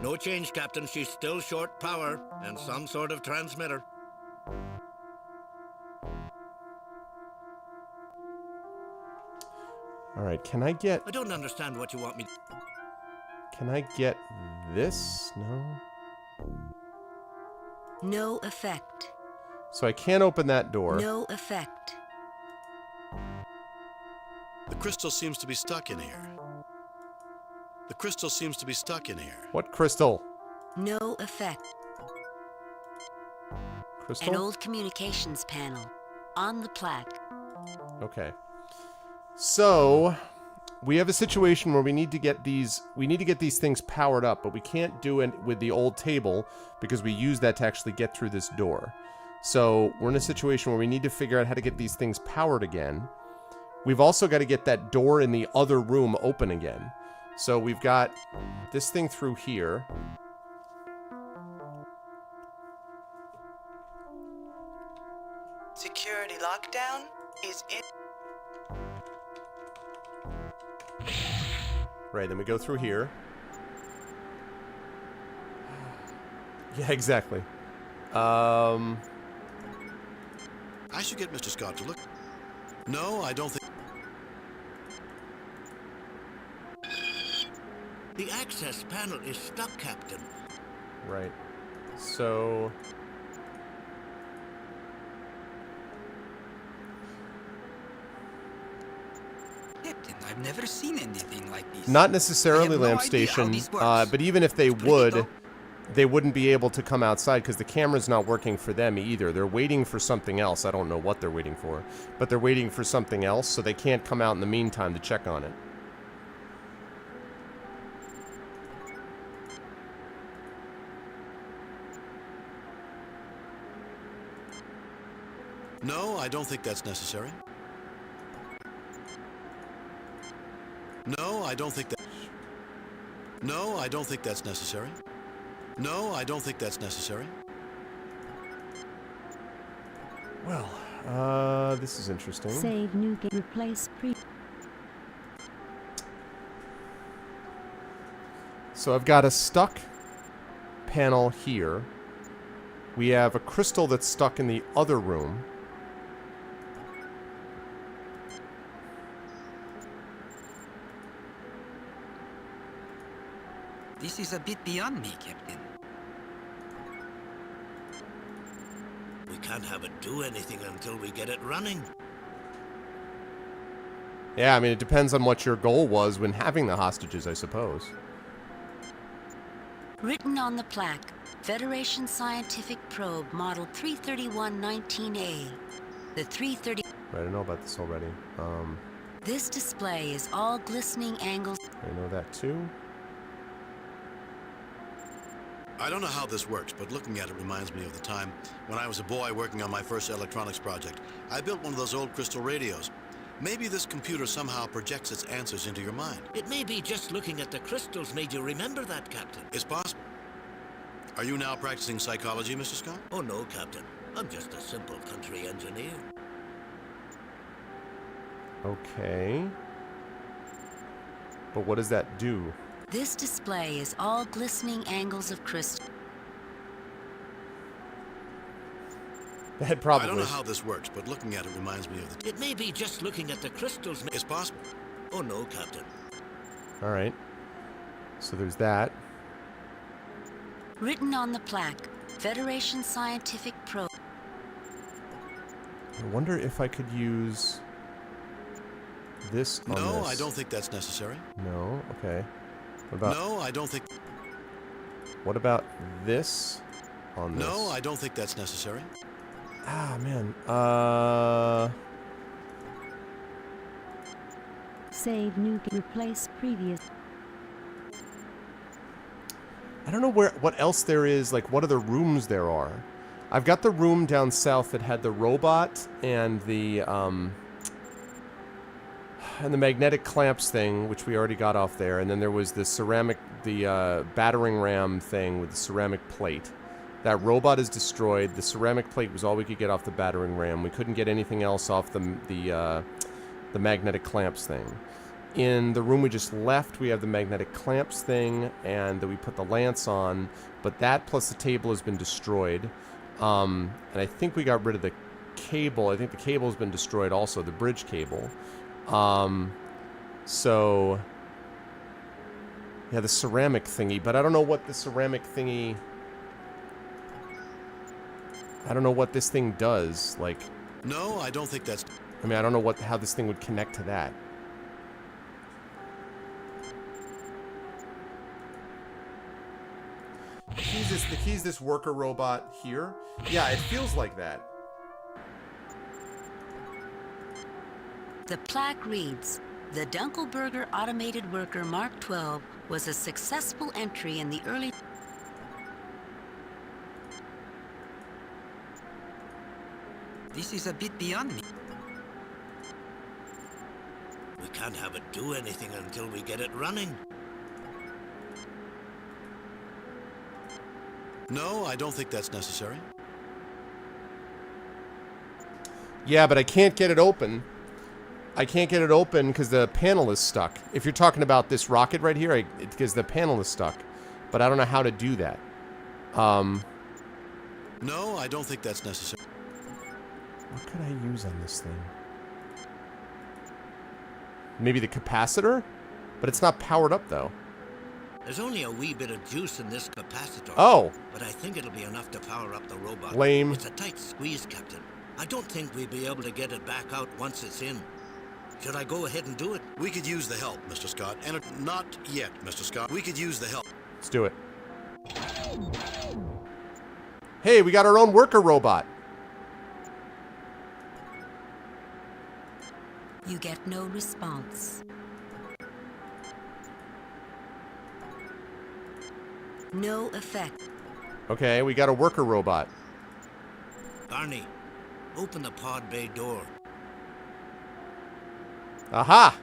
No change, Captain. She's still short power and some sort of transmitter. Alright, can I get... I don't understand what you want me... Can I get this? No? No effect. So I can't open that door. No effect. The crystal seems to be stuck in here. The crystal seems to be stuck in here. What crystal? No effect. Crystal? An old communications panel. On the plaque. Okay. So... we have a situation where we need to get these things powered up, but we can't do it with the old table because we use that to actually get through this door. So we're in a situation where we need to figure out how to get these things powered again. We've also got to get that door in the other room open again. So we've got this thing through here. Security lockdown is in. Right, then we go through here. Yeah, exactly. I should get Mr. Scott to look. No, I don't think... The access panel is stuck, Captain. Right. So... I've never seen anything like this. Not necessarily I have no Lamp idea how Station, this works. but even if they would, they wouldn't be able to come outside because the camera's not working for them either. They're waiting for something else. I don't know what they're waiting for, but they're waiting for something else, so they can't come out in the meantime to check on it. No, I don't think that's necessary. No, I don't think that... No, I don't think that's necessary. No, I don't think that's necessary. Well, this is interesting. Save new game. Replace pre. So I've got a stuck panel here. We have a crystal that's stuck in the other room. This is a bit beyond me, Captain. We can't have it do anything until we get it running. Yeah, I mean, it depends on what your goal was when having the hostages, I suppose. Written on the plaque, Federation Scientific Probe Model 331-19A. The 330... Right, I know about this already. This display is all glistening angles... I know that too. I don't know how this works, but looking at it reminds me of the time when I was a boy working on my first electronics project. I built one of those old crystal radios. Maybe this computer somehow projects its answers into your mind. It may be just looking at the crystals made you remember that, Captain. It's possible. Are you now practicing psychology, Mr. Scott? Oh, no, Captain. I'm just a simple country engineer. Okay. But what does that do? This display is all glistening angles of crystal. That probably... I don't know how this works, but looking at it reminds me of the... It may be just looking at the crystals... It's possible. Oh, no, Captain. All right. So there's that. Written on the plaque, Federation Scientific Probe. I wonder if I could use this on No, this. I don't think that's necessary. No? Okay. What about... No, I don't think... What about this on this? No, I don't think that's necessary. Ah, man. Save new game. Replace previous. I don't know what else there is, like what other rooms there are. I've got the room down south that had the robot and the magnetic clamps thing, which we already got off there, and then there was the ceramic, battering ram thing with the ceramic plate. That robot is destroyed. The ceramic plate was all we could get off the battering ram. We couldn't get anything else off the the magnetic clamps thing. In the room we just left, we have the magnetic clamps thing, and we put the lance on, but that plus the table has been destroyed. And I think we got rid of the cable. I think the cable has been destroyed also, the bridge cable. So, yeah, the ceramic thingy, but I don't know what the ceramic thingy... I don't know what this thing does, like... No, I don't think that's... I mean, I don't know how this thing would connect to that. The key's this worker robot here. Yeah, it feels like that. The plaque reads, "The Dunkelberger Automated Worker Mark 12 was a successful entry in the early..." This is a bit beyond me. We can't have it do anything until we get it running. No, I don't think that's necessary. Yeah, but I can't get it open. I can't get it open because the panel is stuck. If you're talking about this rocket right here, because the panel is stuck. But I don't know how to do that. No, I don't think that's necessary. What could I use on this thing? Maybe the capacitor? But it's not powered up, though. There's only a wee bit of juice in this capacitor. Oh. But I think it'll be enough to power up the robot. Lame. It's a tight squeeze, Captain. I don't think we'll be able to get it back out once it's in. Should I go ahead and do it? We could use the help, Mr. Scott. And not yet, Mr. Scott. We could use the help. Let's do it. Hey, we got our own worker robot. You get no response. No effect. Okay, we got a worker robot. Barney, open the pod bay door. Aha!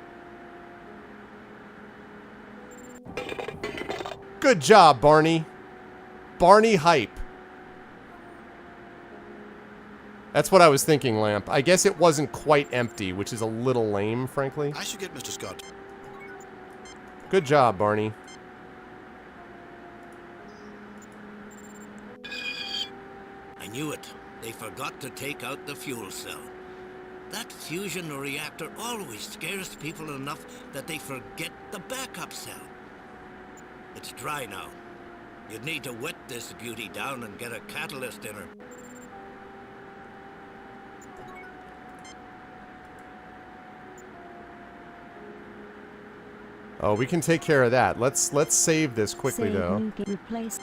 Good job, Barney. Barney hype. That's what I was thinking, Lamp. I guess it wasn't quite empty, which is a little lame, frankly. I should get Mr. Scott. Good job, Barney. I knew it. They forgot to take out the fuel cell. That fusion reactor always scares people enough that they forget the backup cell. It's dry now. You'd need to wet this beauty down and get a catalyst in her. Oh, we can take care of that. Let's save this quickly, Save though. new game. Replace.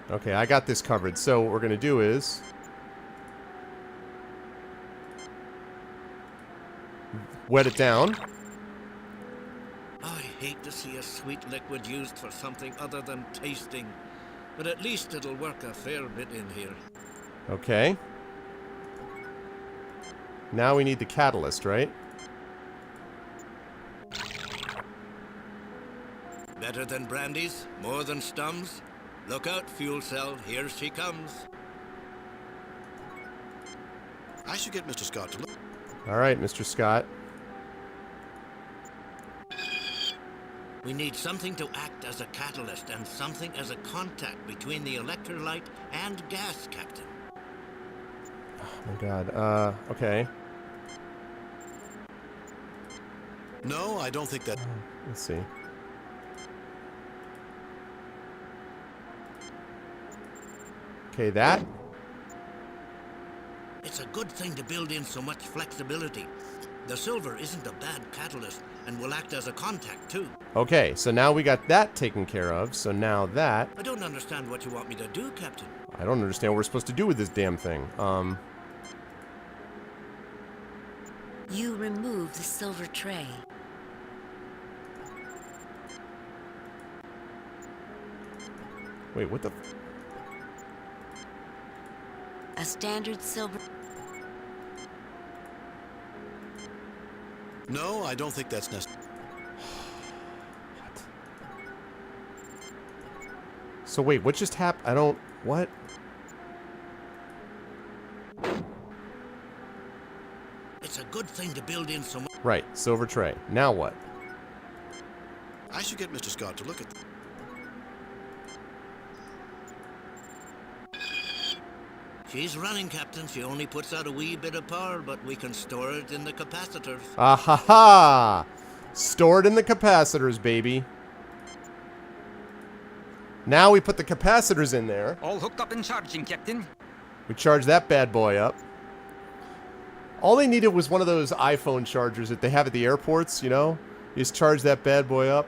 Okay, I got this covered. So what we're going to do is... wet it down. I hate to see a sweet liquid used for something other than tasting. But at least it'll work a fair bit in here. Okay. Now we need the catalyst, right? Better than brandies? More than stums? Look out, fuel cell. Here she comes. I should get Mr. Scott to look. All right, Mr. Scott. We need something to act as a catalyst and something as a contact between the electrolyte and gas, Captain. Oh my god. Okay. No, I don't think that... Let's see. Okay, that. It's a good thing to build in so much flexibility. The silver isn't a bad catalyst and will act as a contact, too. Okay, so now we got that taken care of. So now that... I don't understand what you want me to do, Captain. I don't understand what we're supposed to do with this damn thing. You remove the silver tray. Wait, what the... A standard silver... No, I don't think that's necessary. What? So wait, what just happened? I don't... What? It's a good thing to build in some... Right, silver tray. Now what? I should get Mr. Scott to look at them. She's running, Captain. She only puts out a wee bit of power, but we can store it in the capacitors. Ah ha ha! Stored in the capacitors, baby. Now we put the capacitors in there. All hooked up and charging, Captain. We charge that bad boy up. All they needed was one of those iPhone chargers that they have at the airports, you know? You just charge that bad boy up.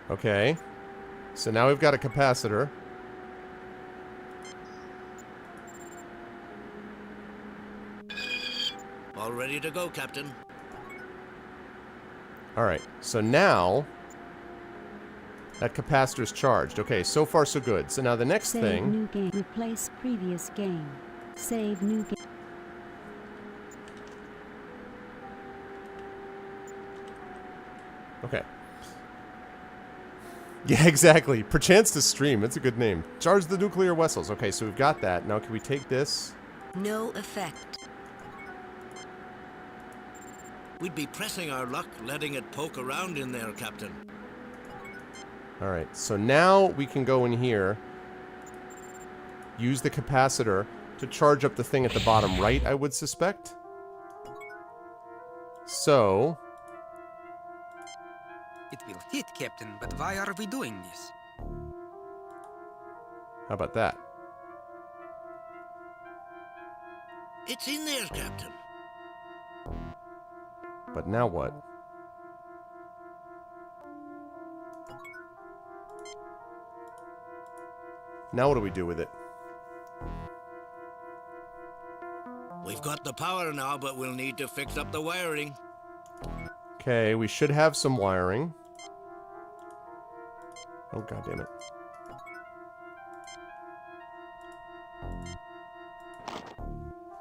Okay. So now we've got a capacitor. All ready to go, Captain. Alright, so now that capacitor's charged. Okay, so far so good. So now the next Save thing... new game. Replace previous game. Save new game. Okay. Yeah, exactly. Perchance to stream. That's a good name. Charge the nuclear vessels. Okay, so we've got that. Now can we take this? No effect. We'd be pressing our luck, letting it poke around in there, Captain. Alright, so now we can go in here, use the capacitor to charge up the thing at the bottom right, I would suspect. So... It will fit, Captain, but why are we doing this? How about that? It's in there, Captain. But now what? Now what do we do with it? We've got the power now, but we'll need to fix up the wiring. Okay, we should have some wiring. Oh, god damn it.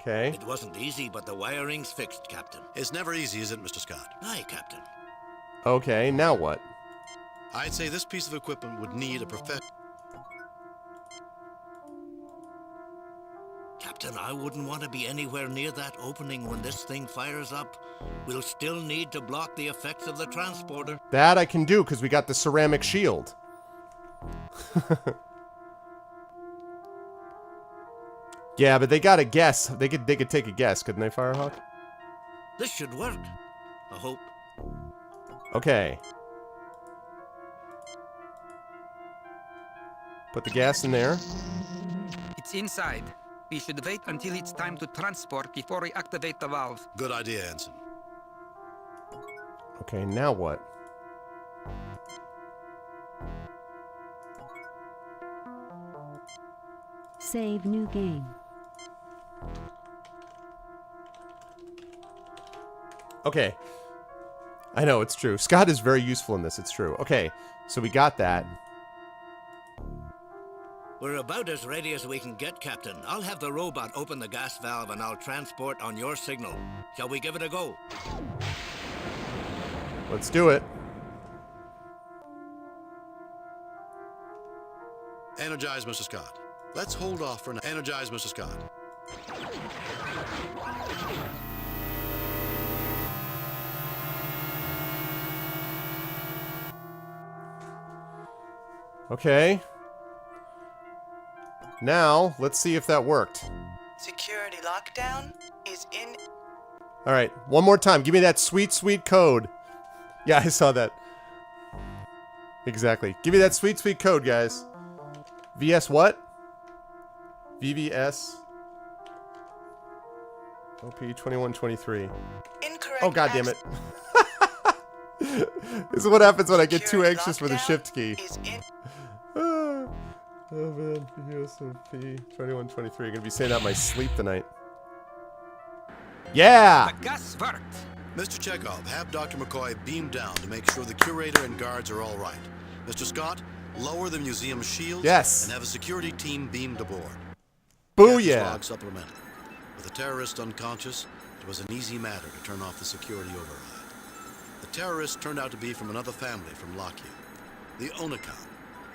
Okay. It wasn't easy, but the wiring's fixed, Captain. It's never easy, is it, Mr. Scott? Aye, Captain. Okay, now what? I'd say this piece of equipment would need a Captain, I wouldn't want to be anywhere near that opening when this thing fires up. We'll still need to block the effects of the transporter. That I can do, because we got the ceramic shield. Yeah, but they got a guess. They could take a guess, couldn't they, Firehawk? This should work. I hope. Okay. Put the gas in there. It's inside. We should wait until it's time to transport before we activate the valve. Good idea, Ensign. Okay, now what? Save new game. Okay. I know, it's true. Scott is very useful in this, it's true. Okay, so we got that. We're about as ready as we can get, Captain. I'll have the robot open the gas valve and I'll transport on your signal. Shall we give it a go? Let's do it. Energize, Mr. Scott. Let's hold off for now. Energize, Mr. Scott. Okay. Now, let's see if that worked. Security lockdown is in. Alright, one more time. Give me that sweet, sweet code. Yeah, I saw that. Exactly. Give me that sweet, sweet code, guys. VS what? VVS. OP2123. Incorrect. Oh, god damn it. This is what happens when I get too anxious with a shift key. Oh man, VSOP2123. I'm gonna be saying that in my sleep tonight. Yeah! The gas worked. Mr. Chekhov, have Dr. McCoy beam down to make sure the curator and guards are all right. Mr. Scott, lower the museum shields and have a security team beamed aboard. Booyah! Log supplemental. With the terrorist unconscious, it was an easy matter to turn off the security override. The terrorists turned out to be from another family from Lockheed, the Onakan,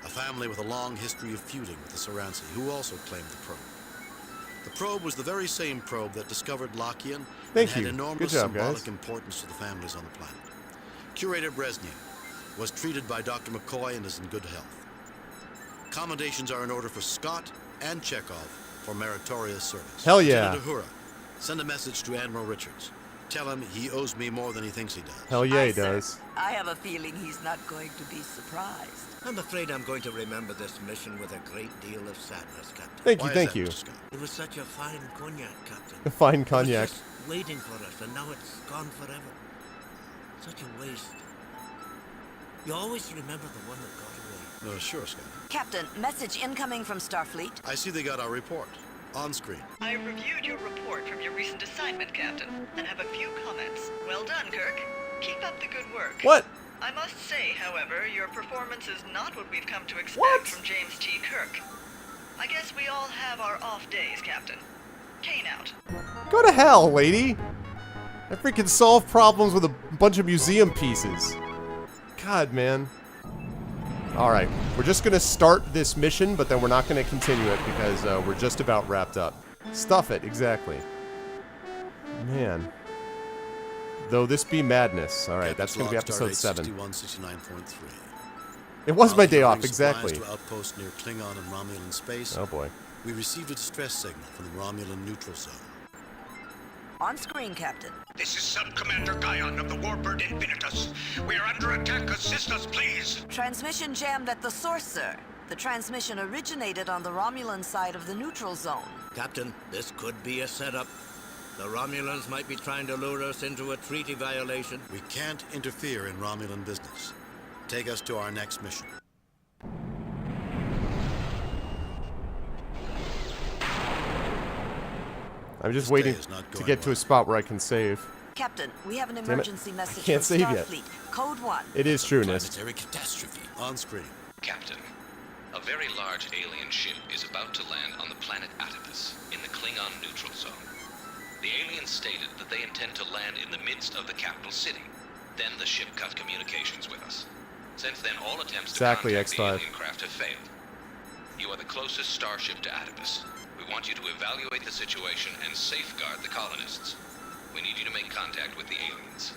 a family with a long history of feuding with the Saransi, who also claimed the probe. The probe was the very same probe that discovered Lockean and had enormous symbolic importance to the families on the planet. Curator Brezhnev was treated by Dr. McCoy and is in good health. Commendations are in order for Scott and Chekhov for meritorious service. Hell yeah. Lieutenant Uhura, send a message to Admiral Richards. Tell him he owes me more than he thinks he does. Hell yeah, he does. I have a feeling he's not going to be surprised. I'm afraid I'm going to remember this mission with a great deal of sadness, Captain. Thank you, thank you. It was such a fine cognac, Captain. A fine cognac. It was just waiting for us, and now it's gone forever. Such a waste. You always remember the one that got away. Sure, Scott. Captain, message incoming from Starfleet. I see they got our report. On screen. I reviewed your report from your recent assignment, Captain, and have a few comments. Well done, Kirk. Keep up the good work. What? I must say, however, your performance is not what we've come to expect from James T. Kirk. I guess we all have our off days, Captain. Kane out. Go to hell, lady. I freaking solve problems with a bunch of museum pieces. God, man. Alright, we're just going to start this mission, but then we're not going to continue it because we're just about wrapped up. Stuff it, exactly. Man. Though this be madness. Alright, that's going to be episode 7. 6169.3. It was my day off, exactly. To outpost near Klingon and Romulan space. Oh boy. We received a distress signal from the Romulan neutral zone. On screen, Captain. This is Sub-Commander Guyon of the Warbird Infinitus. We are under attack. Assist us, please. Transmission jammed at the source, sir. The transmission originated on the Romulan side of the neutral zone. Captain, this could be a setup. The Romulans might be trying to lure us into a treaty violation. We can't interfere in Romulan business. Take us to our next mission. I'm just waiting to get to a spot where I can save. Captain, we have an Damn it. emergency message I can't from save yet. Starfleet. Code 1. It is true, Nist. Planetary catastrophe. On screen. Captain, a very large alien ship is about to land on the planet Atibus in the Klingon neutral zone. The aliens stated that they intend to land in the midst of the capital city. Then the ship cut communications with us. Since then, all attempts to contact the alien craft have failed. You are the closest starship to Atibus. We want you to evaluate the situation and safeguard the colonists. We need you to make contact with the aliens.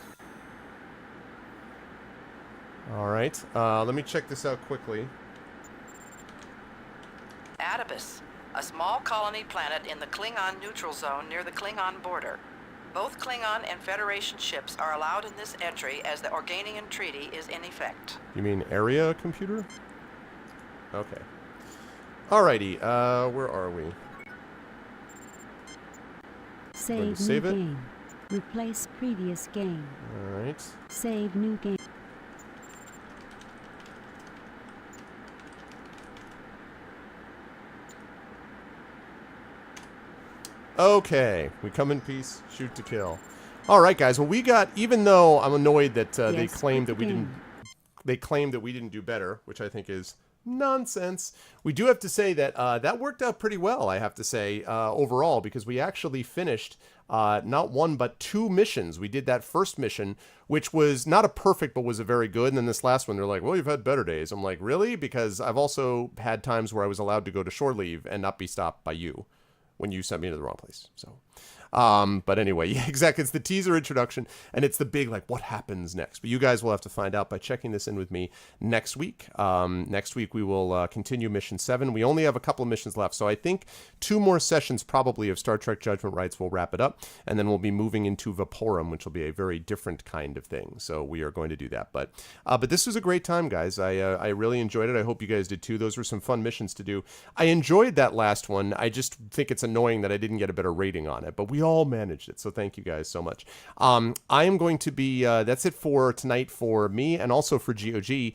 Alright, let me check this out quickly. Atibus, a small colony planet in the Klingon neutral zone near the Klingon border. Both Klingon and Federation ships are allowed in this entry as the Organian Treaty is in effect. You mean area computer? Okay. Alrighty, where are we? Save new game. Replace previous game. Alright. Save new game. Okay, we come in peace, shoot to kill. All right, guys. Well, we got. Even though I'm annoyed that they claimed that we didn't. They claimed that we didn't do better, which I think is nonsense. We do have to say that that worked out pretty well. I have to say overall, because we actually finished not one but 2 missions. We did that first mission, which was not a perfect, but was a very good. And then this last one, they're like, "Well, you've had better days." I'm like, "Really?" Because I've also had times where I was allowed to go to shore leave and not be stopped by you when you sent me to the wrong place. So, but anyway, yeah, exactly. It's the teaser introduction, and it's the big, like, what happens next? But you guys will have to find out by checking this in with me next week. Next week, we will continue Mission 7. We only have a couple of missions left, so I think 2 more sessions probably of Star Trek Judgment Rites will wrap it up, and then we'll be moving into Vaporum, which will be a very different kind of thing. So we are going to do that. But this was a great time, guys. I really enjoyed it. I hope you guys did too. Those were some fun missions to do. I enjoyed that last one. I just think it's annoying that I didn't get a better rating on it. But we all managed it. So thank you guys so much. I am going to be, that's it for tonight for me and also for GOG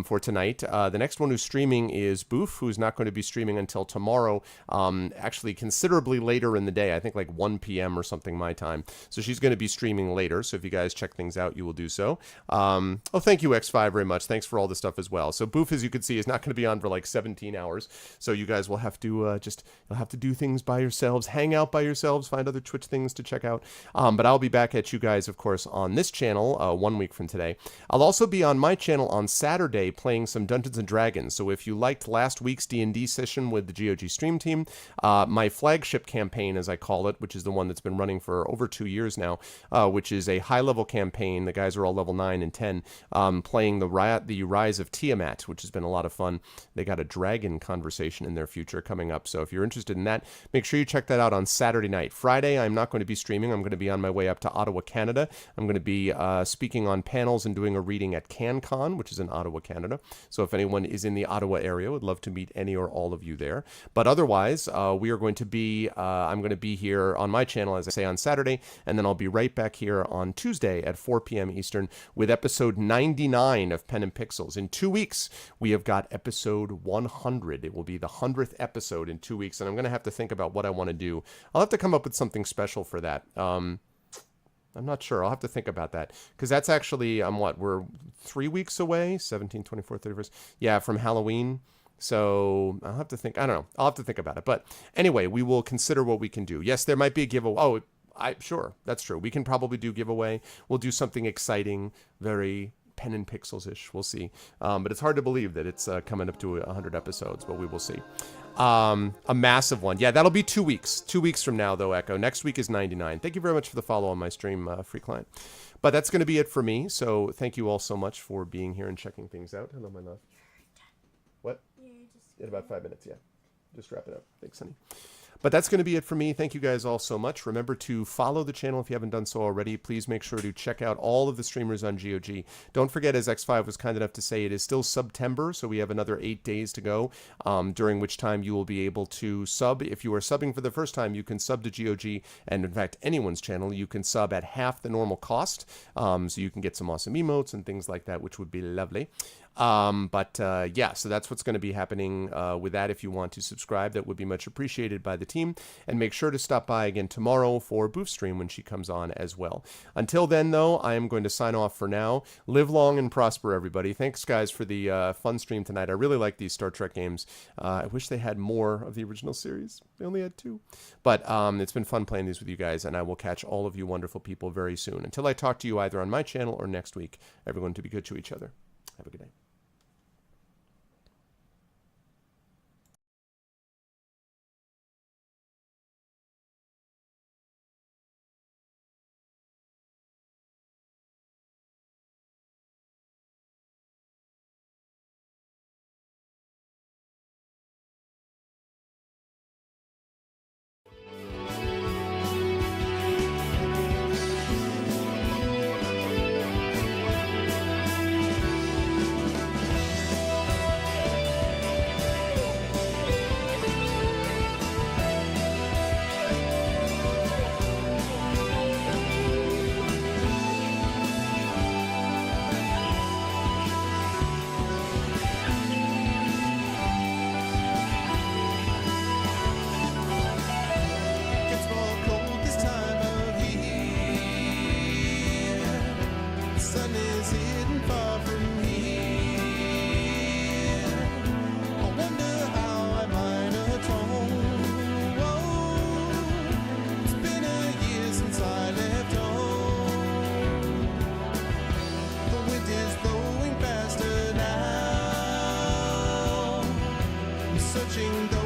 for tonight. The next one who's streaming is Boof, who's not going to be streaming until tomorrow, actually considerably later in the day. I think like 1 p.m. or something my time. So she's going to be streaming later. So if you guys check things out, you will do so. Oh, thank you, X5, very much. Thanks for all the stuff as well. So Boof, as you can see, is not going to be on for like 17 hours. So you guys will have to you'll have to do things by yourselves, hang out by yourselves, find other Twitch things to check out. But I'll be back at you guys, of course, on this channel 1 week from today. I'll also be on my channel on Saturday playing some Dungeons & Dragons. So if you liked last week's D&D session with the GOG stream team, my flagship campaign, as I call it, which is the one that's been running for over 2 years now, which is a high-level campaign. The guys are all level 9 and 10, playing the Rise of Tiamat, which has been a lot of fun. They got a dragon conversation in their future coming up. So if you're interested in that, make sure you check that out on Saturday night. Friday, I'm not going to be streaming. I'm going to be on my way up to Ottawa, Canada. I'm going to be speaking on panels and doing a reading at CanCon, which is in Ottawa, Canada. So if anyone is in the Ottawa area, would love to meet any or all of you there. But otherwise, we are going to be, I'm going to be here on my channel, as I say, on Saturday, and then I'll be right back here on Tuesday at 4 p.m. Eastern with episode 99 of Pen and Pixels. In 2 weeks, we have got episode 100. It will be the 100th episode in 2 weeks, and I'm going to have to think about what I want to do. I'll have to come up with something special for that. I'm not sure. I'll have to think about that. Because that's actually, we're 3 weeks away? 17, 24, 31st? Yeah, from Halloween. So I'll have to think. I don't know. I'll have to think about it. But anyway, we will consider what we can do. Yes, there might be a giveaway. Oh, sure. That's true. We can probably do giveaway. We'll do something exciting, very Pen and Pixels-ish. We'll see. But it's hard to believe that it's coming up to 100 episodes, but we will see. A massive one. Yeah, that'll be 2 weeks. 2 weeks from now, though, Echo. Next week is 99. Thank you very much for the follow on my stream, Free Client. But that's going to be it for me. So thank you all so much for being here and checking things out. Hello, my love. What? In about 5 minutes, yeah. Just wrap it up. Thanks, honey. But that's going to be it for me. Thank you guys all so much. Remember to follow the channel if you haven't done so already. Please make sure to check out all of the streamers on GOG. Don't forget, as X5 was kind enough to say, it is still September, so we have another 8 days to go, during which time you will be able to sub. If you are subbing for the first time, you can sub to GOG, and in fact, anyone's channel, you can sub at half the normal cost, so you can get some awesome emotes and things like that, which would be lovely. Yeah, so that's what's going to be happening with that. If you want to subscribe, that would be much appreciated by the team. And make sure to stop by again tomorrow for Boof Stream when she comes on as well. Until then, though, I am going to sign off for now. Live long and prosper, everybody. Thanks, guys, for the fun stream tonight. I really like these Star Trek games. I wish they had more of the original series. They only had 2. But it's been fun playing these with you guys, and I will catch all of you wonderful people very soon. Until I talk to you either on my channel or next week, everyone to be good to each other. Have a good night. Searching